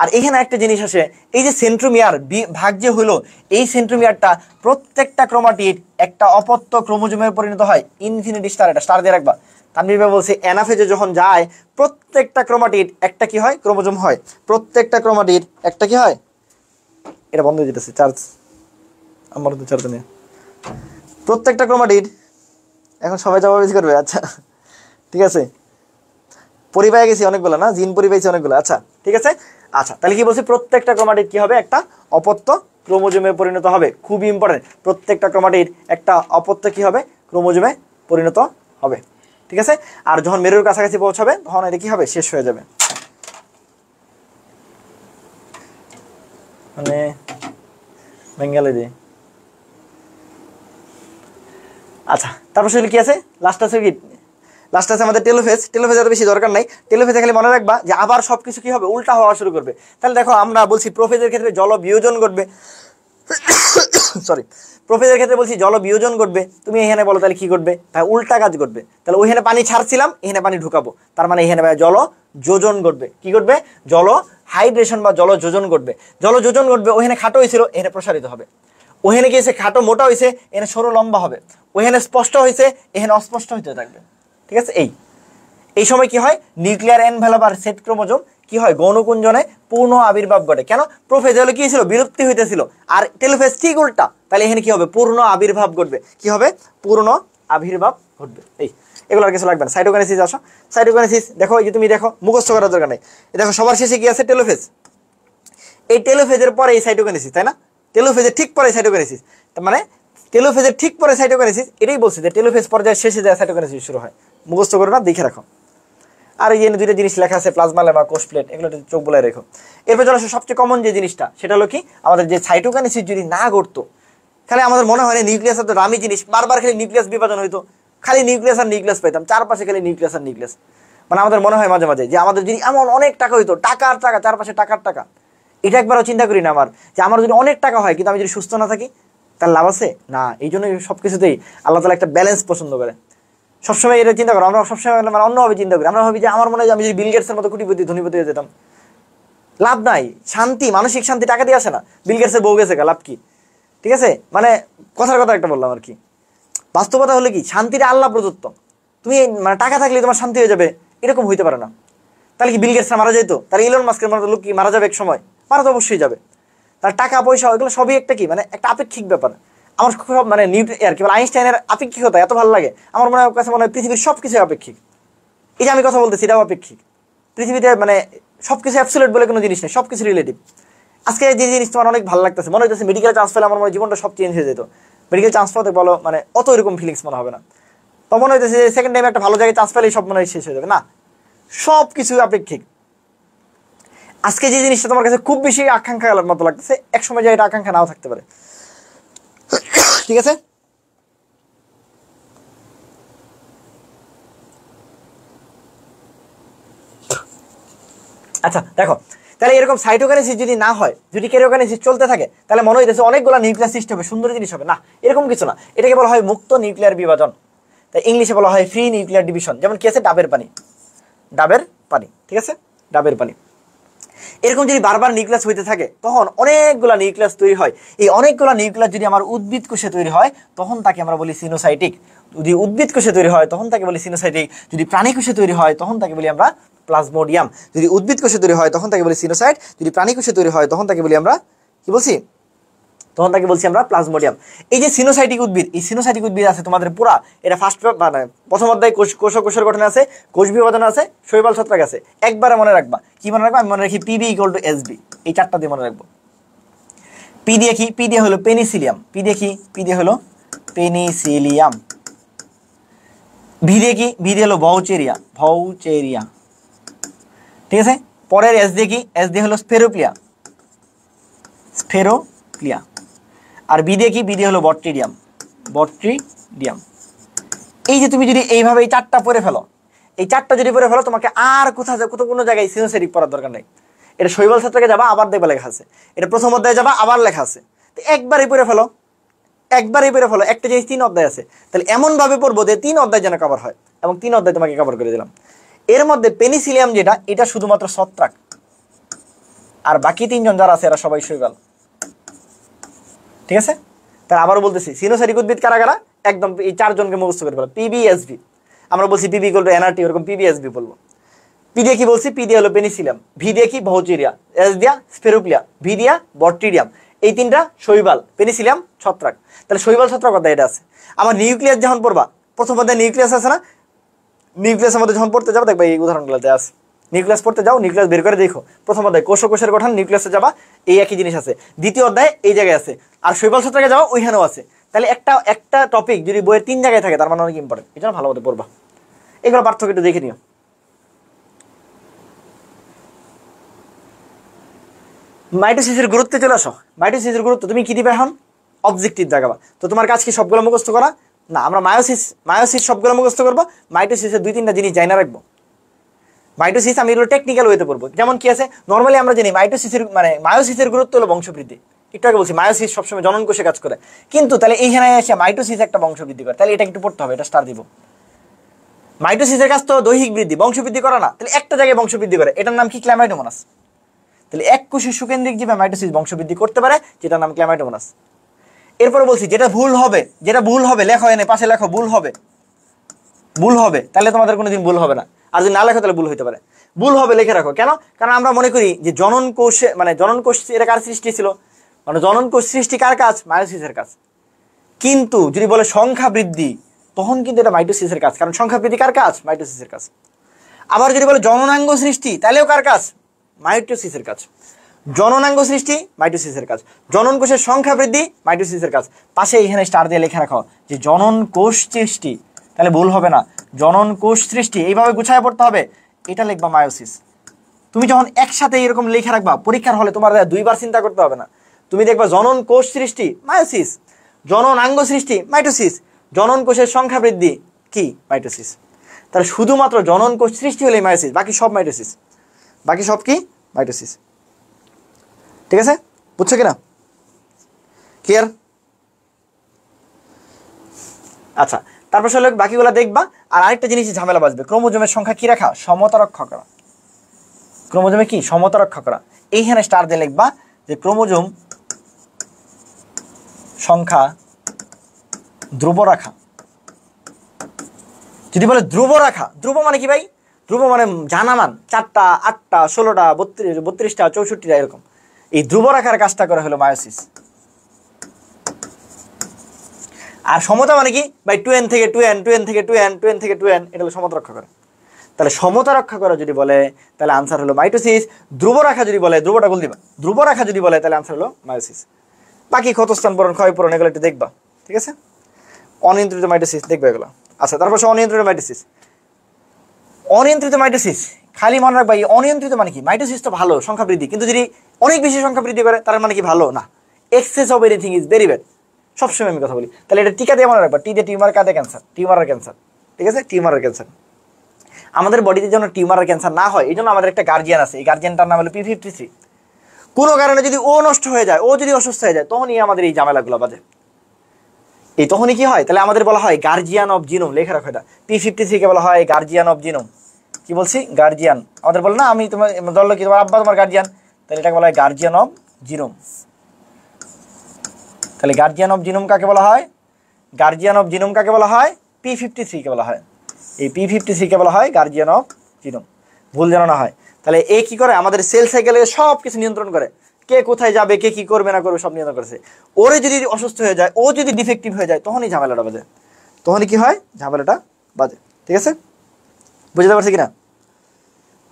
Speaker 2: আর এখানে একটা জিনিস আসে, এই যে সেন্ট্রোমিয়ার ভাগ যে হলো, এই সেন্ট্রোমিয়ারটা প্রত্যেকটা ক্রোমাটিড একটা অপত্য ক্রোমোজোমে পরিণত হয়। ইনফিনিটি স্টার, এটা স্টার দিয়ে রাখবা। তানভীর ভাই বলছে অ্যানাফেজে যখন যায়, প্রত্যেকটা ক্রোমাটিড একটা কি হয়? ক্রোমোজোম হয়। প্রত্যেকটা ক্রোমাটিড একটা কি হয়? এটা বন্ধ হয়ে যেতেছে চার্জ, আমার তো চার্জ নেই। প্রত্যেকটা ক্রোমাটিড, এখন সবাই জবাবদিহি করবে। আচ্ছা ঠিক আছে, পরিবাহে গেছি অনেকগুলো না, জিন পরিবাহী অনেকগুলো। আচ্ছা ঠিক আছে, আচ্ছা তাহলে কি বলছি, প্রত্যেকটা ক্রোমাটিড কি হবে? একটা অপত্য ক্রোমোজোমে পরিণত হবে। খুবই ইম্পর্টেন্ট, প্রত্যেকটা ক্রোমাটিড একটা অপত্য কি হবে? ক্রোমোজোমে পরিণত হবে। ঠিক আছে, আর যখন মেরুর কাছাকাছি পৌঁছাবে, তখন এটা কি হবে? শেষ হয়ে যাবে। মানে বেঙ্গালি দিয়ে। আচ্ছা তারপর সেগুলো কি আছে? লাস্ট আছে কি? লাস্ট আছে আমাদের টেলোফেজ। টেলোফেজ এত বেশি দরকার নাই। টেলোফেজে খালি মনে রাখবা যে আবার সবকিছু কি হবে? উল্টা হওয়া শুরু করবে। তাহলে দেখো আমরা বলছি প্রোফেজের ক্ষেত্রে জল বিয়োজন ঘটবে। সরি, প্রোফেজের ক্ষেত্রে বলছি জল বিয়োজন ঘটবে। তুমি এখানে বলো তাহলে কি ঘটবে? ভাই উল্টা কাজ ঘটবে। তাহলে ওইখানে পানি ছাড়ছিলাম, এখানে পানি ঢুকাবো, তার মানে এখানে ভাই জল যোজন ঘটবে। কি ঘটবে? জল হাইড্রেশন বা জল যোজন ঘটবে। জল যোজন ঘটবে, ওখানে খাটো হয়েছিল, এখানে প্রসারিত হবে। ওখানে গিয়েছে খাটো মোটা হয়েছে, এখানে সরু লম্বা হবে। ওখানে স্পষ্ট হয়েছে, এখানে অস্পষ্ট হইতে থাকবে। ঠিক আছে, এই সময় কি হয়? নিউক্লিয়ার এনভেলপ আর সেট ক্রোমোজোম কি হয়? গৌণকুঞ্জনে পূর্ণ আবির্ভাব ঘটে। কেন? প্রোফেজ হলে কি ছিল? বিলুপ্তি হইতেছিল। আর টেলোফেজ ঠিক উল্টা। তাহলে এখানে কি হবে? পূর্ণ আবির্ভাব ঘটবে। কি হবে? পূর্ণ আবির্ভাব ঘটবে। এগুলো আর কিছু লাগবে না। সাইটোকাইনেসিস আসো। সাইটোকাইনেসিস দেখো, এই যে তুমি দেখো, মুখস্থ করার দরকার নেই। দেখো সবার শেষে কি আছে? টেলোফেজ। এই টেলোফেজের পরে এই সাইটোকাইনেসিস, তাই না? টেলোফেজের ঠিক পরে সাইটোকাইনেসিস, তার মানে টেলোফেজের ঠিক পরে সাইটোকাইনেসিস, এটাই বলছি যে টেলোফেজ পর্যায়ে শেষে যায় সাইটোকাইনেসিস শুরু হয়। মুখস্থ করো না, দেখে রাখো। আর এই যে দুইটা জিনিস লেখা আছে, প্লাজমা লেমা, কোষ প্লেট, এগুলো চোখ বলে রেখো। এরপর চলে আসো সবচেয়ে কমন যে জিনিসটা, সেটা হলো কি, আমাদের যে সাইটোকাইনেসিস যদি না ঘটতো, খালি আমাদের মনে হয় না নিউক্লিয়াস এত দামি জিনিস, বারবার খালি নিউক্লিয়াস বিভাজন হইতো, খালি নিউক্লিয়াস আর নিউক্লিয়াস পাইতাম, চারপাশে খালি নিউক্লিয়াস আর নিউক্লিয়াস। মানে আমাদের মনে হয় মাঝে মাঝে যে আমাদের যদি এমন অনেক টাকা হইতো, টাকা আর টাকা, চারপাশে টাকার টাকা, এটা একবারও চিন্তা করি না আমার, যে আমার যদি অনেক টাকা হয় কিন্তু আমি যদি সুস্থ না থাকি, তার লাভ আছে না। এই জন্য সবকিছুতেই আল্লাহ তাআলা একটা ব্যালেন্স পছন্দ করে। সবসময় এটা চিন্তা করো, আমরা সবসময় মানে অন্যভাবে চিন্তা করি। আমরা ভাবি যে আমার মনে হয় আমি যদি বিল গেটসের মতো কোটিপতি ধনীপতি হয়ে যেতাম, লাভ নাই। শান্তি, মানসিক শান্তি টাকা দিয়ে আসে না। বিল গেটসের বউ গেছে লাভ কি? ঠিক আছে, মানে কথার কথা একটা বললাম আর কি। বাস্তবতা হলো কি, শান্তিটা আল্লাহ প্রদত্ত। তুমি মানে টাকা থাকলে তোমার শান্তি হয়ে যাবে, এরকম হইতে পারে না। তাহলে কি বিল গেটসরা মারা যেত? তাহলে ইলন মাস্কের মতো লোক কি মারা যাবে এক সময়? মারা তো অবশ্যই যাবে। তার টাকা পয়সা এগুলো সবই একটা কি, মানে একটা আপেক্ষিক ব্যাপার। আমার সব মানে আর কি বলে আইনস্টাইনের আপেক্ষিকতা এত ভালো লাগে, আমার কাছে মনে হয় পৃথিবীর সবকিছু আপেক্ষিক। এই যে আমি কথা বলতেছি, এটাও আপেক্ষিক। পৃথিবীতে মানে সবকিছু অ্যাবসলিউট বলে কোনো জিনিস নেই, সবকিছু রিলেটিভ। আজকে যে জিনিস তোমার অনেক ভালো লাগতেছে, মনে হচ্ছে মেডিকেল চান্স পেলে আমার মনে হয় জীবনটা সব চেঞ্জ হয়ে যেত। মেডিকেল চান্স পাতে বলো মানে অত এরকম ফিলিংস মনে হবে না। তো মনে হইতেছে যে সেকেন্ড টাইম একটা ভালো জায়গায় চান্স পেলেই সব মনে হয় শেষ হয়ে যাবে, না, সব কিছু আপেক্ষিক। আজকে যে জিনিসটা তোমার কাছে খুব বেশি আকাঙ্ক্ষার মতো লাগতেছে, এক সময় যায় এটা আকাঙ্ক্ষা নাও থাকতে পারে। ঠিক আছে, আচ্ছা দেখো, তাহলে এরকম সাইটোকাইনেসিস যদি না হয়, যদি কেরোকাইনেসিস চলতে থাকে, তাহলে মনে হইতেছে অনেকগুলো নিউক্লিয়াস সৃষ্টি হবে, সুন্দর জিনিস হবে। না, এরকম কিছু না। এটাকে বলা হয় মুক্ত নিউক্লিয়ার বিভাজন, তাই ইংলিশে বলা হয় ফ্রি নিউক্লিয়ার ডিভিশন। যেমন কি আছে, ডাবের পানি, ডাবের পানি, ঠিক আছে, ডাবের পানি। এরকম যদি বারবার নিউক্লিয়াস হইতে থাকে, তখন অনেকগুলা নিউক্লিয়াস তৈরি হয়। এই অনেকগুলা নিউক্লিয়াস যদি আমার উদ্ভিদ কোষে তৈরি হয়, তখন তাকে আমরা বলি সিনোসাইটিক। যদি উদ্ভিদ কোষে তৈরি হয়, তখন তাকে বলি সিনোসাইটিক। যদি প্রাণী কোষে তৈরি হয়, তখন তাকে বলি আমরা প্লাজমোডিয়াম। যদি উদ্ভিদ কোষে তৈরি হয়, তখন তাকে বলি সিনোসাইট। যদি প্রাণী কোষে তৈরি হয়, তখন তাকে বলি আমরা কি বলছি, তখন তাকে বলছি আমরা প্লাজমোডিয়াম। এই যে সিনোসাইটিক উদ্ভিদ, এই সিনোসাইটিক উদ্ভিদ আছে তোমাদের পুরা, এটা ফার্স্ট মানে প্রথম অধ্যায় কোষের গঠনে আছে, কোষ বিভাজন আছে, শৈবাল ছত্রাক আছে। একবারে মনে রাখবা, কি মনে রাখবা? আমি মনে রাখি পিবি ইকুয়াল টু এসবি, এই চারটা দিয়ে মনে রাখবো। পি দিয়ে কি? পি দিয়ে হলো পেনিসিলিয়াম। পি দিয়ে কি? পি দিয়ে হলো পেনিসিলিয়াম। ভি দিয়ে কি? ভি দিয়ে হলো ভাউচেরিয়া, ভাউচেরিয়া, ঠিক আছে। পরের এস দিয়ে কি? এস দিয়ে হলো স্পেরোক্লিয়া, স্পেরোক্লিয়া। আর বি দিয়ে কি? বি দিয়ে হলো বট্রিডিয়াম, বট্রিডিয়াম। এই যে তুমি যদি এইভাবে এই চারটা পড়ে ফেলো, এই চারটা যদি পড়ে ফেলো, তোমাকে আর কোথাও কোনো জায়গায় সিনোসাইটিক পড়ার দরকার নেই। এটা শৈবাল ছত্রাকে যাবা, আবার দেখবা লেখা আছে। এটা প্রথম অধ্যায়ে যাবা, আবার লেখা আছে। তো একবারই পড়ে ফেলো, একবারই পড়ে ফেলো। একটা জিনিস 3 অধ্যায় আছে, তাহলে এমন ভাবে পড়বো যে 3 অধ্যায় যেন কভার হয়, এবং 3 অধ্যায় তোমাকে কভার করে দিলাম। এর মধ্যে পেনিসিলিয়াম যেটা, এটা শুধুমাত্র ছত্রাক, আর বাকি 3 জন যারা আছে এরা সবাই শৈবাল, ঠিক আছে। তাহলে আবারও বলতেছি, সিনোসাইটিক উদ্ভিদ কারা কারা, একদম এই 4 জনকে মুখস্থ করে ফেলো। পিবিএসবি, আমরা বলছি পিবি ইকুয়াল টু এনআরটি, ওরকম পিবিএসবি বলবো। পি দিয়ে কি বলছি? পি দিয়ে হলো পেনিসিলিয়াম। ভি দিয়ে কি? ভাউচেরিয়া। এস দিয়া স্পেরোক্লিয়া। ভি দিয়া বট্রিডিয়াম। এই 3টা শৈবাল, পেনিসিলিয়াম ছত্রাক। তাহলে শৈবাল ছত্রাক অধ্যায় এটা আছে। আমার নিউক্লিয়াস যখন পড়বা, প্রথম অধ্যায়ে নিউক্লিয়াস আছে না, নিউক্লিয়াসের মধ্যে যখন পড়তে যাবো দেখবা এই উদাহরণগুলোতে আছে। নিউক্লিয়াস পড়তে যাও, নিউক্লিয়াস বের করে দেখো, প্রথম অধ্যায় কোষের গঠন, নিউক্লিয়াসে যাবা, এই একই জিনিস আছে। দ্বিতীয় অধ্যায় এই জায়গায় আছে, আর শৈবাল ছত্রাকে যাওয়া ওইখানেও আছে। তাহলে একটা টপিক যদি বইয়ের 3 জায়গায় থাকে, তার মানে অনেক ইম্পর্টেন্ট, এই জন্য ভালো মতো পড়বা। এগুলো পার্থক্য একটু দেখে নিও। মাইটোসিসের গুরুত্বে চলে আসো। মাইটোসিসের গুরুত্ব তুমি কি দিবে এখন? অবজেক্টিভ দেখাবা। তো তোমার কাজ কি সবগুলো মুখস্থ করা? না, আমরা মায়োসিস সবগুলো মুখস্থ করবো। মাইটোসিসের 2-3টা জিনিস জানা রাখবো। মাইটোসিস আমি এগুলো টেকনিক্যাল ওয়েতে পড়বো। যেমন কি আছে, নর্মালি আমরা জানি মায়োসিসের গুরুত্ব হলো বংশবৃদ্ধি। একটু আগে বলছি মায়োসিস সবসময় জনন কোষে কাজ করে, কিন্তু তাহলে এইখানে এসে মাইটোসিস একটা বংশবৃদ্ধি করে, তাহলে এটা একটু পড়তে হবে, এটা স্টার দিব। মাইটোসিসের কাজ তো দৈহিক বৃদ্ধি, বংশবৃদ্ধি করা না, তাহলে একটা জায়গায় বংশবৃদ্ধি করে, এটার নাম কি? ক্ল্যামাইডোমোনাস। তাহলে এক কোষের সুকেন্দ্রিক জীবে মাইটোসিস বংশবৃদ্ধি করতে পারে, যেটার নাম ক্ল্যামাইডোমোনাস। এরপরে বলছি যেটা ভুল হবে লেখো, এনে পাশে লেখো, ভুল হবে, তাহলে তোমাদের কোনোদিন ভুল হবে না। আর যদি না লেখো তাহলে ভুল হইতে পারে। ভুল হবে লিখে রাখো। কেন? কারণ আমরা মনে করি যে জনন কোষ এটা কার সৃষ্টি ছিল, মানে জনন কোষ সৃষ্টি কার কাজ? মায়োসিসের কাজ। কিন্তু যদি বলে সংখ্যা বৃদ্ধি, তখন কিন্তু এটা মাইটোসিসের কাজ, কারণ সংখ্যা বৃদ্ধি কার কাজ? মাইটোসিসের কাজ। আবার যদি বলে জননাঙ্গ সৃষ্টি, তাহলেও কার কাজ? মাইটোসিসের কাজ। জননাঙ্গ সৃষ্টি মাইটোসিসের কাজ, জনন কোষের সংখ্যা বৃদ্ধি মাইটোসিসের কাজ। পাশে এখানে স্টার দিয়ে লেখা রাখো যে জনন কোষ সৃষ্টি, তাহলে ভুল হবে না, জনন কোষ সৃষ্টি এইভাবে গুছায় পড়তে হবে, এটা লিখবা মায়োসিস। তুমি যখন একসাথে এরকম লেখা রাখবা পরীক্ষার হলে তোমার দুইবার চিন্তা করতে হবে না, তুমি দেখবা জনন কোষ সৃষ্টি মায়োসিস, জননাঙ্গ সৃষ্টি মাইটোসিস, জনন কোষের সংখ্যা বৃদ্ধি কি মাইটোসিস। তাহলে শুধুমাত্র জনন কোষ সৃষ্টি হলেই মায়োসিস, বাকি সব মাইটোসিস, বাকি সব কি মাইটোসিস। ঠিক আছে, বুঝছো কিনা? ক্লিয়ার? আচ্ছা, তারপর আসলে বাকিগুলো দেখবা। আর আরেকটা জিনিস ঝামেলা বাজবে, ক্রোমোজোমের সংখ্যা কি রাখা? সমতা রক্ষা করা। ক্রোমোজোমে কি সমতা রক্ষা করা, এইখানে স্টার দিয়ে লিখবা যে ক্রোমোজোম সংখ্যা ধ্রুব রাখা। যদি বলে ধ্রুব রাখা, ধ্রুব মানে কি ভাই? ধ্রুব মানে জানা মান, 4টা 8টা 16টা 32টা 64টা এরকম। এই ধ্রুব রাখার কাজটা করে হলো মায়োসিস। আর সমতা মানে কি ভাই? 2n থেকে 2n, 2n থেকে 2n, 2n থেকে 2n, এটা হলো সমতা রক্ষা করা। তাহলে সমতা রক্ষা করা যদি বলে তাহলে আনসার হলো মাইটোসিস। ধ্রুব রাখা যদি বলে, ধ্রুবটা বল দিবা, ধ্রুব রাখা যদি বলে তাহলে আনসার হলো মায়োসিস। বাকি ক্ষতস্থান পূরণ, ক্ষয় পূরণ এগুলো একটু দেখবা। ঠিক আছে, অনিয়ন্ত্রিত মাইটোসিস দেখবে এগুলো। আচ্ছা, তারপর অনিয়ন্ত্রিত মাইটোসিস। অনিয়ন্ত্রিত মাইটোসিস খালি মনে রাখবা, এই অনিয়ন্ত্রিত মানে কি? মাইটোসিস তো ভালো, সংখ্যা বৃদ্ধি, কিন্তু যদি অনেক বেশি সংখ্যা বৃদ্ধি করে তার মানে কি ভালো না? Access of anything is very bad. সবসময় আমি কথা বলি। তাহলে এটা টিকা দিয়ে মনে রাখবা, টি দিয়ে টিউমার, কাতে ক্যান্সার, টিউমারের ক্যান্সার। ঠিক আছে, টিউমারের ক্যান্সার। আমাদের বডিতে যেন টিউমারের ক্যান্সার না হয় এই জন্য আমাদের একটা গার্জিয়ান আছে, এই গার্জিয়ানটার নাম হলো P53। কোনো কারণে যদি ও নষ্ট হয়ে যায়, ও যদি অসুস্থ হয়ে যায়, তখনই আমাদের এই ঝামেলাগুলো বাজে। এই তখনই কি হয়? তাহলে আমাদের বলা হয় গার্জিয়ান অফ জিনোম। লেখা রাখো এটা, P53 কে বলা হয় গার্জিয়ান অফ জিনোম। কি বলছি? গার্জিয়ান। আমাদের বলে না, আমি তোমার ধরলো কি তোমার আব্বা তোমার গার্জিয়ান, তাহলে এটাকে বলা হয় গার্জিয়ান অফ জিনোম। তাহলে গার্জিয়ান অফ জিনোম কাকে বলা হয়? গার্জিয়ান অফ জিনোম কাকে বলা হয়? P53 কে বলা হয়। এই P53 কে বলা হয় গার্জিয়ান অফ জিনোম, ভুল যেন না হয়। তাহলে এ কি করে? আমাদের সেল সাইকেলে সব কিছু নিয়ন্ত্রণ করে, কে কোথায় যাবে, কে কি করবে না করবে সব নিয়ন্ত্রণ করেছে। ওরে যদি অসুস্থ হয়ে যায়, ও যদি ডিফেক্টিভ হয়ে যায়, তখনই ঝামেলাটা বাজে, তখনই কি হয়? ঝামেলাটা বাজে। ঠিক আছে, বুঝতে পারছি কিনা?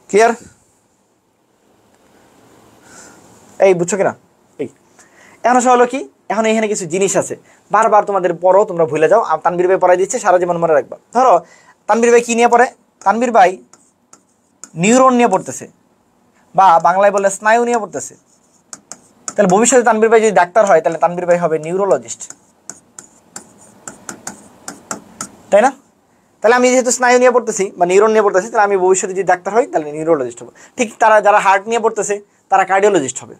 Speaker 2: ক্লিয়ার? এই বুঝছো কিনা? এই এখন আসা হলো কি, এখন এখানে কিছু জিনিস আছে বারবার তোমাদের পড়ো, তোমরা ভুলে যাও। তানভীর ভাই পড়াই দিচ্ছে, সারা জীবন মনে রাখবা। ধরো তানভীর ভাই কি নিয়ে পড়ে? তানভীর ভাই নিউরন নিয়ে পড়তেছে, বা বাংলায় বলে স্নায়ু নিয়ে পড়তেছে। তাহলে ভবিষ্যতে তানভীর ভাই যদি ডাক্তার হয় তাহলে তানভীর ভাই হবে নিউরোলজিস্ট, তাই না? তাহলে আমি যেহেতু স্নায়ু নিয়ে পড়তেছি বা নিউরন নিয়ে পড়তেছি, তাহলে আমি ভবিষ্যতে যদি ডাক্তার হই তাহলে নিউরোলজিস্ট হবে। ঠিক তারা যারা হার্ট নিয়ে পড়তেছে তারা কার্ডিওলজিস্ট হবে,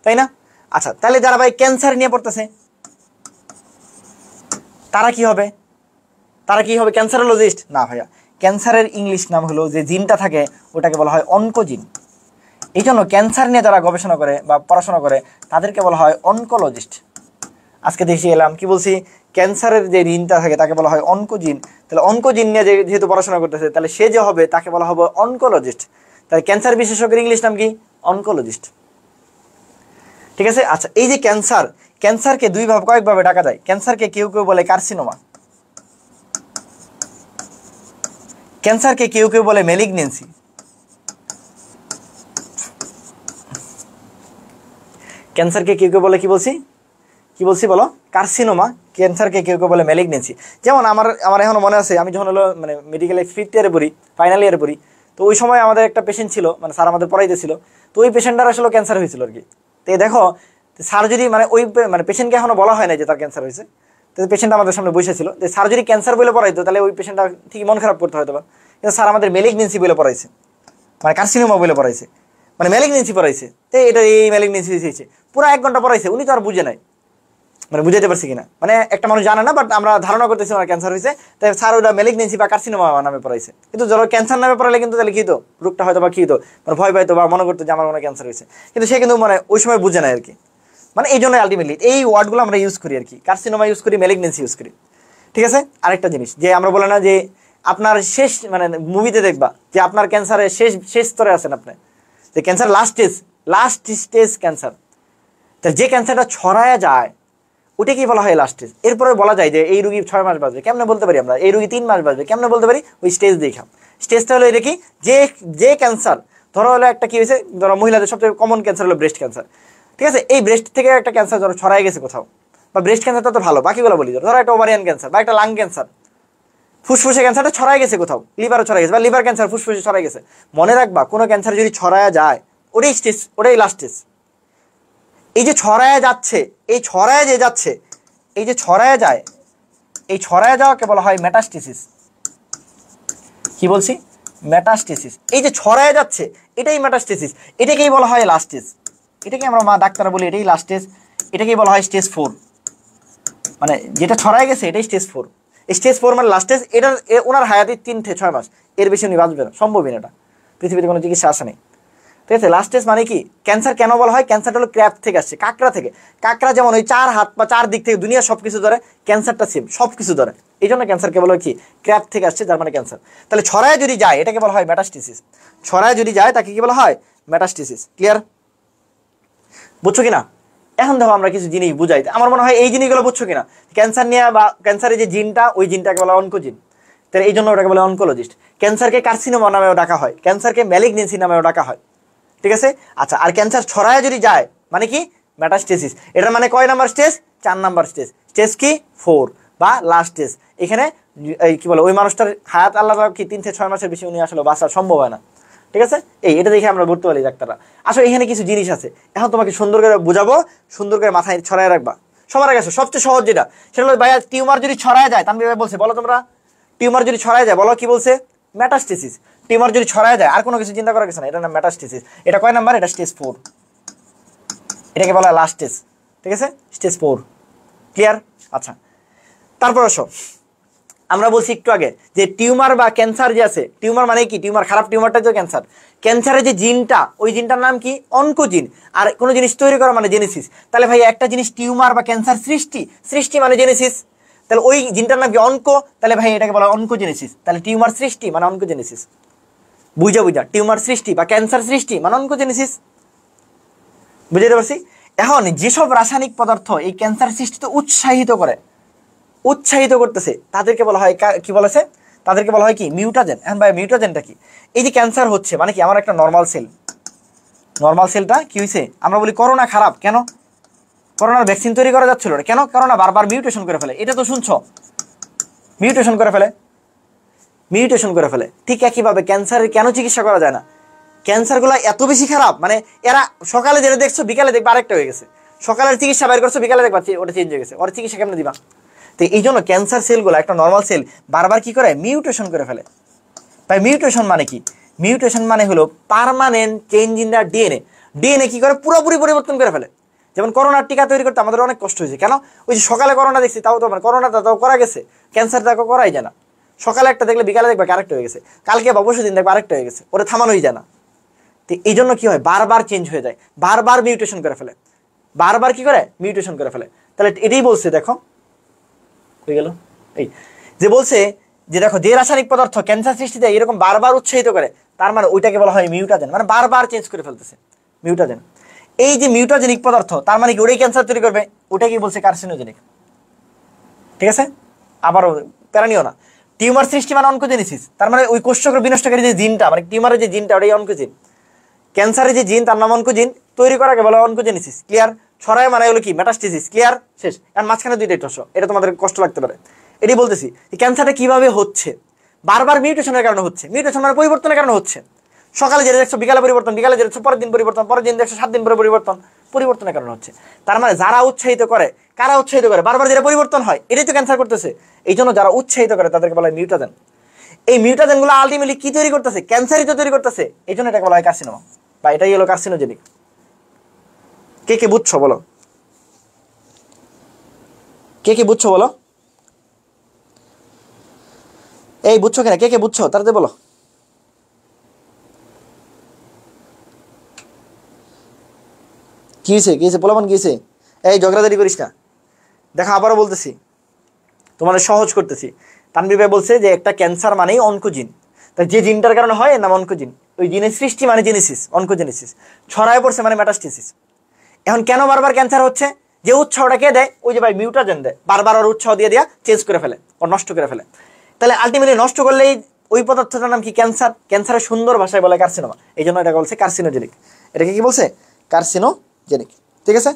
Speaker 2: তাই না? আচ্ছা, তাহলে যারা ভাই ক্যান্সার নিয়ে পড়তেছে তারা কি হবে? তারা কি হবে? ক্যান্সারোলজিস্ট না ভাইয়া, ক্যান্সারের ইংলিশ নাম হলো, যে জিনটা থাকে ওটাকে বলা হয় অনকোজিন। এই জন্য ক্যান্সার নিয়ে যারা গবেষণা করে বা পড়াশোনা করে তাদেরকে বলা হয় অনকোলজিস্ট। আজকে দেখে এলাম কি বলছি, ক্যান্সারের যে জিনটা থাকে তাকে বলা হয় অনকোজিন। তাহলে অনকোজিন নিয়ে যেহেতু পড়াশোনা করতেছে, তাহলে সে যে হবে তাকে বলা হবে অনকোলজিস্ট। তাহলে ক্যান্সার বিশেষজ্ঞের ইংলিশ নাম কি? অনকোলজিস্ট। ঠিক আছে। আচ্ছা, এই যে ক্যান্সার, ক্যান্সারকে কয়েকভাবে ডাকা যায়। ক্যান্সারকে কেউ কেউ বলে কার্সিনোমা, ক্যান্সারকে কেউ কেউ বলে ম্যালিগনেন্সি, ক্যান্সারকে কেউ কেউ বলে কি বলছি বলো? কার্সিনোমা। ক্যান্সারকে কেউ কেউ বলে ম্যালিগনেন্সি। যেমন আমার এখনো মনে আছে, আমি যখন হলো মানে মেডিকেলে 5th ইয়ারে পড়ি, ফাইনাল ইয়ারে পড়ি, তো ওই সময় আমাদের একটা পেশেন্ট ছিল, মানে স্যার আমাদের পড়াইতেছিল, তো ওই পেশেন্টটার আসলে ক্যান্সার হয়েছিল আর কি। তো দেখো স্যার যদি মানে পেশেন্টকে এখনো বলা হয় না যে তার ক্যান্সার হয়েছে, তো পেশেন্ট আমাদের সামনে বসেছিল, যে স্যার যদি ক্যান্সার বলে পড়াইতো তাহলে ওই পেশেন্টটা ঠিক মন খারাপ করতে হয়তো বা, কিন্তু স্যার আমাদের ম্যালিগনেন্সি বলে পড়াইছে, মানে কার্সিনোমা বলে পড়াইছে, মানে ম্যালিগনেন্সি পড়াইছে। তো এটা এই ম্যালিগনেন্সি হয়েছে, পুরো 1 ঘন্টা পড়াইছে, উনি তো আর বুঝে নাই, মানে বুঝাইতে পারছি কিনা, মানে একটা মানুষ জানে না, বাট আমরা ধারণা করতেছি আমার ক্যান্সার হয়েছে, তাই স্যার ওটা ম্যালিগনেন্সি বা কার্সিনোমা নামে পড়াইছে। কিন্তু ধরো ক্যান্সার নামে পড়াইলে কিন্তু তাহলে কি হতো, রোগটা হয়তো বা কি হতো, মানে ভয় পাইতো বা মনে করতো যে আমার মনে ক্যান্সার হয়েছে, কিন্তু সে কিন্তু মানে ওই সময় বুঝে নাই আর কি। মানে এই জন্য আলটিমেটলি এই ওয়ার্ডগুলো আমরা ইউজ করি আর কি, কার্সিনোমা ইউজ করি, ম্যালিগনেন্সি ইউজ করি। ঠিক আছে। আরেকটা জিনিস যে আমরা বলে না যে আপনার শেষ মানে মুভিতে দেখবা যে আপনার ক্যান্সারের শেষ স্তরে আছেন আপনি, যে ক্যান্সার লাস্ট স্টেজ ক্যান্সার, তা যে ক্যান্সারটা ছড়ায়া যায় ওটাকেই বলা হয় লাস্ট স্টেজ। এরপরে বলা যায় যে এই রুগী 6 মাস বাঁচবে, কেমনে বলতে পারি আমরা? এই রুগী 3 মাস বাঁচবে, কেমনে বলতে পারি? ওই স্টেজ দেখাম। স্টেজটা হলো এটা কি, যে ক্যান্সার ধরো হলো একটা কি হয়েছে, ধরো মহিলাদের সবচেয়ে কমন ক্যান্সার হলো ব্রেস্ট ক্যান্সার, ঠিক আছে? এই ব্রেস্ট থেকে একটা ক্যান্সার ধরো ছড়াই গেছে কোথাও, বা ব্রেস্ট ক্যান্সারটা তো ভালো, বাকিগুলো বলি, ধরো একটা ওভারিয়ান ক্যান্সার বা একটা লাং ক্যান্সার, ফুসফুসে ক্যান্সারটা ছড়াই গেছে কোথাও, লিভারও ছড়াই গেছে, বা লিভার ক্যান্সার ফুসফুসে ছড়াই গেছে। মনে রাখবা কোনো ক্যান্সার যদি ছড়ায়া যায় ওটাই স্টেজ, ওটাই লাস্ট স্টেজ। এই যে ছড়ায়া যাচ্ছে, এই ছড়ায় যে যাচ্ছে, এই যে ছড়ায় যায়, এই ছড়ায় যাওয়াকে বলা হয় মেটাস্টেসিস। কি বলছি? মেটাস্টেসিস। এই যে ছড়ায় যাচ্ছে এটাই মেটাস্টেসিস, এটাকেই বলা হয় লাস্ট স্টেজ। এটাকে আমরা ডাক্তাররা বলি এটাই লাস্ট স্টেজ, এটাকেই বলা হয় স্টেজ 4। মানে যেটা ছড়ায় গেছে এটাই স্টেজ 4। স্টেজ 4 মানে লাস্ট স্টেজ। এটার ওনার হায়াতি 3 থেকে 6 মাস, এর বেশি উনি বাঁচবে না, সম্ভবই না, এটা পৃথিবীতে কোনো চিকিৎসা আসে নেই, ঠিক আছে? লাস্ট স্টেজ মানে কি? ক্যান্সার কেন বলা হয়? ক্যান্সারটা হলো ক্র্যাব থেকে আসছে, কাঁকড়া থেকে। কাঁকড়া যেমন ওই 4 হাত বা 4 দিক থেকে দুনিয়া সব কিছু ধরে, ক্যান্সারটা সেম, সব কিছু ধরে। এই জন্য ক্যান্সারকে বলা হয় কি? ক্র্যাব থেকে আসছে, যার মানে ক্যান্সার। তাহলে ছড়ায় যদি যায় এটাকে বলা হয় মেটাস্টেসিস। ছড়ায় যদি যায় তাকে কি বলা হয়? মেটাস্টেসিস। ক্লিয়ার? বুঝছো কিনা? এখন দেখো আমরা কিছু জিনিস বুঝাই, আমার মনে হয় এই জিনিসগুলো বুঝছো কিনা। ক্যান্সার নিয়ে বা ক্যান্সারের যে জিনটা, ওই জিনটাকে বলা হয় অনকোজিন, তাহলে এই জন্য ওটাকে বলে অনকোলজিস্ট। ক্যান্সারকে কার্সিনোমা নামেও ডাকা হয়, ক্যান্সারকে ম্যালিগনেন্সি নামেও ডাকা হয়, ঠিক আছে? আচ্ছা, আর ক্যান্সার ছড়ায় যদি যায় মানে কি? মেটাস্টেসিস। এটার মানে কয় number stage? 4 number stage. Stage কি? 4 বা লাস্ট স্টেজ। এখানে এই কি বলে, ওই মানুষটার হায়াত আল্লাহ কি 3 থেকে 6 মাসের বেশি উনি আসলে বাঁচা সম্ভব হয় না, ঠিক আছে? এটা দেখে আমরা বলতে পারি ডাক্তাররা। আসলে এখানে কিছু জিনিস আছে, এখন তোমাকে সুন্দর করে বুঝাবো, সুন্দর করে মাথায় ছড়ায় রাখবা। সবার আগে সবচেয়ে সহজ যেটা, সেটা হলো ভাইয়া টিউমার যদি ছড়ায় যায়, তানভীর ভাই বলছে, বলো তোমরা, টিউমার যদি ছড়ায় যায়, বলো কি বলছে? মেটাস্টেসিস। টিউমার যদি ছড়ায় যায়, আর কোনো কিছু চিন্তা করার কিছু না, এটা নাম মেটাস্টেসিস। এটা কয় নাম্বার? এটা স্টেজ 4, এটাকে বলা লাস্ট স্টেজ, ঠিক আছে? স্টেজ 4। ক্লিয়ার? আচ্ছা, তারপর আসো, আমরা বলছি একটু আগে যে টিউমার বা ক্যান্সার যে আছে, টিউমার মানে কি? টিউমার, খারাপ টিউমারটা তো ক্যান্সার। ক্যান্সারের যে জিনটা, ওই জিনটার নাম কি? অনকোজিন। আর কোনো জিনিস তৈরি করা মানে জেনেসিস। তাহলে ভাই একটা জিনিস টিউমার বা ক্যান্সার সৃষ্টি, সৃষ্টি মানে জেনেসিস, তাহলে ওই জিনটার নাম কি? অনকো। তাহলে ভাই এটাকে বলা হয় অনকোজেনেসিস। তাহলে টিউমার সৃষ্টি মানে অনকোজেনেসিস। বুঝা টিউমার সৃষ্টি বা ক্যান্সার সৃষ্টি মানে অনকোজেনেসিস। বুঝতে পারছি? এখন যেসব রাসায়নিক পদার্থ এই ক্যান্সার সৃষ্টিতে উৎসাহিত করে, উৎসাহিত করতেছে, তাদেরকে বলা হয় কি বলেছে? তাদেরকে বলা হয় কি? মিউটাজেন। এখন ভাই মিউটাজেনটা কি? এই যে ক্যান্সার হচ্ছে মানে কি? আমার একটা নর্মাল সেল, নর্মাল সেলটা কি হয়েছে? আমরা বলি করোনা খারাপ কেন? করোনার ভ্যাকসিন তৈরি করা যাচ্ছিল না কেন? করোনা বারবার মিউটেশন করে ফেলে, এটা তো শুনছো, মিউটেশন করে ফেলে, মিউটেশন করে ফেলে। ঠিক একইভাবে ক্যান্সারের কেন চিকিৎসা করা যায় না? ক্যান্সারগুলো এত বেশি খারাপ, মানে এরা সকালে যেটা দেখছো বিকালে দেখবে আরেকটা হয়ে গেছে, সকালের চিকিৎসা বের করছো বিকালে দেখবা ওটা চেঞ্জ হয়ে গেছে, ওর চিকিৎসা কেমন দিবা? তো এই জন্য ক্যান্সার সেলগুলো, একটা নর্মাল সেল বারবার কি করে? মিউটেশন করে ফেলে। তাই মিউটেশন মানে কি? মিউটেশন মানে হলো permanent change in the DNA. DNA কি করে? পুরোপুরি পরিবর্তন করে ফেলে। যেমন করোনার টিকা তৈরি করতে আমাদের অনেক কষ্ট হয়েছে, কেন? ওই যে সকালে করোনা দেখছি, তাও তো মানে করোনাটা তাও করা গেছে, ক্যান্সারটা করাই যায় না। সকালে একটা দেখলে বিকালে দেখবে আরেকটা হয়ে গেছে, কালকে বা পরশু দিন দেখবে আরেকটা হয়ে গেছে, ওটা থামানোই যায় না। তো এই জন্য কি হয়? বারবার চেঞ্জ হয়ে যায়, বারবার মিউটেশন করে ফেলে, বারবার কি করে? মিউটেশন করে ফেলে। তাহলে এটাই বলছে, দেখো হয়ে গেল, এই যে বলছে যে দেখো যে রাসায়নিক পদার্থ ক্যান্সার সৃষ্টিতে এরকম বারবার উৎসাহিত করে, তার মানে ওইটাকে বলা হয় মিউটাজেন, মানে বারবার চেঞ্জ করে ফেলতেছে, মিউটাজেন। এই যে মিউটাজেনিক পদার্থ, তার মানে কি ওটাই ক্যান্সার তৈরি করবে? ওটাকে বলছে কার্সিনোজেনিক, ঠিক আছে? আবারও প্যারানিও না, টিউমার সৃষ্টি মানে অনকোজেনেসিস, তার মানে ওই কোষচক্র বিনষ্টকারী যে জিনটা, মানে টিউমারের যে জিনটা, ওটাই অনকোজিন। ক্যান্সারের যে জিন তার নাম অনকোজিন, তৈরি করাকে বলা হয় অনকোজেনেসিস। ক্লিয়ার? ছড়ায় মানে হলো কি? মেটাস্টেসিস। ক্লিয়ার? শেষ। আর মাঝখানে দুইটাই টস, এটা তোমাদের কষ্ট লাগতে পারে, এটাই বলতেছি ক্যান্সারটা কিভাবে হচ্ছে। বারবার মিউটেশনের কারণে হচ্ছে, মিউটেশন মানে পরিবর্তনের কারণে হচ্ছে। সকালে যেটা দেখছো বিকালে পরিবর্তন, বিকালে যেটা দেখছো পরের দিন পরিবর্তন, পরের দিন দেখছো 7 দিন পরে পরিবর্তন, পরিবর্তনের কারণে হচ্ছে। তার মানে যারা উৎসাহিত করে, কারা উৎসাহিত করে? বারবার যেটা পরিবর্তন হয়, এটাই তো ক্যান্সার করতেছে। এই জন্য যারা উৎসাহিত করে তাদেরকে বলা হয় মিউটাজেন। এই মিউটাজেনগুলো আলটিমেটলি কি তৈরি করতেছে? ক্যান্সারই তো তৈরি করতেছে, এই জন্য এটাকে বলা হয় কার্সিনোমা, বা এটাই হলো কার্সিনোজেনিক। কে কে বুঝছো বলো? কে কে বুঝছো বলো? এই বুঝছো কিনা? কে কে বুঝছো তাড়াতাড়ি বলো। কি হয়েছে? কি হয়েছে? পোলাপান কি হয়েছে? এই ঝগড়াঝাড়ি করিস না। দেখো আবারও বলতেছি, তোমাদের সহজ করতেছি। তানভীর ভাই বলছে যে একটা ক্যান্সার মানেই অনকোজিন, তাই যে জিনটার কারণে হয় এর নাম অনকোজিন। ওই জিনের সৃষ্টি মানে জেনেসিস, অনকোজেনেসিস। ছড়ায় পড়ছে মানে মেটাস্টেসিস। এখন কেন বারবার ক্যান্সার হচ্ছে? যে উৎসাহটা কে দেয়? ওই যে ভাই মিউটাজেন দেয়, বারবার ওর উৎসাহ দিয়ে চেঞ্জ করে ফেলে, ওর নষ্ট করে ফেলে। তাহলে আলটিমেটলি নষ্ট করলেই ওই পদার্থটার নাম কি? ক্যান্সার। ক্যান্সারের সুন্দর ভাষায় বলে কার্সিনোমা, এই জন্য এটা বলছে কার্সিনোজেনিক। এটাকে কি বলছে? কার্সিনোজেনিক। ঠিক আছে,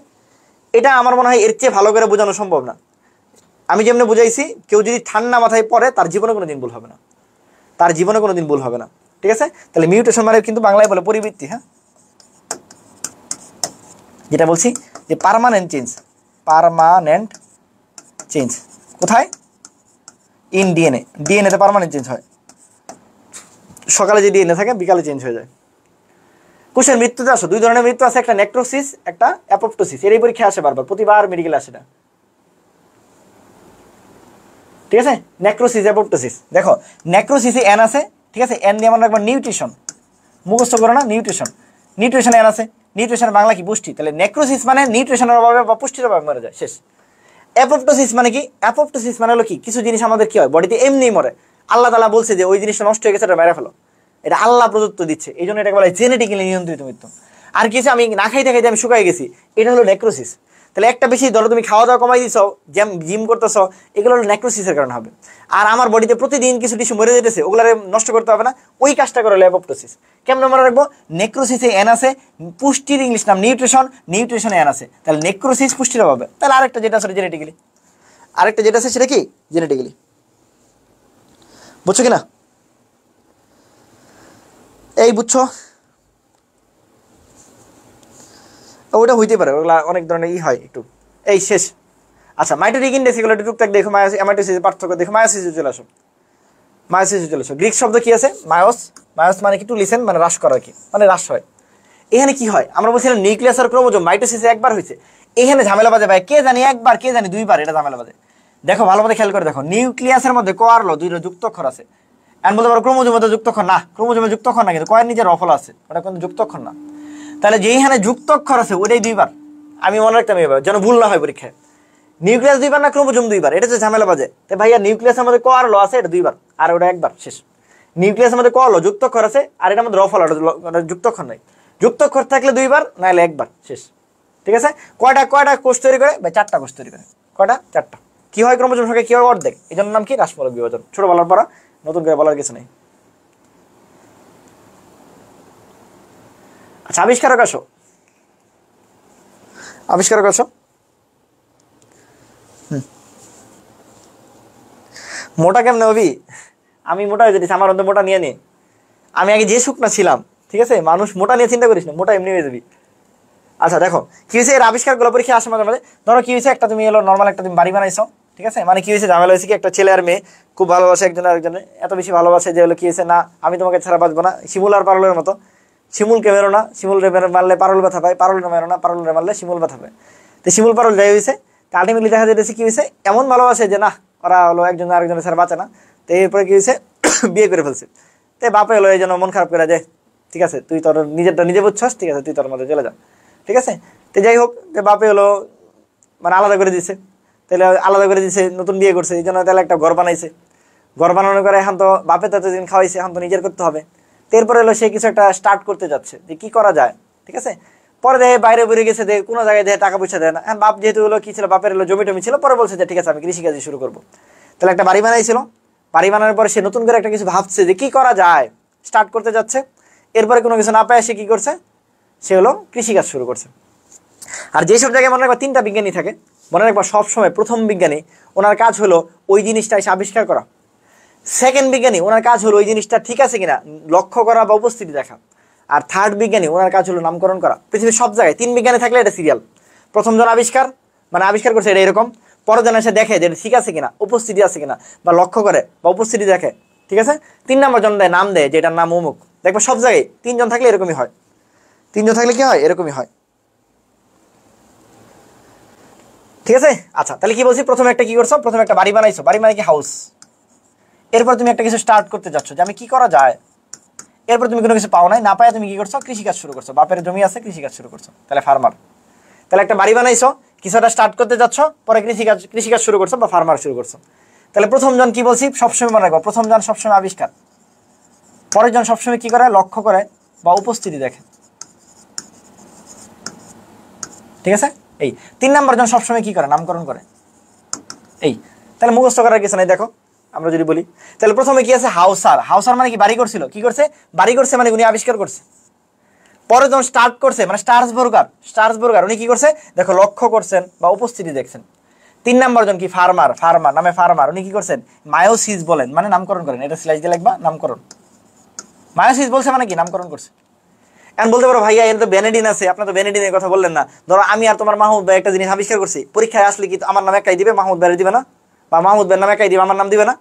Speaker 2: এটা আমার মনে হয় এর চেয়ে ভালো করে বোঝানো সম্ভব না। আমি যেমনি বুঝাইছি, কেউ যদি ঠান্ডা মাথায় পড়ে তার জীবনে কোনোদিন ভুল হবে না, তার জীবনে কোনোদিন ভুল হবে না। ঠিক আছে, তাহলে মিউটেশন মানে কিন্তু বাংলায় বলে পরিবৃত্তি। হ্যাঁ, যেটা বলছি যে পার্মানেন্ট চেঞ্জ, পার্মানেন্ট চেঞ্জ কোথায়? In DNA. ডিএনএতে পার্মানেন্ট চেঞ্জ হয়, সকালে যে ডিএনএ থাকে বিকালে চেঞ্জ হয়ে যায়। কোষের মৃত্যুতে আসো, দুই ধরনের মৃত্যু আছে, একটা নেক্রোসিস, একটা অ্যাপোপ্টোসিস। এর এই পরীক্ষা আসে বারবার, প্রতিবার মেডিকেলে আসে না। ঠিক আছে, নেক্রোসিস অ্যাপোপ্টোসিস। দেখো নেক্রোসিসে এন আছে, ঠিক আছে, এন দিয়ে আমরা একবার নিউট্রিশন মুখস্থ করো না, নিউট্রিশন, নিউট্রিশন এন আছে, নিউট্রিশনের বাংলা কি? পুষ্টি। তাহলে নেক্রোসিস মানে নিউট্রিশনের অভাবে বা পুষ্টির অভাবে মরে যায়, শেষ। অ্যাপোপ্টোসিস মানে কি? অ্যাপোপ্টোসিস মানে হলো কি, কিছু জিনিস আমাদের কি হয় বডিতে এমনি মরে, আল্লাহ তাআলা বলছে যে ওই জিনিসটা নষ্ট হয়ে গেছে, এটা মেরে ফেলো, এটা আল্লাহ প্রদত্ত দিচ্ছে, এই জন্য এটাকে বলা হয় জেনেটিক্যালি নিয়ন্ত্রিত মৃত্যু। আর কিছু আমি না খাইতে খাইতে আমি শুকাই গেছি, এটা হলো নেক্রোসিস। তাহলে একটা বেশি ধরো তুমি খাওয়া দাওয়া কমাই দিছো, জিম করতেছো, এগুলো হলো নেক্রোসিসের কারণে হবে। আর আমার বডিতে প্রতিদিন কিছু টিস্যু মরে যেতেছে, ওগুলো নষ্ট করতে হবে না, ওই কাজটা করে হলো অ্যাপোপ্টোসিস। কেমন মনে রাখবো? নেক্রোসিসে এন আছে, পুষ্টির ইংলিশ নাম নিউট্রিশন, নিউট্রিশনে এন আছে, তাহলে নেক্রোসিস পুষ্টির অভাবে। তাহলে আরেকটা যেটা আছে জেনেটিক্যালি, আরেকটা যেটা আছে সেটা কি? জেনেটিক্যালি। বুঝছো কিনা? এই বুঝছো? ওটা হইতে পারে, ওগুলা অনেক ধরনের হয় একটু। এই শেষ। আচ্ছা, মাইটোটিক ইন্ডেক্স এগুলো একটু টুকটাক দেখো, অ্যামাইটোসিসের পার্থক্য দেখো। মায়োসিসে চলে আসো, মায়োসিসে চলে আসো। গ্রিক শব্দ কি আছে? মায়োস। মায়োস মানে কি? টু লিসেন, মানে হ্রাস করা, কি মানে হ্রাস হয়। এখানে কি হয়? আমরা বলছিলাম নিউক্লিয়াস আর ক্রোমোজোম, মাইটোসিসে একবার হয়েছে, এখানে ঝামেলা বাজে ভাই, কে জানি একবার, কে জানি দুইবার, এটা ঝামেলা বাজে। দেখো ভালো মতো খেয়াল করে দেখো, নিউক্লিয়াসের মধ্যে ক আর ল দুইটা যুক্তক্ষর আছে। এখন বলতে পারো ক্রোমোজোমের মধ্যে যুক্তক্ষর না, ক্রোমোজোমে যুক্তক্ষর না, কিন্তু কয়ের নিজের রফল আছে, ওটা কিন্তু যুক্তক্ষর না। তাহলে যেইখানে যুক্তক্ষর আছে ওটাই দুইবার, আমি মনে রাখতাম এবার যেন ভুল না হয় পরীক্ষায়। নিউক্লিয়াস দুইবার না ক্রোমোজোম দুইবার, এটা তো ঝামেলা বাজে। তাই ভাইয়া নিউক্লিয়াসের মধ্যে ক আর ল আছে, এটা দুইবার, আর ওটা একবার, শেষ। নিউক্লিয়াসের মধ্যে ক ল যুক্তক্ষর আছে, আর এটার মধ্যে রফল, ওটা যুক্তক্ষর নাই। যুক্তক্ষর থাকলে দুইবার, নাহলে একবার, শেষ। ঠিক আছে, কয়টা কয়টা কোষ তৈরি করে? ভাই 4টা কোষ তৈরি করে। কয়টা? 4টা। কি হয় ক্রোমোজোম সংখ্যা? কি হয়? অর্ধেক। এই জন্য নাম কি? রাশমূলক বিভাজন। ছোট বলার পর নতুন করে বলার কিছু নেই। আচ্ছা, আবিষ্কারক আসো, আবিষ্কারক আসো। মোটা কেমনে হবি? আমি মোটা হয়ে যেতেছি, আমার অন্তত মোটা নিয়ে নে। আমি আগে যে শুকনা ছিলাম, ঠিক আছে, মানুষ মোটা নিয়ে চিন্তা করিস না, মোটা এমনি হয়ে যাবি। আচ্ছা দেখো কি হয়েছে, এর আবিষ্কারগুলো পরীক্ষা আসে মাঝে মাঝে। ধরো কি হয়েছে, একটা তুমি এলো নর্মাল একটা তুমি বাড়ি বানাইছো, ঠিক আছে, মানে কি হয়েছে, ঝামেলা হয়েছে কি, একটা ছেলে আর মেয়ে খুব ভালোবাসে একজন আরেকজনের, এত বেশি ভালোবাসে যে হলো কি হয়েছে, না আমি তোমাকে ছাড়া বাঁচবো না। শিমুল আর পারলের মতো, শিমুলকে মেরো না, শিমুলরে মারলে পারল ব্যথা পায়, পারলরে মেরো না, পারলরে মারলে শিমুল ব্যথা পায়। তো শিমুল পারল যাই হয়েছে, তা আলটিমেটলি দেখা যেতেছে কি হয়েছে, এমন ভালোবাসে যে না, ওরা হলো একজন আরেকজনের ছাড়া বাঁচে না। তো এরপরে কি হয়েছে, বিয়ে করে ফেলছে। তো বাপে হলো এই জন্য মন খারাপ করে যায়, ঠিক আছে, তুই তোর নিজেরটা নিজে বুঝছস, ঠিক আছে, তুই তোর মধ্যে চলে যা, ঠিক আছে। তো যাই হোক, বাপে হলো মানে আলাদা করে দিছে, তাহলে আলাদা করে দিছে, নতুন বিয়ে করছে, এই জন্য তাহলে একটা ঘর বানাইছে। ঘর বানানোর করে এখন তো বাপে তো এতদিন খাওয়াইছে, এখন তো নিজের করতে হবে। এরপরে হলো সে কিছু একটা স্টার্ট করতে যাচ্ছে, যে কি করা যায়, ঠিক আছে। পরে দেখে বাইরে বেরিয়ে গেছে, দেখে কোনো জায়গায় দেখে টাকা পয়সা দেয় না। এখন বাপ যেহেতু হলো কি ছিল, বাপের হলো জমি টমি ছিল, পরে বলছে যে ঠিক আছে আমি কৃষিকাজ শুরু করবো। তাহলে একটা বাড়ি বানাইছিল, বাড়ি বানানোর পরে সে নতুন করে একটা কিছু ভাবছে যে কি করা যায়, স্টার্ট করতে যাচ্ছে। এরপরে কোনো কিছু না পায় সে কি করছে, সে হলো কৃষিকাজ শুরু করছে। আর যেসব জায়গায় মনে রাখবা 3টা বিজ্ঞানী থাকে, মনে রাখবা সবসময় প্রথম বিজ্ঞানী ওনার কাজ হলো ওই জিনিসটা এসে আবিষ্কার করা। সেকেন্ড বিজ্ঞানী ওনার কাজ হলো ওই জিনিসটা ঠিক আছে কিনা লক্ষ্য করা বা উপস্থিতি দেখা। আর থার্ড বিজ্ঞানী ওনার কাজ হলো নামকরণ করা। পৃথিবীর সব জায়গায় 3 বিজ্ঞানী থাকলে এটা সিরিয়াল। প্রথম জন আবিষ্কার, মানে আবিষ্কার করছে এটা এরকম, পরের জন এসে দেখে যে এটা ঠিক আছে কিনা, উপস্থিতি আছে কিনা, বা লক্ষ্য করে বা উপস্থিতি দেখে, ঠিক আছে। 3 নম্বর জন দেয়, নাম দেয় যে এটার নাম অমুক। দেখবে সব জায়গায় 3 জন থাকলে এরকমই হয়, 3 জন থাকলে কি হয়, এরকমই হয়, ঠিক আছে। আচ্ছা তাহলে কি বলছি, প্রথমে একটা কি করছো, প্রথমে একটা বাড়ি বানাইছো, বাড়ি মানে কি হাউস। এরপর তুমি একটা কিছু স্টার্ট করতে যাচ্ছ যে আমি কি করা যায়। এরপর তুমি কোনো কিছু পাও নাই, না পায় তুমি কি করছো, কৃষিকাজ শুরু করছো, বাপের জমি আছে কৃষিকাজ শুরু করছো, তাহলে ফার্মার। তাহলে একটা বাড়ি বানাইছো, কিছু একটা স্টার্ট করতে যাচ্ছ, পরে কৃষিকাজ শুরু করছো বা ফার্মার শুরু করছো। তাহলে প্রথম জন কি বলছি, সবসময় মনে রাখবো, প্রথম জন সবসময় আবিষ্কার, পরের জন সবসময় কি করে, লক্ষ্য করে বা উপস্থিতি দেখে, ঠিক আছে। এই 3 নম্বর জন সবসময় কি করে, নামকরণ করে। এই তাহলে মুখস্থ করার কিছু নাই। দেখো আমরা যদি বলি, তাহলে প্রথমে কি আছে হাউসার। হাউসার মানে কি বাড়ি করছিল, কি করছে বাড়ি করছে, মানে উনি আবিষ্কার করছে। পরে যখন স্টার্ট করছে মানে স্টার্সবার্গার উনি কি করছে দেখো লক্ষ্য করছেন বা উপস্থিতি দেখছেন। 3 নম্বর জন কি ফার্মার নামে ফার্মার উনি কি করছেন মায়োসিস বলেন মানে নামকরণ করেন, এটা স্লাইড দিয়ে লিখবা নামকরণ। মায়োসিস বলছে মানে কি নামকরণ করছে। এখন বলতে পারো ভাইয়া এর তো বেনেডিন আছে, আপনার তো বেনেডিনের কথা বললেন না। ধরো আমি আর তোমার মাহমুদ ভাই একটা জিনিস আবিষ্কার করছি, পরীক্ষায় আসলে কি আমার নামে একাই দিবে, মাহমুদ ভাইয়ের দিবে না? বা মাহমুদ ভাইয়ের নামে একাই দিবে, আমার নাম দিবে না?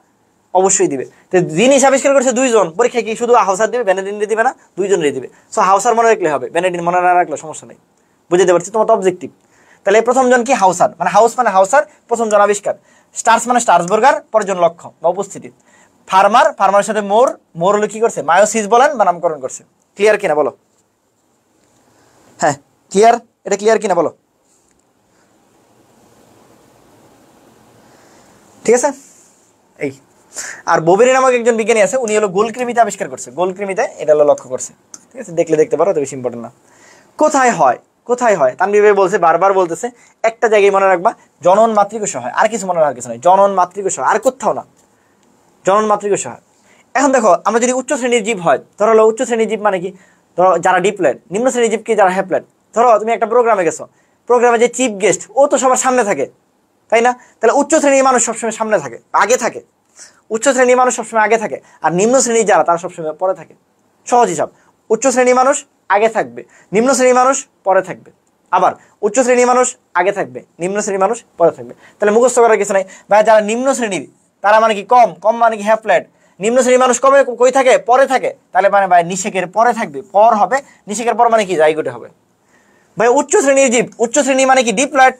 Speaker 2: অবশ্যই দিবে। তো জিনিস আবিষ্কার করছে 2 জন, পরীক্ষায় কি শুধু হাউসার দিবে বেনেডিন দিবে না? 2 জনেরই দিবে। সো হাউসার মনে রাখলে হবে, বেনেডিন মনে না রাখলে সমস্যা নেই। বুঝতে পারছি তোমার তো অবজেক্টিভ। তাহলে প্রথম জন কি হাউসার, মানে হাউস মানে হাউসার, প্রথম জন আবিষ্কার। স্টার্স মানে স্টার্সবার্গার, পরের জন লক্ষ্য বা উপস্থিতি। ফার্মারের সাথে মোর হলো কি করছে মায়োসিস বলেন বা নামকরণ করছে। ক্লিয়ার কিনা বলো? হ্যাঁ ক্লিয়ার, এটা ক্লিয়ার কিনা বলো? ঠিক আছে। এই আর বোবেরি নামক একজন বিজ্ঞানী আছে, উনি হলো গোলকৃমিতে আবিষ্কার করছে, গোলকৃমিতে এটা হলো লক্ষ্য করছে। ঠিক আছে, দেখলে দেখতে পারো, তো বেশি ইম্পর্টেন্ট না। কোথায় হয় তানভীর ভাই বলছে, বারবার বলতেছে, একটা জায়গায় মনে রাখবা, জনন মাতৃকোষ হয়, আর কিছু মনে রাখার কিছু নয়, জনন মাতৃকোষ হয়, আর কোথাও না, জনন মাতৃকোষ হয়। এখন দেখো আমরা যদি উচ্চ শ্রেণীর জীব হয়, ধরো হলো উচ্চ শ্রেণীর জীব মানে কি, ধরো যারা ডিপ্লয়েড, নিম্ন শ্রেণীর জীব কি যারা হ্যাপ্লয়েড। ধরো তুমি একটা প্রোগ্রামে গেছো, প্রোগ্রামে যে চিফ গেস্ট ও তো সবার সামনে থাকে, তাই না? তাহলে উচ্চ শ্রেণীর মানুষ সবসময় সামনে থাকে, আগে থাকে। উচ্চ শ্রেণীর মানুষ সবসময় আগে থাকে, আর নিম্ন শ্রেণীর যারা তারা সবসময় পরে থাকে। সহজ হিসাব, উচ্চ শ্রেণীর মানুষ আগে থাকবে, নিম্ন শ্রেণীর মানুষ পরে থাকবে। আবার উচ্চ শ্রেণীর মানুষ আগে থাকবে, নিম্ন শ্রেণীর মানুষ পরে থাকবে। তাহলে মুখস্থ করার কিছু নাই ভাই। যারা নিম্ন শ্রেণীর তারা মানে কি কম মানে কি হ্যাপ্লয়েড। নিম্ন শ্রেণীর মানুষ কমে কই থাকে, পরে থাকে, তাহলে মানে ভাই নিষেকের পরে থাকবে, পর হবে, নিষেকের পর মানে কি জাইগোটে হবে। ভাই উচ্চ শ্রেণীর জীব, উচ্চ শ্রেণী মানে কি ডিপ্লয়েড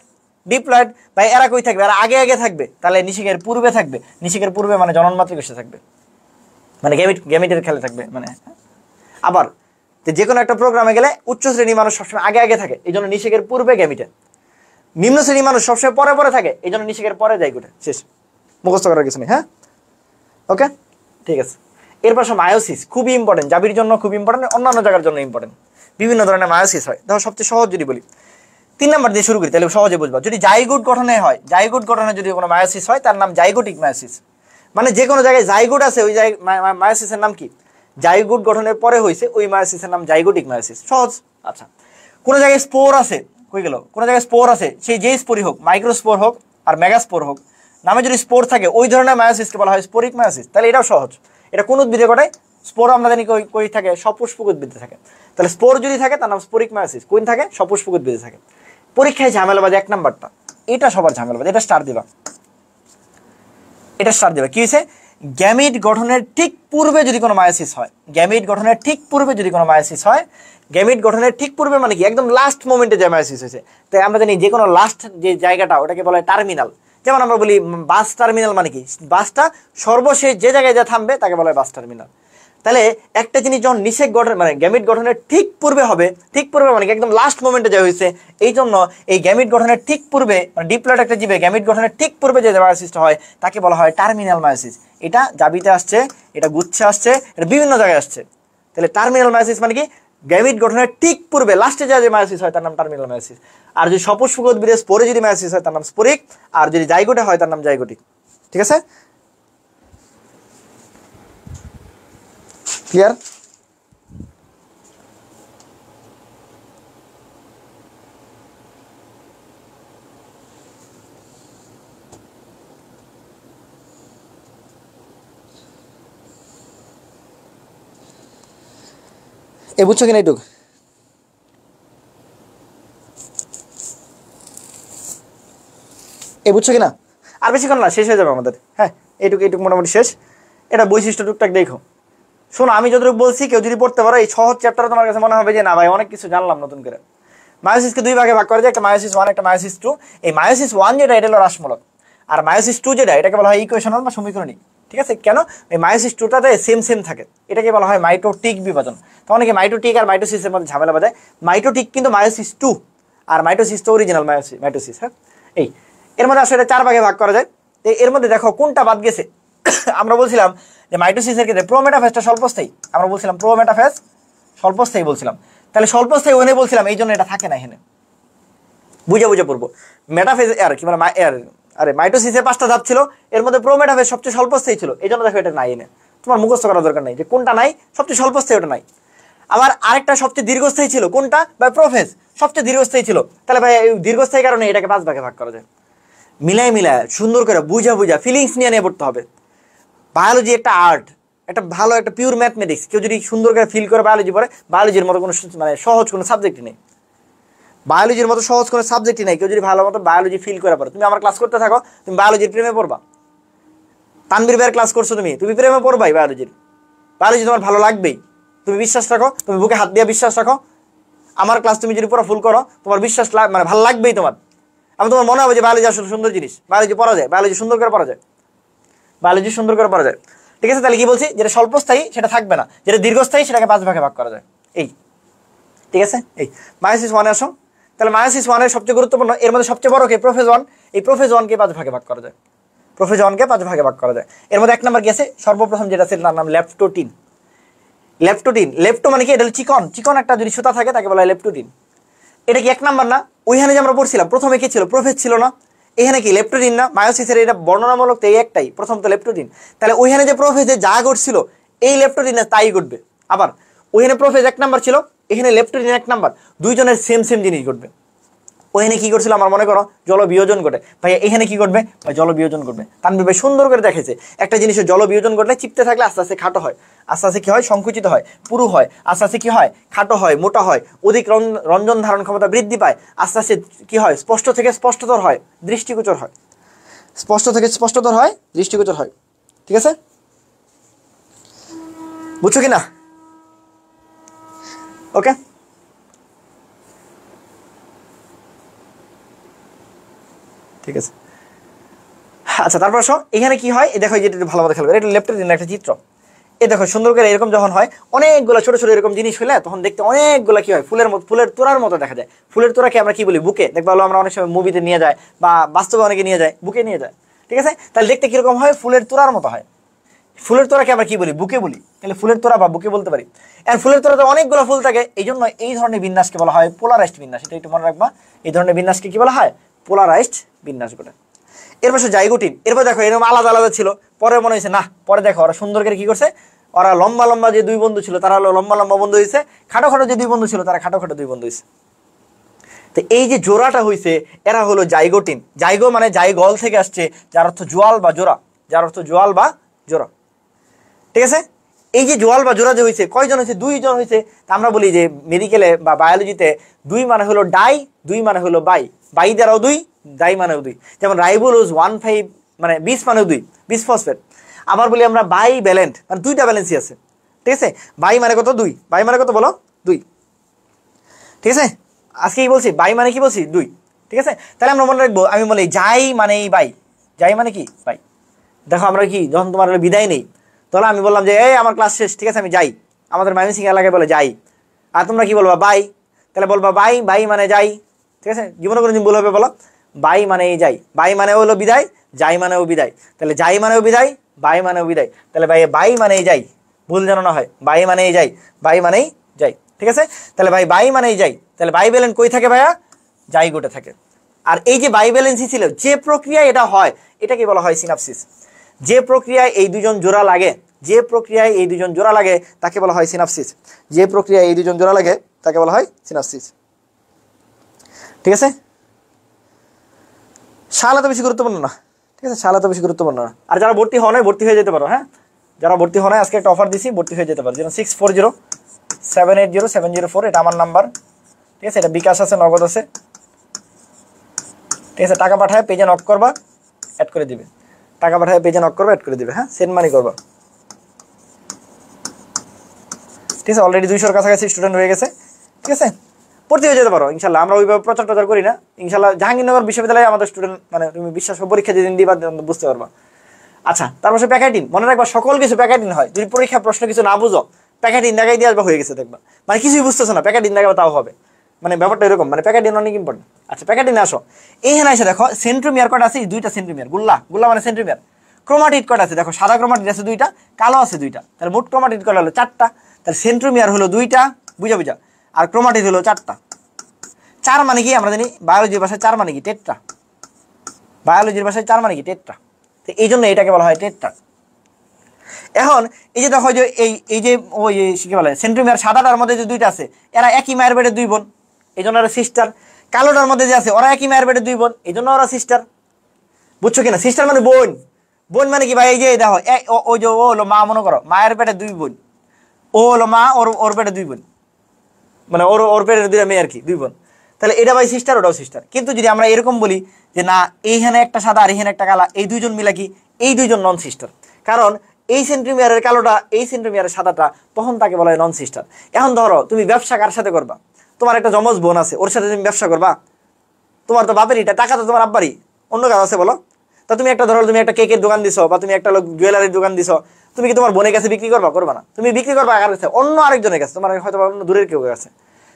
Speaker 2: ভাই, এরা কই থাকবে, এরা আগে থাকবে, তাহলে নিষেকের পূর্বে থাকবে, নিষেকের পূর্বে মানে জনন মাতৃকোষে থাকবে, মানে গ্যামিটের খেলে থাকবে মানে। আবার যে কোনো একটা প্রোগ্রামে গেলে উচ্চ শ্রেণীর মানুষ সবসময় আগে থাকে, এই জন্য নিষেকের পূর্বে গ্যামিটে। নিম্ন শ্রেণীর মানুষ সবসময় পরে থাকে, এই জন্য নিষেকের পরে জাইগোটে। শেষ, মুখস্থ করার কিছু নেই। হ্যাঁ ওকে ঠিক আছে। এরপর মায়োসিস খুবই ইম্পর্টেন্ট, জাবির জন্য খুব ইম্পর্টেন্ট, অন্যান্য জায়গার জন্য ইম্পর্টেন্ট। বিভিন্ন ধরনের মায়োসিস হয়। দেখো সবচেয়ে সহজ যদি বলি 3 নাম্বার দিয়ে শুরু করি, তাহলে সহজে বুঝবা। যদি জাইগোট গঠনে হয়, জাইগোট গঠনে যদি কোনো মায়োসিস হয় তার নাম জাইগোটিক মায়োসিস। মানে যে কোনো জায়গায় জাইগোট আছে ওই মায়োসিসের নাম কি, জাইগোট গঠনের পরে হয়েছে ওই মায়োসিসের নাম জাইগোটিক মায়োসিস। সহজ। আচ্ছা, কোনো জায়গায় স্পোর আছে, কই গেল, কোনো জায়গায় স্পোর আছে, সেই যেই স্পোরই হোক, মাইক্রোস্পোর হোক আর মেগাস্পোর হোক, নামে যদি স্পোর থাকে ওই ধরনের মায়োসিসকে বলা হয় স্পোরিক মায়োসিস। তাহলে এটাও সহজ। এটা কোন উদ্ভিদে ঘটায়? স্পোর আমরা জানি কই থাকে, সপুষ্পক উদ্ভিদে থাকে। তাহলে স্পোর যদি থাকে তার নাম স্পোরিক মায়োসিস। কোন থাকে? সপুষ্পক উদ্ভিদে থাকে। পরীক্ষায় ঝামেলাবাজ 1 নাম্বারটা, এটা সবার ঝামেলাবাজ, এটা স্টার দিবা, কি হয়েছে? গ্যামিট গঠনের ঠিক পূর্বে যদি কোনো মায়োসিস হয়, গ্যামিট গঠনের ঠিক পূর্বে যদি কোনো মায়োসিস হয়, গ্যামিট গঠনের ঠিক পূর্বে মানে কি একদম লাস্ট মোমেন্টে যে মায়োসিস হয়েছে। তাই আমরা জানি যে কোনো লাস্ট যে জায়গাটা ওটাকে বলা হয় টার্মিনাল। যেমন আমরা বলি বাস টার্মিনাল মানে কি, বাসটা সর্বশেষ যে জায়গায় যা থামবে তাকে বলা হয় বাস টার্মিনাল। তাহলে একটা জিনিস যখন নিষেক গঠন মানে গ্যামিট গঠনের ঠিক পূর্বে হবে, ঠিক পূর্বে মানে একদম লাস্ট মোমেন্টে যা হয়েছে, এই জন্য এই গ্যামিট গঠনের ঠিক পূর্বে মানে ডিপ্লয়েড একটা জীবে গ্যামিট গঠনের ঠিক পূর্বে যে মায়োসিসটা হয় তাকে বলা হয় টার্মিনাল মায়োসিস। এটা জাবিতে আসছে, এটা গুচ্ছে আসছে, এটা বিভিন্ন জায়গায় আসছে। তাহলে টার্মিনাল মায়োসিস মানে কি গ্যামিট গঠনের ঠিক পূর্বে লাস্টে যে মায়োসিস হয় তার নাম টার্মিনাল মায়োসিস। আর যদি সপুষ্পক উদ্ভিদে স্পোরে যদি মায়োসিস হয় তার নাম স্পোরিক, আর যদি জাইগোটে হয় তার নাম জাইগোটিক। ঠিক আছে, ক্লিয়ার? এ বুঝছো কিনা এইটুক? বুঝছো কিনা? আর বেশিক্ষণ না, শেষ হয়ে যাবে আমাদের। হ্যাঁ এইটুক মোটামুটি শেষ। এটা বৈশিষ্ট্য টুকটাক দেখো। শোনো, আমি যতটুকু বলছি কেউ যদি পড়তে পারো এই সহজ চ্যাপ্টারে তোমার কাছে মনে হবে যে না ভাই অনেক কিছু জানলাম নতুন করে। মায়োসিসকে 2 ভাগে ভাগ করা যায়, একটা মায়োসিস 1 একটা মায়োসিস 2। এই মায়োসিস 1 যেটা এটা হলো হ্রাসমূলক, আর মায়োসিস 2 যেটা এটাকে বলা হয় ইকুয়েশনাল বা সমীকরণিক। ঠিক আছে, কেন? এই মায়োসিস 2টাতে সেম থাকে, এটাকে বলা হয় মাইটোটিক বিভাজন। তখন কি মাইটোটিক আর মাইটোসিসের মধ্যে ঝামেলা বাজায়। মাইটোটিক কিন্তু মায়োসিস 2 আর মাইটোসিস তো অরিজিনাল মাইটোসিস। হ্যাঁ, এই এর মধ্যে আসলে 4 ভাগে ভাগ করা যায়। এর মধ্যে দেখো কোনটা বাদ গেছে। আমরা বলছিলাম যে মাইটোসিসের ক্ষেত্রে প্রোমেটাফেজটা স্বল্পস্থায়ী, আমরা বলছিলাম প্রোমেটাফেজ স্বল্পস্থায়ী বলছিলাম। তাহলে স্বল্পস্থায়ী ওখানে বলছিলাম, এই জন্য এটা থাকে না এখানে। বুঝে পড়বো। মেটাফেজ আর কি মানে আরে মাইটোসিসে 5টা ধাপ ছিল, এর মধ্যে প্রোমেটাফেজ সবচেয়ে স্বল্পস্থায়ী ছিল, এই জন্য দেখো এটা নাই এনে। তোমার মুখস্থ করার দরকার নাই যে কোনটা নাই, সবচেয়ে স্বল্পস্থায়ী ওটা নাই। আবার আরেকটা সবচেয়ে দীর্ঘস্থায়ী ছিল কোনটা, ভাই প্রোফেজ সবচেয়ে দীর্ঘস্থায়ী ছিল। তাহলে ভাই এই দীর্ঘস্থায়ী কারণে এটাকে 5 ভাগে ভাগ করা যায়। মিলাই সুন্দর করে বুঝা ফিলিংস নিয়ে পড়তে হবে। বায়োলজি একটা আর্ট, একটা ভালো একটা পিওর ম্যাথমেটিক্স। কেউ যদি সুন্দর করে ফিল করে বায়োলজি পড়ে, বায়োলজির মতো কোনো মানে সহজ কোনো সাবজেক্টই নেই, বায়োলজির মতো সহজ কোনো সাবজেক্টই নেই। কেউ যদি ভালো মতো বায়োলজি ফিল করে পড়ো, তুমি আমার ক্লাস করতে থাকো, তুমি বায়োলজির প্রেমে পড়বা। তানবীর ভাইয়ের ক্লাস করছো তুমি প্রেমে পড়বাই বায়োলজি তোমার ভালো লাগবেই। তুমি বিশ্বাস রাখো, তুমি বুকে হাত দিয়ে বিশ্বাস রাখো, আমার ক্লাস তুমি যদি পুরো ফুল করো, তোমার বিশ্বাস মানে ভালো লাগবেই তোমার। আমি তোমার মনে হবে যে বায়োলজি আসলে সুন্দর জিনিস, বায়োলজি পড়া যায়, বায়োলজি সুন্দর করে পড়া যায়, বায়োলজি সুন্দর করে পড়া যায়। ঠিক আছে, তাহলে কি বলছি, যেটা স্বল্পস্থায়ী সেটা থাকবে না, যেটা দীর্ঘস্থায়ী সেটাকে 5 ভাগে ভাগ করা যায়। এই ঠিক আছে, এই মায়োসিস 1 আসো। তাহলে মায়োসিস 1 এর সবচেয়ে গুরুত্বপূর্ণ, এর মধ্যে সবচেয়ে বড় কে, প্রোফেজ 1। এই প্রোফেজ 1কে 5 ভাগে ভাগ করা যায়, প্রোফেজ 1কে 5 ভাগে ভাগ করা যায়। এর মধ্যে 1 নাম্বার কি আছে, সর্বপ্রথম যেটা ছিল তার নাম লেপ্টোটিন। লেপ্টো মানে কি, এটা হলো চিকন একটা যদি সুতা থাকে তাকে বলা হয় লেপ্টোটিন। এটা কি 1 নাম্বার না? ওইখানে যে আমরা পড়ছিলাম প্রথমে কি ছিল, প্রোফেজ ছিল না? এখানে কি লেপ্টোটিন না? মায়োসিসের এটা বর্ণনামূলক তো এই একটাই, প্রথম তো লেপ্টোটিন। তাহলে ওইখানে যে প্রোফেজে যা ঘটছিল এই লেপ্টোটিনে তাই ঘটবে। আবার ওইখানে প্রোফেজ 1 নাম্বার ছিল, এখানে লেপ্টোটিন 1 নাম্বার, দুইজনের সেম জিনিস ঘটবে। ওইখানে কি করছিল আমার মনে করো, জল বিয়োজন ঘটে, ভাই এখানে কি ঘটবে, ভাই জল বিয়োজন ঘটবে। তানভীর ভাই সুন্দর করে দেখেছে, একটা জিনিসের জল বিয়োজন ঘটলে চিপতে থাকলে আস্তে আস্তে খাটো হয়, আস্তে আস্তে কি হয়, সংকুচিত হয়, পুরু হয়, আস্তে আস্তে কি হয়, খাটো হয়, মোটা হয়, অধিক রঞ্জন ধারণ ক্ষমতা বৃদ্ধি পায়, আস্তে আস্তে কি হয়, স্পষ্ট থেকে স্পষ্টতর হয়, দৃষ্টিগোচর হয়, স্পষ্ট থেকে স্পষ্টতর হয়, দৃষ্টিগোচর হয়। ঠিক আছে, বুঝছো কি না? ওকে, ঠিক আছে। আচ্ছা, তারপর আসো এখানে কি হয়, এই দেখো যেটা ভালো মতো খেলবে, এটা লেপ্টোটিনের একটা চিত্র। এই দেখো সুন্দর করে এরকম যখন হয়, অনেকগুলো ছোট ছোট এরকম জিনিস হলে তখন দেখতে অনেকগুলো কি হয়, ফুলের তোড়ার মতো দেখা যায়। ফুলের তোড়াকে আমরা কি বলি, বুকে। দেখবা হলো আমরা অনেক সময় মুভিতে নিয়ে যায় বা বাস্তবে অনেকে নিয়ে যায়, বুকে নিয়ে যায়। ঠিক আছে, তাহলে দেখতে কিরকম হয়, ফুলের তোড়ার মতো হয়। ফুলের তোড়াকে আমরা কি বলি, বুকে বলি। তাহলে ফুলের তোড়া বা বুকে বলতে পারি। আর ফুলের তোড়াতে অনেকগুলো ফুল থাকে, এই জন্য এই ধরনের বিন্যাসকে বলা হয় পোলারাইজড বিন্যাস। এটা একটু মনে রাখবা, এই ধরনের বিন্যাসকে কি বলা হয়, পোলারাইজড বিন্যাস বলে। এরপর জাইগোটিন। এরপর দেখো এরকম আলাদা আলাদা ছিল, পরে মনে হয়েছে না, পরে দেখো ওরা সুন্দর করে কি করছে, ওরা লম্বা লম্বা যে 2 বন্ধু ছিল তারা হলো লম্বা লম্বা বন্ধু হয়েছে, খাটো খাটো যে 2 বন্ধু ছিল তারা খাটো খাটো 2 বন্ধু হয়েছে। তো এই যে জোড়াটা হয়েছে এরা হলো জাইগোটিন। জাইগো মানে জাইগল থেকে আসছে, যার অর্থ জোয়াল বা জোড়া, যার অর্থ জোয়াল বা জোড়া। ঠিক আছে, এই যে জোয়াল বা জোড়া যে হয়েছে, কয়জন হয়েছে, 2 জন হয়েছে। তা আমরা বলি যে মেডিকেলে বা বায়োলজিতে 2 মানে হলো ডাই, 2 মানে হলো বাই দ্বারাও 2, ডাই মানেও 2। যেমন রাইবোলোজ 1,5 মানে 20 মানেও 2, 20 ফসফেট। আবার বলি আমরা বাই ভ্যালেন্ট, মানে 2টা ভ্যালেন্সি আছে। ঠিক আছে, বাই মানে কত, 2, বাই মানে কত বলো, 2। ঠিক আছে, আজকে কি বলছি, বাই মানে কি বলছি, 2। ঠিক আছে, তাহলে আমরা মনে রাখবো, আমি বলি যাই মানে এই বাই, যাই মানে কি বাই। দেখো আমরা কি যখন তোমার বিদায় নেই, তাহলে আমি বললাম যে এই আমার ক্লাস শেষ, ঠিক আছে আমি যাই, আমাদের ময়মনসিংহ এলাকায় বলে যাই, আর তোমরা কি বলবা, বাই। তাহলে বলবা বাই মানে যাই। ঠিক আছে, জীবনে কোনো দিন ভুল হবে বলো, বাই মানে এই যাই, বাই মানে হলো বিদায়, যাই মানেও বিদায়। তাহলে যাই মানেও বিদায়, বাই মানেও বিদায়। তাহলে বাই মানে এই যাই, ভুল যেন না হয়, বাই মানে এই যাই, বাই মানেই যাই। ঠিক আছে, তাহলে বাই মানেই যাই। তাহলে বাই ভ্যালেন্ট কই থাকে ভাইয়া, জাইগোটে থাকে। আর এই যে বাই ভ্যালেন্সি ছিল, যে প্রক্রিয়ায় এটা হয় এটাকে বলা হয় সিনাপসিস। যে প্রক্রিয়ায় এই 2 জন জোড়া লাগে, যে প্রক্রিয়ায় এই 2 জন জোড়া লাগে তাকে বলা হয় সিনাপসিস। যে প্রক্রিয়ায় এই 2 জন জোড়া লাগে তাকে বলা হয় সিনাপসিস। ঠিক আছে, শালা তো বেশি গুরুত্বপূর্ণ না। ঠিক আছে, শালা তো বেশি গুরুত্বপূর্ণ না। আর যারা ভর্তি হও নাই, ভর্তি হয়ে যেতে পারো। হ্যাঁ, যারা ভর্তি হও নাই আজকে একটা অফার দিছি, ভর্তি হয়ে যেতে পারো। 0640780704, এটা আমার নাম্বার। ঠিক আছে, এটা বিকাশ আছে, নগদ আছে। ঠিক আছে, টাকা পাঠায় পেজে নক করবা, অ্যাড করে দিবে। টাকা পাঠায় পেজে নক করবা, অ্যাড করে দিবে। হ্যাঁ, সেন্ড মানি করবা। ঠিক আছে, অলরেডি 200-র কাছাকাছি স্টুডেন্ট হয়ে গেছে। ঠিক আছে, ভর্তি হয়ে যেতে পারো ইনশাল্লাহ। আমরা ওইভাবে প্রচার টচার করি না ইনশাল্লাহ। জাহাঙ্গীরনগর বিশ্ববিদ্যালয়ে আমাদের স্টুডেন্ট, মানে তুমি বিশ্বাস করো পরীক্ষা যেদিন দিবা বুঝতে পারবা। আচ্ছা, তারপর সে প্যাকেটিন। মনে রাখবা সকল কিছু প্যাকেটিন হয়। যদি পরীক্ষা প্রশ্ন কিছু না বুঝো, প্যাকেটিন দেখাই দিয়ে আসবা, হয়ে গেছে দেখবা। মানে কিছুই বুঝতেছো না, প্যাকেটিন দেখাবে তাও হবে। মানে ব্যাপারটা এরকম, মানে প্যাকেটিন অনেক ইম্পর্টেন্ট। আচ্ছা, প্যাকেটিন আসো। এইখানে এসে দেখো সেন্ট্রোমিয়ার কটা আছে, 2টা সেন্ট্রোমিয়ার। গুল্লা মানে সেন্ট্রোমিয়ার। ক্রোমাটিড কটা আছে, দেখো সাদা ক্রোমাটিড আছে 2টা, কালো আছে 2টা। তাহলে মোট ক্রোমাটিড কটা হলো 4টা। তাহলে সেন্ট্রোমিয়ার হলো 2টা, বুঝা। আর ক্রোমাটিড হলো 4টা। 4 মানে কি আমরা জানি বায়োলজি ভাষায়, 4 মানে কি টেট্রা। বায়োলজির ভাষায় 4 মানে কি টেট্রা। তো এই জন্য এটাকে বলা হয় টেট্রা। এখন এই যে দেখো যে এই যে ওই কি বলে সেন্ট্রোমিয়ার সাদাটার মধ্যে যে দুইটা আছে এরা একই মায়ের পেটে 2 বোন, এই জন্য ওরা সিস্টার। কালোটার মধ্যে যে আছে ওরা একই মায়ের পেটে 2 বোন, এই জন্য ওরা সিস্টার। বুঝছো কিনা? সিস্টার মানে বোন। বোন মানে কি ভাই? এই যে দেখো ওই যে ও হলো মা, মনে করো মায়ের পেটে 2 বোন, ও হলো মা, ওর পেটে 2 বোন, মানে ওর পেটে 2টা মেয়ে আর কি, 2 বোন। তাহলে এটা ভাই সিস্টার, ওটাও সিস্টার। কিন্তু যদি আমরা এরকম বলি যে না এইখানে একটা সাদা আর এইখানে একটা কালা, এই 2জন মিলা কি? এই 2জন নন সিস্টার। কারণ এই সেন্ট্রোমিয়ারের কালোটা এই সেন্ট্রোমিয়ারের সাদাটা, তখন তাকে বলা হয় নন সিস্টার। এখন ধরো তুমি ব্যবসা কার সাথে করবা? তোমার একটা জমজ বোন আছে, ওর সাথে তুমি ব্যবসা করবা? তোমার তো বাপেরই, টাকা তো তোমার আব্বারই, অন্য কাজ আছে বলো? তা তুমি একটা ধরো তুমি একটা কেকের দোকান দিছো বা তুমি একটা জুয়েলারির দোকান দিছো, তুমি কি তোমার বোনের কাছে বিক্রি করবা? করবা না। তুমি বিক্রি করবা কার কাছে? অন্য আরেকজনের কাছে, তোমার হয়তো অন্য দূরের কেউ কাছে।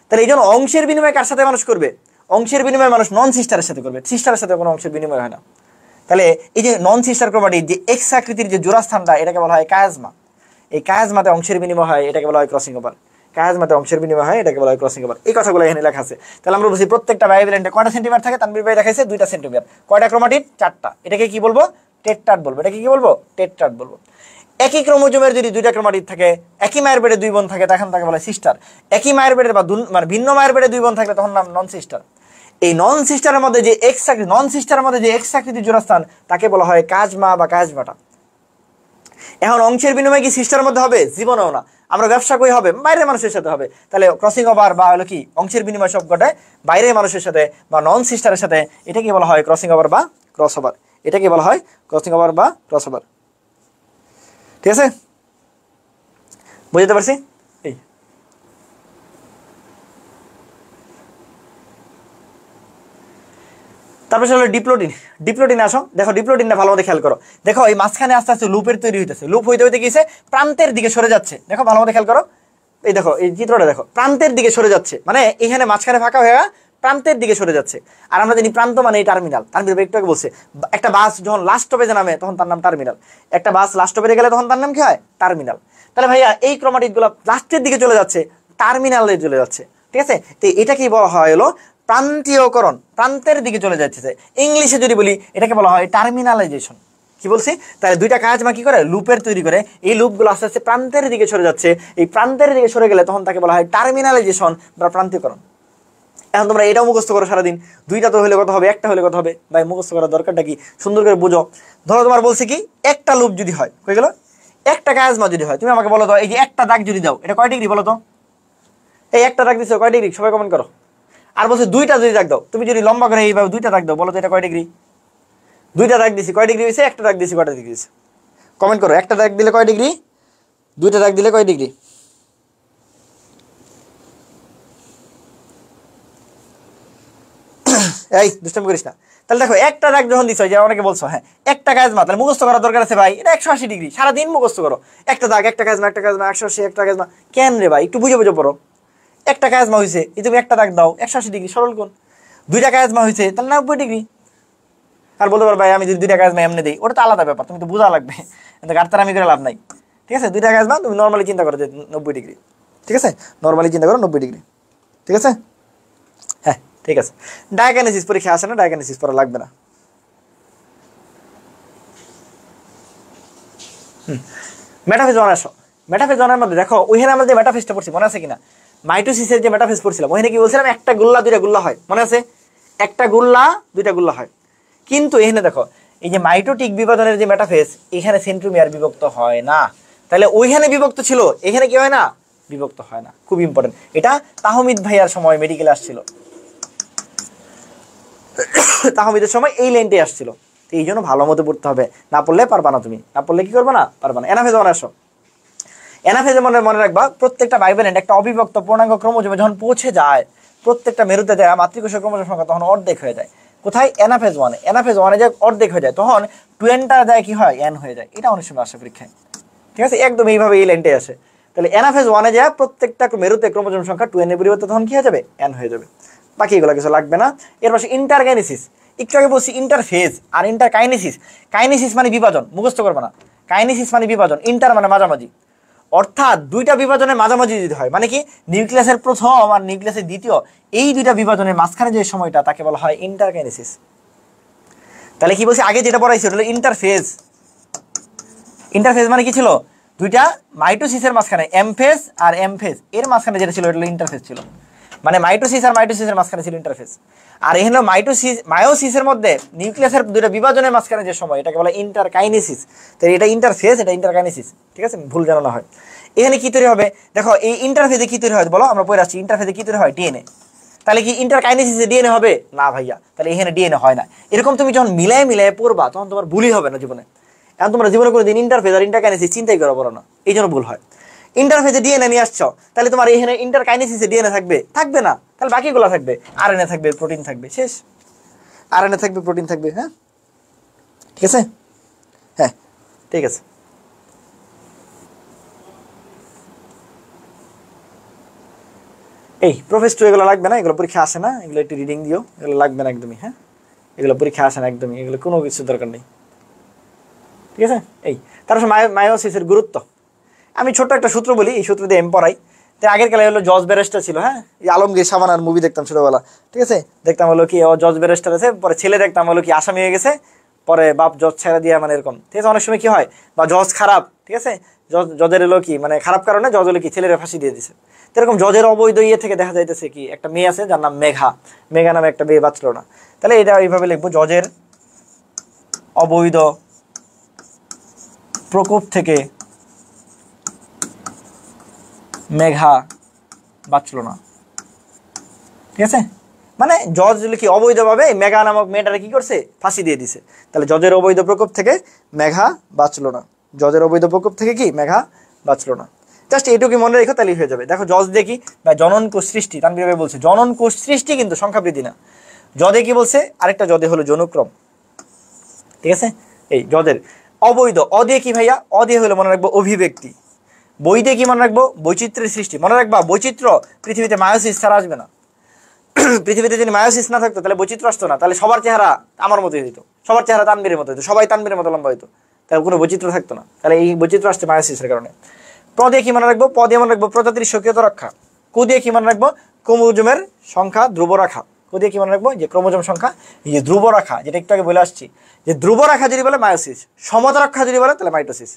Speaker 2: তাহলে এই জন্য অংশের বিনিময় কার সাথে মানুষ করবে? অংশের বিনিময় মানুষ নন সিস্টারের সাথে করবে, সিস্টারের সাথে কোনো অংশের বিনিময় হয় না। তাহলে এই যে নন সিস্টার ক্রোমাটিড যে এক্স আকৃতির যে জোড়াস্থানটা, এটাকে বলা হয় কায়াজমা। এই কায়াজমাতে অংশের বিনিময় হয়, এটাকে বলা হয় ক্রসিং ওভার। কায়াজমাতে অংশের বিনিময় হয়, এটাকে বলা হয় ক্রসিং ওভার। এই কথাগুলো এখানে লেখা আছে। তাহলে আমরা বলছি প্রত্যেকটা বায়োভ্যালেন্টে কয়টা সেন্টিমিটার থাকে? তানভীর ভাই দেখাইছে 2টা সেন্টিমিটার। কয়টা ক্রোমাটিড? 4টা। এটাকে কি বলবো? টেট্রাড বলবো। এটাকে কি বলবো? টেট্রাড বলবো। একই ক্রোমোজোমের যদি 2টা ক্রোমাটিড থাকে, একই মায়ের পেটে 2 বোন থাকে, তখন তাকে বলা হয় সিস্টার। একই মায়ের পেটে বা মানে ভিন্ন মায়ের পেটে 2 বোন থাকলে তখন নাম নন সিস্টার। এই নন সিস্টারের মধ্যে যে এক্স আকৃতি, নন সিস্টারের মধ্যে যে এক্স আকৃতির জোড়াস্থান, তাকে বলা হয় কাজমা বা কাজমাটা। এখন অংশের বিনিময় কি সিস্টারের মধ্যে হবে? জীবনেও না। আমরা ব্যবসা কই হবে? বাইরের মানুষের সাথে হবে। তাহলে ক্রসিং ওভার বা হলো কি অংশের বিনিময় সব ঘটে বাইরের মানুষের সাথে বা নন সিস্টারের সাথে। এটাকে বলা হয় ক্রসিং ওভার বা ক্রস ওভার। এটাকে বলা হয় ক্রসিং ওভার বা ক্রস ওভার। ঠিক আছে, বুঝতে পারছি? এই তারপর হলো ডিপ্লোটিন। ডিপ্লোটিন আসো, দেখো ডিপ্লোটিনটা ভালো মতো খেয়াল করো। দেখো এই মাঝখানে আস্তে আস্তে লুপের তৈরি হইতেছে, লুপ হইতে হইতে গিয়েছে প্রান্তের দিকে সরে যাচ্ছে। দেখো ভালো মতো খেয়াল করো, এই দেখো এই চিত্রটা দেখো, প্রান্তের দিকে সরে যাচ্ছে, মানে এখানে মাঝখানে ফাঁকা হয়ে প্রান্তের দিকে সরে যাচ্ছে। আর আমরা জানি প্রান্ত মানে এই টার্মিনাল। টার্মিনাল একটু আগে বলছে, একটা বাস যখন লাস্ট স্টপেজে নামে তখন তার নাম টার্মিনাল। একটা বাস লাস্ট স্টপেজে গেলে তখন তার নাম কি হয়? টার্মিনাল। তাহলে ভাইয়া এই ক্রোমাটিডগুলো লাস্টের দিকে চলে যাচ্ছে, টার্মিনালে চলে যাচ্ছে। ঠিক আছে, তো এটা কি বলা হয় হলো প্রান্তীয়করণ, প্রান্তের দিকে চলে যাচ্ছে। ইংলিশে যদি বলি এটাকে বলা হয় টার্মিনালাইজেশন। কি বলছি? তাহলে 2টা কাজমা কি করে? লুপের তৈরি করে। এই লুপগুলো আস্তে আস্তে প্রান্তের দিকে সরে যাচ্ছে। এই প্রান্তের দিকে সরে গেলে তখন তাকে বলা হয় টার্মিনালাইজেশন বা প্রান্তীয়করণ। এখন তোমরা এটাও মুখস্থ করো সারাদিন, 2টা তো হলে কত হবে, একটা হলে কত হবে? ভাই মুখস্থ করার দরকারটা কি? সুন্দর করে বুঝো। ধরো তোমার বলছে কি একটা লুপ যদি হয়, হয়ে গেল একটা কাজমা যদি হয়, তুমি আমাকে বলো তো এই যে একটা দাগ যদি দাও এটা কয় ডিগ্রি বলো তো? এই একটা দাগ দিচ্ছ কয় ডিগ্রি? সবাই কমেন্ট করো। আর বলছে 2টা যদি দাগ দাও, তুমি যদি লম্বা করে এইভাবে 2টা দাগ দাও, বলো তো এটা কয় ডিগ্রি? 2টা দাগ দিছি কয় ডিগ্রি হয়েছে? একটা দাগ দিছি কয়টা ডিগ্রি হয়েছে? কমেন্ট করো, একটা দাগ দিলে কয় ডিগ্রি, 2টা দাগ দিলে কয় ডিগ্রি? এই দুষ্টামি করিস না। তাহলে দেখো একটা দাগ যখন দিচ্ছ, যে অনেকে বলছো হ্যাঁ একটা কাজমা, তাহলে মুখস্থ করার দরকার আছে ভাই, এটা 180 ডিগ্রি, সারাদিন মুখস্থ করো। একটা দাগ, একটা কাজমা, একটা কাজমা, 180, একটা কাজমা। কেন রে ভাই, একটু বুঝে বুঝে পড়ো। একটা কাজমা হয়েছে, এই তুমি একটা দাগ দাও, 180 ডিগ্রি সরল কোণ। 2টা কাজমা হয়েছে, তাহলে 90 ডিগ্রি। আর বলতে পারো ভাই আমি যদি 2টা কাজমা এমনি দিই, ওটা তো আলাদা ব্যাপার, তুমি তো বোঝা লাগবে, গাড়তার আমি করে লাভ নাই। ঠিক আছে, 2টা কাজমা তুমি নর্মালি চিন্তা করো যে 90 ডিগ্রি। ঠিক আছে, নর্মালি চিন্তা করো 90 ডিগ্রি। ঠিক আছে, হ্যাঁ ঠিক আছে। ডায়াগনোসিস পরীক্ষা আসে না, ডায়াগনোসিস পড়া লাগবে না। মেটাফেজ 1 আসো। মেটাফেজ 1 এর মধ্যে দেখো ওইখানে আমরা যে মেটাফেজটা পড়ছি মনে আছে কিনা? মাইটোসিসের যে মেটাফেজ পড়ছিলাম, ওইখানে কি বলছিলাম? একটা গুল্লা 2টা গুল্লা হয়, মনে আছে? একটা গুল্লা 2টা গুল্লা হয়। কিন্তু এখানে দেখো এই যে মাইটোটিক বিভাজনের যে মেটাফেজ, এখানে সেন্ট্রোমিয়ার বিভক্ত হয় না। তাহলে ওইখানে বিভক্ত ছিল, এখানে কি হয় না? বিভক্ত হয় না। খুব ইম্পর্টেন্ট এটা, তাহমিদ ভাইয়ার সময় মেডিকেলে আসছিল, তাহমিদের সময় এই লাইনটাই আসছিল। তো এই জন্য ভালো মতো পড়তে হবে, না পড়লে পারবা না। তুমি না পড়লে কি করবে না? পারবা না। এনাফেজ 1 আসো। এনাফেজে মনে রাখবা প্রত্যেকটা বাইভ্যালেন্ট একটা অবিভক্ত পূর্ণাঙ্গ ক্রোমোজোমে যখন পৌঁছে যায়, প্রত্যেকটা মেরুতে দেয়া মাতৃকোষের ক্রোমোজোম সংখ্যা তখন অর্ধেক হয়ে যায়। কোথায়? এনাফেজ 1 এ। এনাফেজ 1 এ যে অর্ধেক হয়ে যায়, তখন 2nটা যায় কি হয়? n হয়ে যায়। এটা অনেক সময় আসে পরীক্ষায়। ঠিক আছে, একদম এইভাবে এই লাইনটাই আসে। তাহলে এনাফেজ 1 এ যায় প্রত্যেকটা মেরুতে ক্রোমোজোম সংখ্যা 2n এর পরিবর্তে তখন কি হয়ে যাবে? n হয়ে যাবে। বাকি এগুলো কিছু লাগবে না। এর পাশে ইন্টারকাইনেসিস, একটু আগে বলছি ইন্টারফেজ আর ইন্টারকাইনেসিস। কাইনেসিস মানে বিভাজন, মুখস্থ করবে না। কাইনেসিস মানে বিভাজন, ইন্টার মানে মাঝামাঝি। অর্থাৎ 2টা বিভাজনের মাঝামাঝি যদি হয়, মানে কি নিউক্লিয়াসের প্রথম আর নিউক্লিয়াসের দ্বিতীয়, এই 2টা বিভাজনের মাঝখানে যে সময়টা তাকে বলা হয় ইন্টারকাইনেসিস। তাহলে কি বলছি আগে যেটা পড়াইছি ওটা হলো ইন্টারফেজ। ইন্টারফেজ মানে কি ছিল, দুইটা মাইটোসিসের মাঝখানে এম ফেজ আর এম ফেজ এর মাঝখানে যেটা ছিল ওটা হলো ইন্টারফেজ ছিল, মানে মাইটোসিস আর মাইটোসিসের মাঝখানে ছিল ইন্টারফেজ। আর এখানে মায়োসিসের মধ্যে নিউক্লিয়াসের দুইটা বিভাজনের মাঝখানে যে সময় এটাকে বলে ইন্টারকাইনেসিস। তো এটা ইন্টারফেজ, এটা ইন্টারকাইনেসিস, ঠিক আছে, ভুল যেন না হয়। এখানে কি তৈরি হবে দেখো, এই ইন্টারফেজে কি তৈরি হয় বলো, আমরা পড়ে আসছি ইন্টারফেজে কি তৈরি হয়, ডিএনএ। তাহলে কি ইন্টারকাইনেসিসে ডিএনএ হবে না ভাইয়া, তাহলে এখানে ডিএনএ হয় না। এরকম তুমি যখন মিলাই মিলাই পড়বা তখন তোমার ভুলই হবে না জীবনে। এখন তোমরা জীবনে কোনো দিন ইন্টারফেজ আর ইন্টারকাইনেসিস চিন্তাই করা পড়ো না, এই জন্য ভুল হয়। ইন্টারফেজে ডিএনএ নিয়ে আসছো, তাহলে তোমার এখানে ইন্টারকাইনেসিসে ডিএনএ থাকবে থাকবে না, তাহলে বাকিগুলো থাকবে, আরএনএ থাকবে, প্রোটিন থাকবে, শেষ। আরএনএ থাকবে, প্রোটিন থাকবে, হ্যাঁ ঠিক আছে, হ্যাঁ ঠিক আছে। এই প্রোফেস টু এগুলো লাগবে না, এগুলো পরীক্ষা আসে না, এগুলো একটু রিডিং দিও, এগুলো লাগবে না একদমই, হ্যাঁ এগুলো পরীক্ষা আসে না একদমই, এগুলো কোনো কিছু দরকার নেই, ঠিক আছে। এই তারপর মায়োসিসের গুরুত্ব আমি ছোট্ট একটা সূত্র বলি, এই সূত্র দিয়ে আমি পড়াই। তো আগের কালে হলো জজ ব্যারিস্টার ছিল, হ্যাঁ এই আলমগীর শাবানার মুভি দেখতাম ছোটবেলা, ঠিক আছে, দেখতাম হলো কি ও জজ ব্যারিস্টার আছে, পরে ছেলে দেখতাম হলো কি আসামি হয়ে গেছে, পরে বাপ জজ ছেড়ে দিয়ে, মানে এরকম, ঠিক আছে। অনেক সময় কি হয়, বা জজ খারাপ, ঠিক আছে, জজের হলো কি মানে খারাপ কারণে জজ হলো কি ছেলেরা ফাঁসি দিয়ে দিছে। এরকম জজের অবৈধ ইয়ে থেকে দেখা যাইতেছে কি একটা মেয়ে আছে যার নাম মেঘা, মেঘা নামে একটা মেয়ে বাঁচলো না, তাহলে এটা এইভাবে লিখবো, জজের অবৈধ প্রকোপ থেকে মেঘা বাঁচলো না, ঠিক আছে। মানে জজ কি অবৈধভাবে মেঘা নামক মেয়েটারে কি করছে, ফাঁসি দিয়ে দিছে, তাহলে জজের অবৈধ প্রকোপ থেকে মেঘা বাঁচলো না, জজের অবৈধ প্রকোপ থেকে কি মেঘা বাঁচলো না, জাস্ট এইটুকু মনে রেখো তাহলেই হয়ে যাবে। দেখো জজ দেখি বা জনন কোষ সৃষ্টি, তানভীর ভাই বলছে জনন কোষ সৃষ্টি কিন্তু সংখ্যা বৃদ্ধি না। জদে কি বলছে, আরেকটা জদে হলো যৌনক্রম, ঠিক আছে। এই জদের অবৈধ, অদে কি ভাইয়া, অদে হলো মনে রাখবো অভিব্যক্তি, বই দিয়ে কি মনে রাখবো, বৈচিত্র্যের সৃষ্টি, মনে রাখবা বৈচিত্র্য পৃথিবীতে মায়োসিস ছাড়া আসবে না। পৃথিবীতে যদি মায়োসিস না থাকতো তাহলে বৈচিত্র্য আসতো না, তাহলে সবার চেহারা আমার মতোই হইতো, সবার চেহারা তানবীরের মতো হইতো, সবাই তানবীরের মতো লম্বা হইতো, তাহলে কোনো বৈচিত্র্য থাকতো না, তাহলে এই বৈচিত্র্য আসছে মায়োসিসের কারণে। পদে কি মনে রাখবো, পদে মনে রাখবো প্রজাতির স্বকীয়তা রক্ষা, কুদিয়ে কি মনে রাখবো, ক্রোমোজোমের সংখ্যা ধ্রুব রাখা, কুদিয়ে কি মনে রাখবো, যে ক্রোমোজোম সংখ্যা এই যে ধ্রুব রাখা, যেটা একটু আগে বলে আসছি, যে ধ্রুব রাখা যদি বলে মায়োসিস, সমতা রক্ষা যদি বলে তাহলে মাইটোসিস,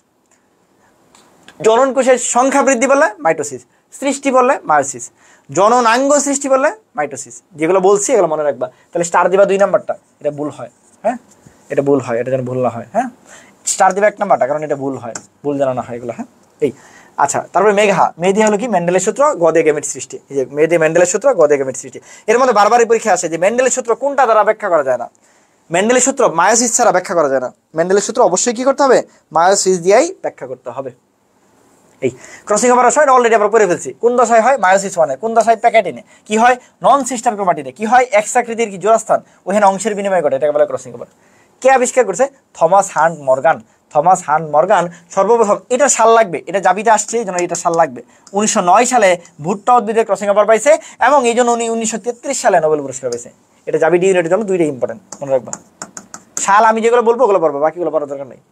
Speaker 2: জনন কোষের সংখ্যা বৃদ্ধি বললে মাইটোসিস, সৃষ্টি বললে মায়োসিস, জননাঙ্গ সৃষ্টি বললে মাইটোসিস। যেগুলো বলছি এগুলো মনে রাখবা, তাহলে স্টার দিবা 2 নাম্বারটা, এটা ভুল হয়, হ্যাঁ এটা ভুল হয়, এটা যেন ভুল না হয়, হ্যাঁ স্টার দিবা 1 নাম্বারটা, কারণ এটা ভুল হয়, ভুল জানা না হয় এগুলো, হ্যাঁ। এই আচ্ছা, তারপরে মেঘা, মেধি হলো কি মেন্ডেলের সূত্র, গদে গেমেট সৃষ্টি, এই যে মেধি মেন্ডেলের সূত্র, গদে গেমেট সৃষ্টি। এর মধ্যে বারবারই পরীক্ষা আসে যে মেন্ডেলের সূত্র কোনটা দ্বারা ব্যাখ্যা করা যায় না, মেন্ডেলের সূত্র মায়োসিস ছাড়া ব্যাখ্যা করা যায় না, মেন্ডেলের সূত্র অবশ্যই কি করতে হবে, মায়োসিস দিয়েই ব্যাখ্যা করতে হবে। এই ক্রসিং ওভার হয় অলরেডি আমরা পড়ে ফেলছি, কোন দশায় হয় মায়োসিস 1-এ, কোন দশায় প্যাকেটিনে, কি হয় নন সিস্টার ক্রোমাটিনে, কি হয় এক্স আকৃতির কি জোড়াস্থান, ওখানে অংশের বিনিময় ঘটে, এটাকে বলে ক্রসিং ওভার। কে আবিষ্কার করছে, Thomas hunt Morgan, Thomas hunt Morgan সর্বপ্রথম, এটা সাল লাগবে, এটা জাবিতে আসছে এই জন্য এটা সাল লাগবে, 1909 সালে ভুট্টা উদ্ভিদের ক্রসিং ওভার পাইছে, এবং এই জন্য উনি 1933 সালে নোবেল পুরস্কার পেয়েছে। এটা জাবি ডি ইউনিটের জন্য দুইটাই ইম্পর্টেন্ট, মনে রাখবা। সাল আমি যেগুলো বলবো ওগুলো পড়বো, বাকিগুলো পড়ার দরকার নেই।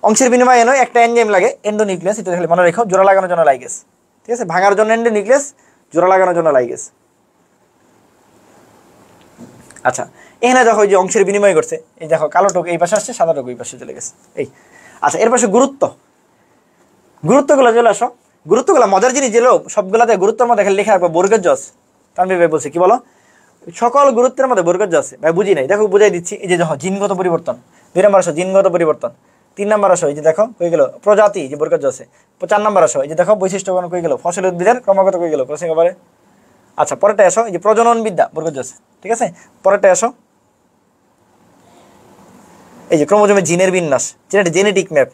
Speaker 2: অংশের বিনিময়ে নয় একটা এনজাইম লাগে, এন্ডোনিউক্লিয়াস, এটা খালি মনে রেখো, জোড়া লাগানোর জন্য লাইগেস, ঠিক আছে, ভাঙার জন্য এন্ডোনিউক্লিয়াস, জোড়া লাগানোর জন্য লাইগেস। আচ্ছা, এখানে দেখো যে অংশের বিনিময় করছে, এই দেখো কালো টুক এই পাশে আসছে, সাদা টুক এই পাশে চলে গেছে। এই আচ্ছা, এর পাশে গুরুত্ব, গুরুত্বগুলো চলে আসো, গুরুত্বগুলো মজার জিনিস যেগুলো সবগুলাতে গুরুত্বের মধ্যে খালি লেখা রাখবো বর্গজ আছে। তানভীর ভাই বলছে কি বলো, সকল গুরুত্বের মধ্যে বর্গজ আছে, ভাই বুঝি নাই, দেখো বুঝাই দিচ্ছি। এই যে দেখো জিনগত পরিবর্তন, 2 নম্বর আসো জিনগত পরিবর্তন, 3 নম্বর আসো এই যে দেখো কই গেল প্রজাতি, যে বর্গজ আছে, 4 নম্বর আসো এই যে দেখো বৈশিষ্ট্যগণ কই গেল, ফসল উদ্ভিদের ক্রমাগত কই গেল ক্রসিং ওভারে। আচ্ছা, পরেরটা আসো এই যে প্রজনন বিদ্যা, বর্গজ আছে, ঠিক আছে। পরেরটা আসো এই যে ক্রোমোজোমের জিনের বিন্যাস, যেটা জেনেটিক ম্যাপ,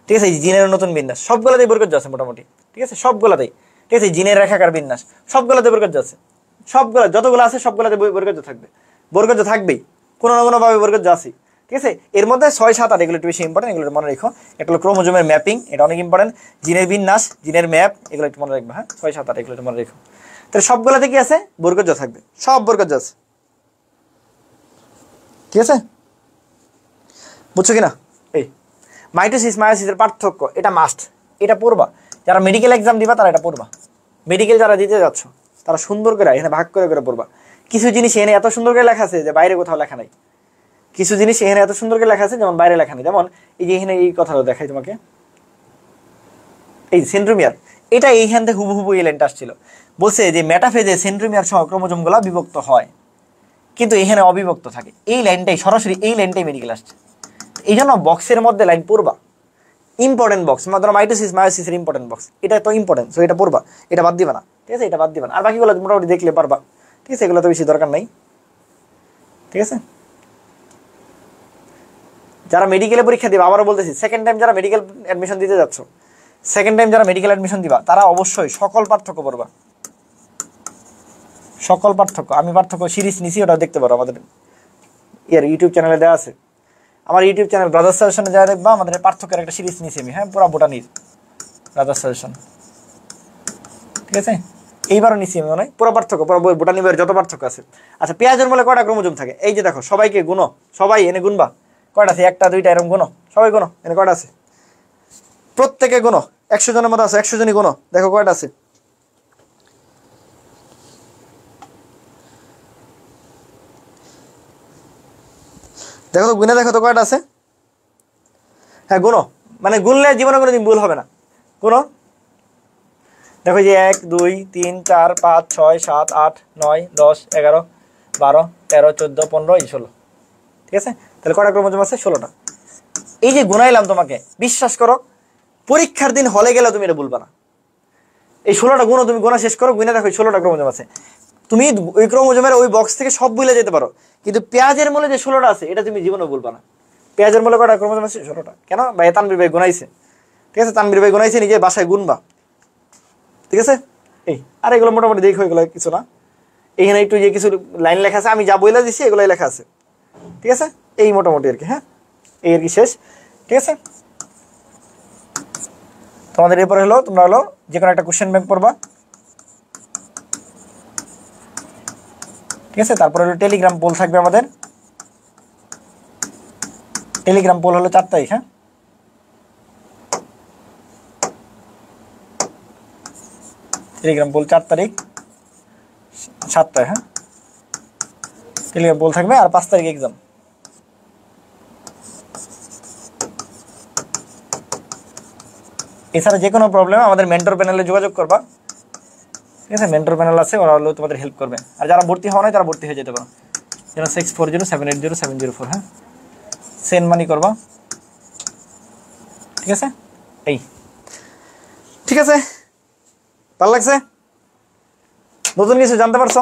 Speaker 2: ঠিক আছে, এই জিনের নতুন বিন্যাস, সবগুলোতেই বর্গজ আছে মোটামুটি, ঠিক আছে, সবগুলোতেই, ঠিক আছে, জিনের রেখাকার বিন্যাস সবগুলোতে বর্গজ আছে, সবগুলো যতগুলো আছে সবগুলোতে বর্গজ থাকবে, বর্গজ থাকবেই, কোনো না কোনোভাবে বর্গজ আছে, ঠিক আছে। এর মধ্যে 6, 7, 8 এগুলো একটু বেশি ইম্পর্টেন্ট, এগুলো মনে রেখো। একটা হলো ক্রোমোজোমের ম্যাপিং, এটা অনেক ইম্পর্টেন্ট, জিনের বিন্যাস, জিনের ম্যাপ, এগুলো একটু মনে রাখবে, হ্যাঁ 6, 7, 8 এগুলো একটু মনে রেখো। তাহলে সবগুলোতে কি আছে, বর্গজ থাকবে, সব বর্গজ আছে, ঠিক আছে, বুঝছো কিনা। এই মাইটোসিস মায়োসিসের পার্থক্য, এটা মাস্ট, এটা পড়বা, যারা মেডিকেল এক্সাম দিবা তারা এটা পড়বা, মেডিকেল যারা দিতে যাচ্ছ তারা সুন্দর করে এখানে ভাগ করে করে পড়বা। কিছু জিনিস এনে এত সুন্দর করে লেখা আছে যে বাইরে কোথাও লেখা নাই, কিছু জিনিস এখানে এত সুন্দর করে লেখা আছে, যেমন বাইরে লেখা নেই। যেমন এই যে এখানে এই কথাটা দেখাই তোমাকে, এই সেন্ট্রোমিয়ার, এটা এইখান থেকে হুবহু এই লাইনটা আসছিল। বলছে যে মেটাফেজে সেন্ট্রোমিয়ার সহ ক্রোমোজোমগুলো বিভক্ত হয়, কিন্তু এখানে অবিভক্ত থাকে। এই লাইনটাই সরাসরি এই লাইনটাই মেডিকেল আসছে। এই জন্য বক্সের মধ্যে লাইন পড়বা, ইম্পর্টেন্ট বক্স, ধরো মাইটোসিস মায়োসিসের ইম্পর্টেন্ট বক্স, এটা তো ইম্পর্টেন্ট, সো এটা পড়বা, এটা বাদ দিবা না, ঠিক আছে? এটা বাদ দিবা না, আর বাকিগুলো মোটামুটি দেখলে পারবা, ঠিক আছে? এগুলো তো বেশি দরকার নাই, ঠিক আছে? যারা মেডিকেলে পরীক্ষা দিবা, আবারও বলতেছি, সেকেন্ড টাইম যারা মেডিকেল অ্যাডমিশন দিতে যাচ্ছ, সেকেন্ড টাইম যারা মেডিকেল অ্যাডমিশন দিবা, তারা অবশ্যই সকল পার্থক্য পড়বা, সকল পার্থক্য। আমি পার্থক্য সিরিজ নিছি, ওটা দেখতে পারো আমাদের ইউটিউব চ্যানেলে দেওয়া আছে। আমার ইউটিউব চ্যানেল ব্রাদার্স সাজেশনে যা দেখবা, আমাদের পার্থক্যের একটা সিরিজ নিয়েছি আমি, হ্যাঁ, পুরো বোটানির ব্রাদার্স সাজেশন, ঠিক আছে? এইবারও নিছি আমি, মনে হয় পুরো পার্থক্য, পুরো বোটানি বইয়ের যত পার্থক্য আছে। আচ্ছা, পেঁয়াজের মূলে কয়টা ক্রোমোজোম থাকে? এই যে দেখো, সবাইকে গুনো, সবাই এনে গুনবা কয়টা আছে, একটা দুইটা এরকম গুনো, সবাই গুনো, এনে কয়টা আছে, প্রত্যেকে গুনো, 100 জনের মতো আছে, 100 জনই গুনো, দেখো কয়টা আছে। দেখো তো, গুনে দেখো তো কয়টা আছে। হ্যাঁ গুনো, মানে গুনলে জীবনে কোনোদিন ভুল হবে না। গুনো, দেখো যে 1 2 3 4 5 6 7 8 9 10 11 12 13 14 15 16, ঠিক আছে? তাহলে কয়টা ক্রোমোজোম আছে? 16টা। এই যে গুনাইলাম তোমাকে, বিশ্বাস করো পরীক্ষার দিন হলে গেলে তুমি এটা ভুলবা না। এই 16টা গুণ তুমি গোনা শেষ করো, গুনে দেখো 16টা ক্রোমোজোম আছে। তুমি ওই ক্রোমোজোমের ওই বক্স থেকে সব ভুলে যেতে পারো, কিন্তু পেঁয়াজের মূলে যে 16টা আছে এটা তুমি জীবনে ভুলবা না। পেঁয়াজের মূলে কয়টা ক্রোমোজোম আছে? 16টা। কেন ভাই? তানবীর ভাই গুনাইছে, ঠিক আছে? তানবীর ভাই গুনাইছে, নিজে বাসায় গুনবা, ঠিক আছে? এই আর এগুলো মোটামুটি দেখো, এগুলো কিছু না। এখানে একটু যে কিছু লাইন লেখা আছে, আমি যা বইলা দিচ্ছি এগুলাই লেখা আছে, ঠিক আছে? এই মোটামুটি আর কি, হ্যাঁ, এই আর কি শেষ, ঠিক আছে? তোমাদের এরপরে হলো, তোমরা হলো যে কোনো একটা কোশ্চেন ব্যাংক পড়বা, ঠিক আছে? তারপরে হলো টেলিগ্রাম পোল থাকবে আমাদের, টেলিগ্রাম পোল হলো 4 তারিখ, হ্যাঁ, টেলিগ্রাম পোল 4 তারিখ 7টায়, হ্যাঁ, টেলিগ্রাম পোল থাকবে। আর 5 তারিখ এক্সাম। এছাড়া যে কোনো প্রবলেমে আমাদের মেন্টর প্যানেলে যোগাযোগ করবা, ঠিক আছে? মেন্টর প্যানেল আছে, ওরা হলো তোমাদের হেল্প করবে। আর যারা ভর্তি হওয়া নাই তারা ভর্তি হয়ে যেতে পারো, 0640780704, হ্যাঁ, সেন্ড মানি করবা, ঠিক আছে? এই ঠিক আছে, ভালো লাগছে? নতুন কিছু জানতে পারছো?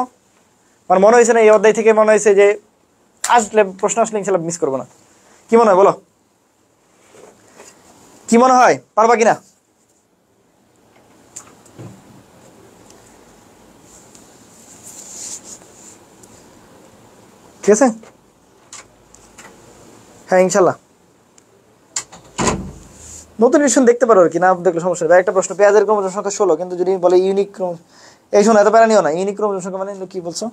Speaker 2: আমার মনে হয়েছে না এই অধ্যায় থেকে, মনে হয়েছে যে আসলে প্রশ্ন আসলে ইনশাল্লাহ মিস করবো না। কি মনে হয় বলো? কি মনে হয়, পারবা কিনা? ঠিক আছে, হ্যাঁ ইনশাল্লাহ। নতুন এডিশন দেখতে পারো আর কি, না দেখলে সমস্যা নেই। একটা প্রশ্ন, পেঁয়াজের ক্রোমোজোম সংখ্যা 16, কিন্তু যদি বলে ইউনিক, এই শোনো, এত প্যারা নিও না। ইউনিক ক্রোমোজোম সংখ্যা মানে কি বলছো?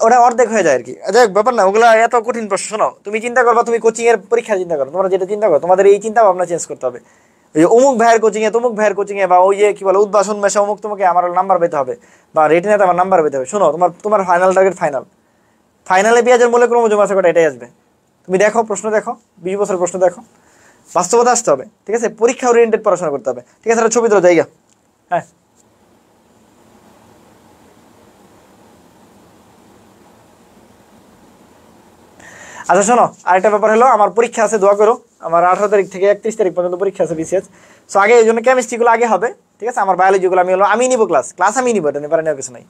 Speaker 2: ওটা অর্ধেক হয়ে যায় আর কি। যাই হোক, ব্যাপার না, ওগুলো এত কঠিন প্রশ্ন। শোনো, তুমি চিন্তা করবা, তুমি কোচিং এর পরীক্ষা চিন্তা করো, তোমরা যেটা চিন্তা করো, তোমাদের এই চিন্তা ভাবনা চেঞ্জ করতে হবে। ওই যে অমুক ভাইয়ের কোচিং এ, তমুক ভাইয়ের কোচিং এ, বা ওই যে কি বলে উদ্ভাসন মেশা অমুক, তোমাকে আমার নাম্বার পেতে হবে, বা রেটিনাতে আমার নাম্বার পেতে হবে। শোনো, তোমার ফাইনাল টার্গেট, ফাইনালে পেঁয়াজের মূলে ক্রোমোজোম আছে কটা, এটাই আসবে। তুমি দেখো, প্রশ্ন দেখো, 20 বছরের প্রশ্ন দেখো, বাস্তবতা আসতে হবে, ঠিক আছে? পরীক্ষা ওরিয়েন্টেড পড়াশোনা করতে হবে, ঠিক আছে? ছবি তোলা জায়গা, হ্যাঁ। আচ্ছা শোনো, আরেকটা ব্যাপার হলো, আমার পরীক্ষা আছে, দোয়া করো। আমার 18 তারিখ থেকে 31 তারিখ পর্যন্ত পরীক্ষা আছে বিসিএস। সো আগে এই জন্য কেমিস্ট্রিগুলো আগে হবে, ঠিক আছে? আমার বায়োলজিগুলো আমি নিবো, ক্লাস আমি নিবো, এটা নেবার নেওয়ার কিছু নাই।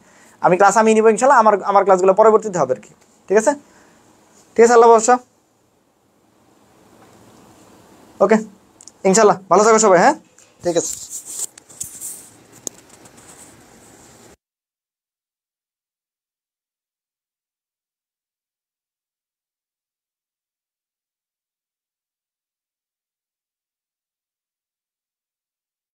Speaker 2: ক্লাস আমি নিবো ইনশাল্লাহ। আমার ক্লাসগুলো পরবর্তীতে হবে আর কি, ঠিক আছে? ঠিক আছে, আল্লাহ ভরসা। ওকে, ইনশাল্লাহ ভালো থাকো সবাই, হ্যাঁ, ঠিক আছে।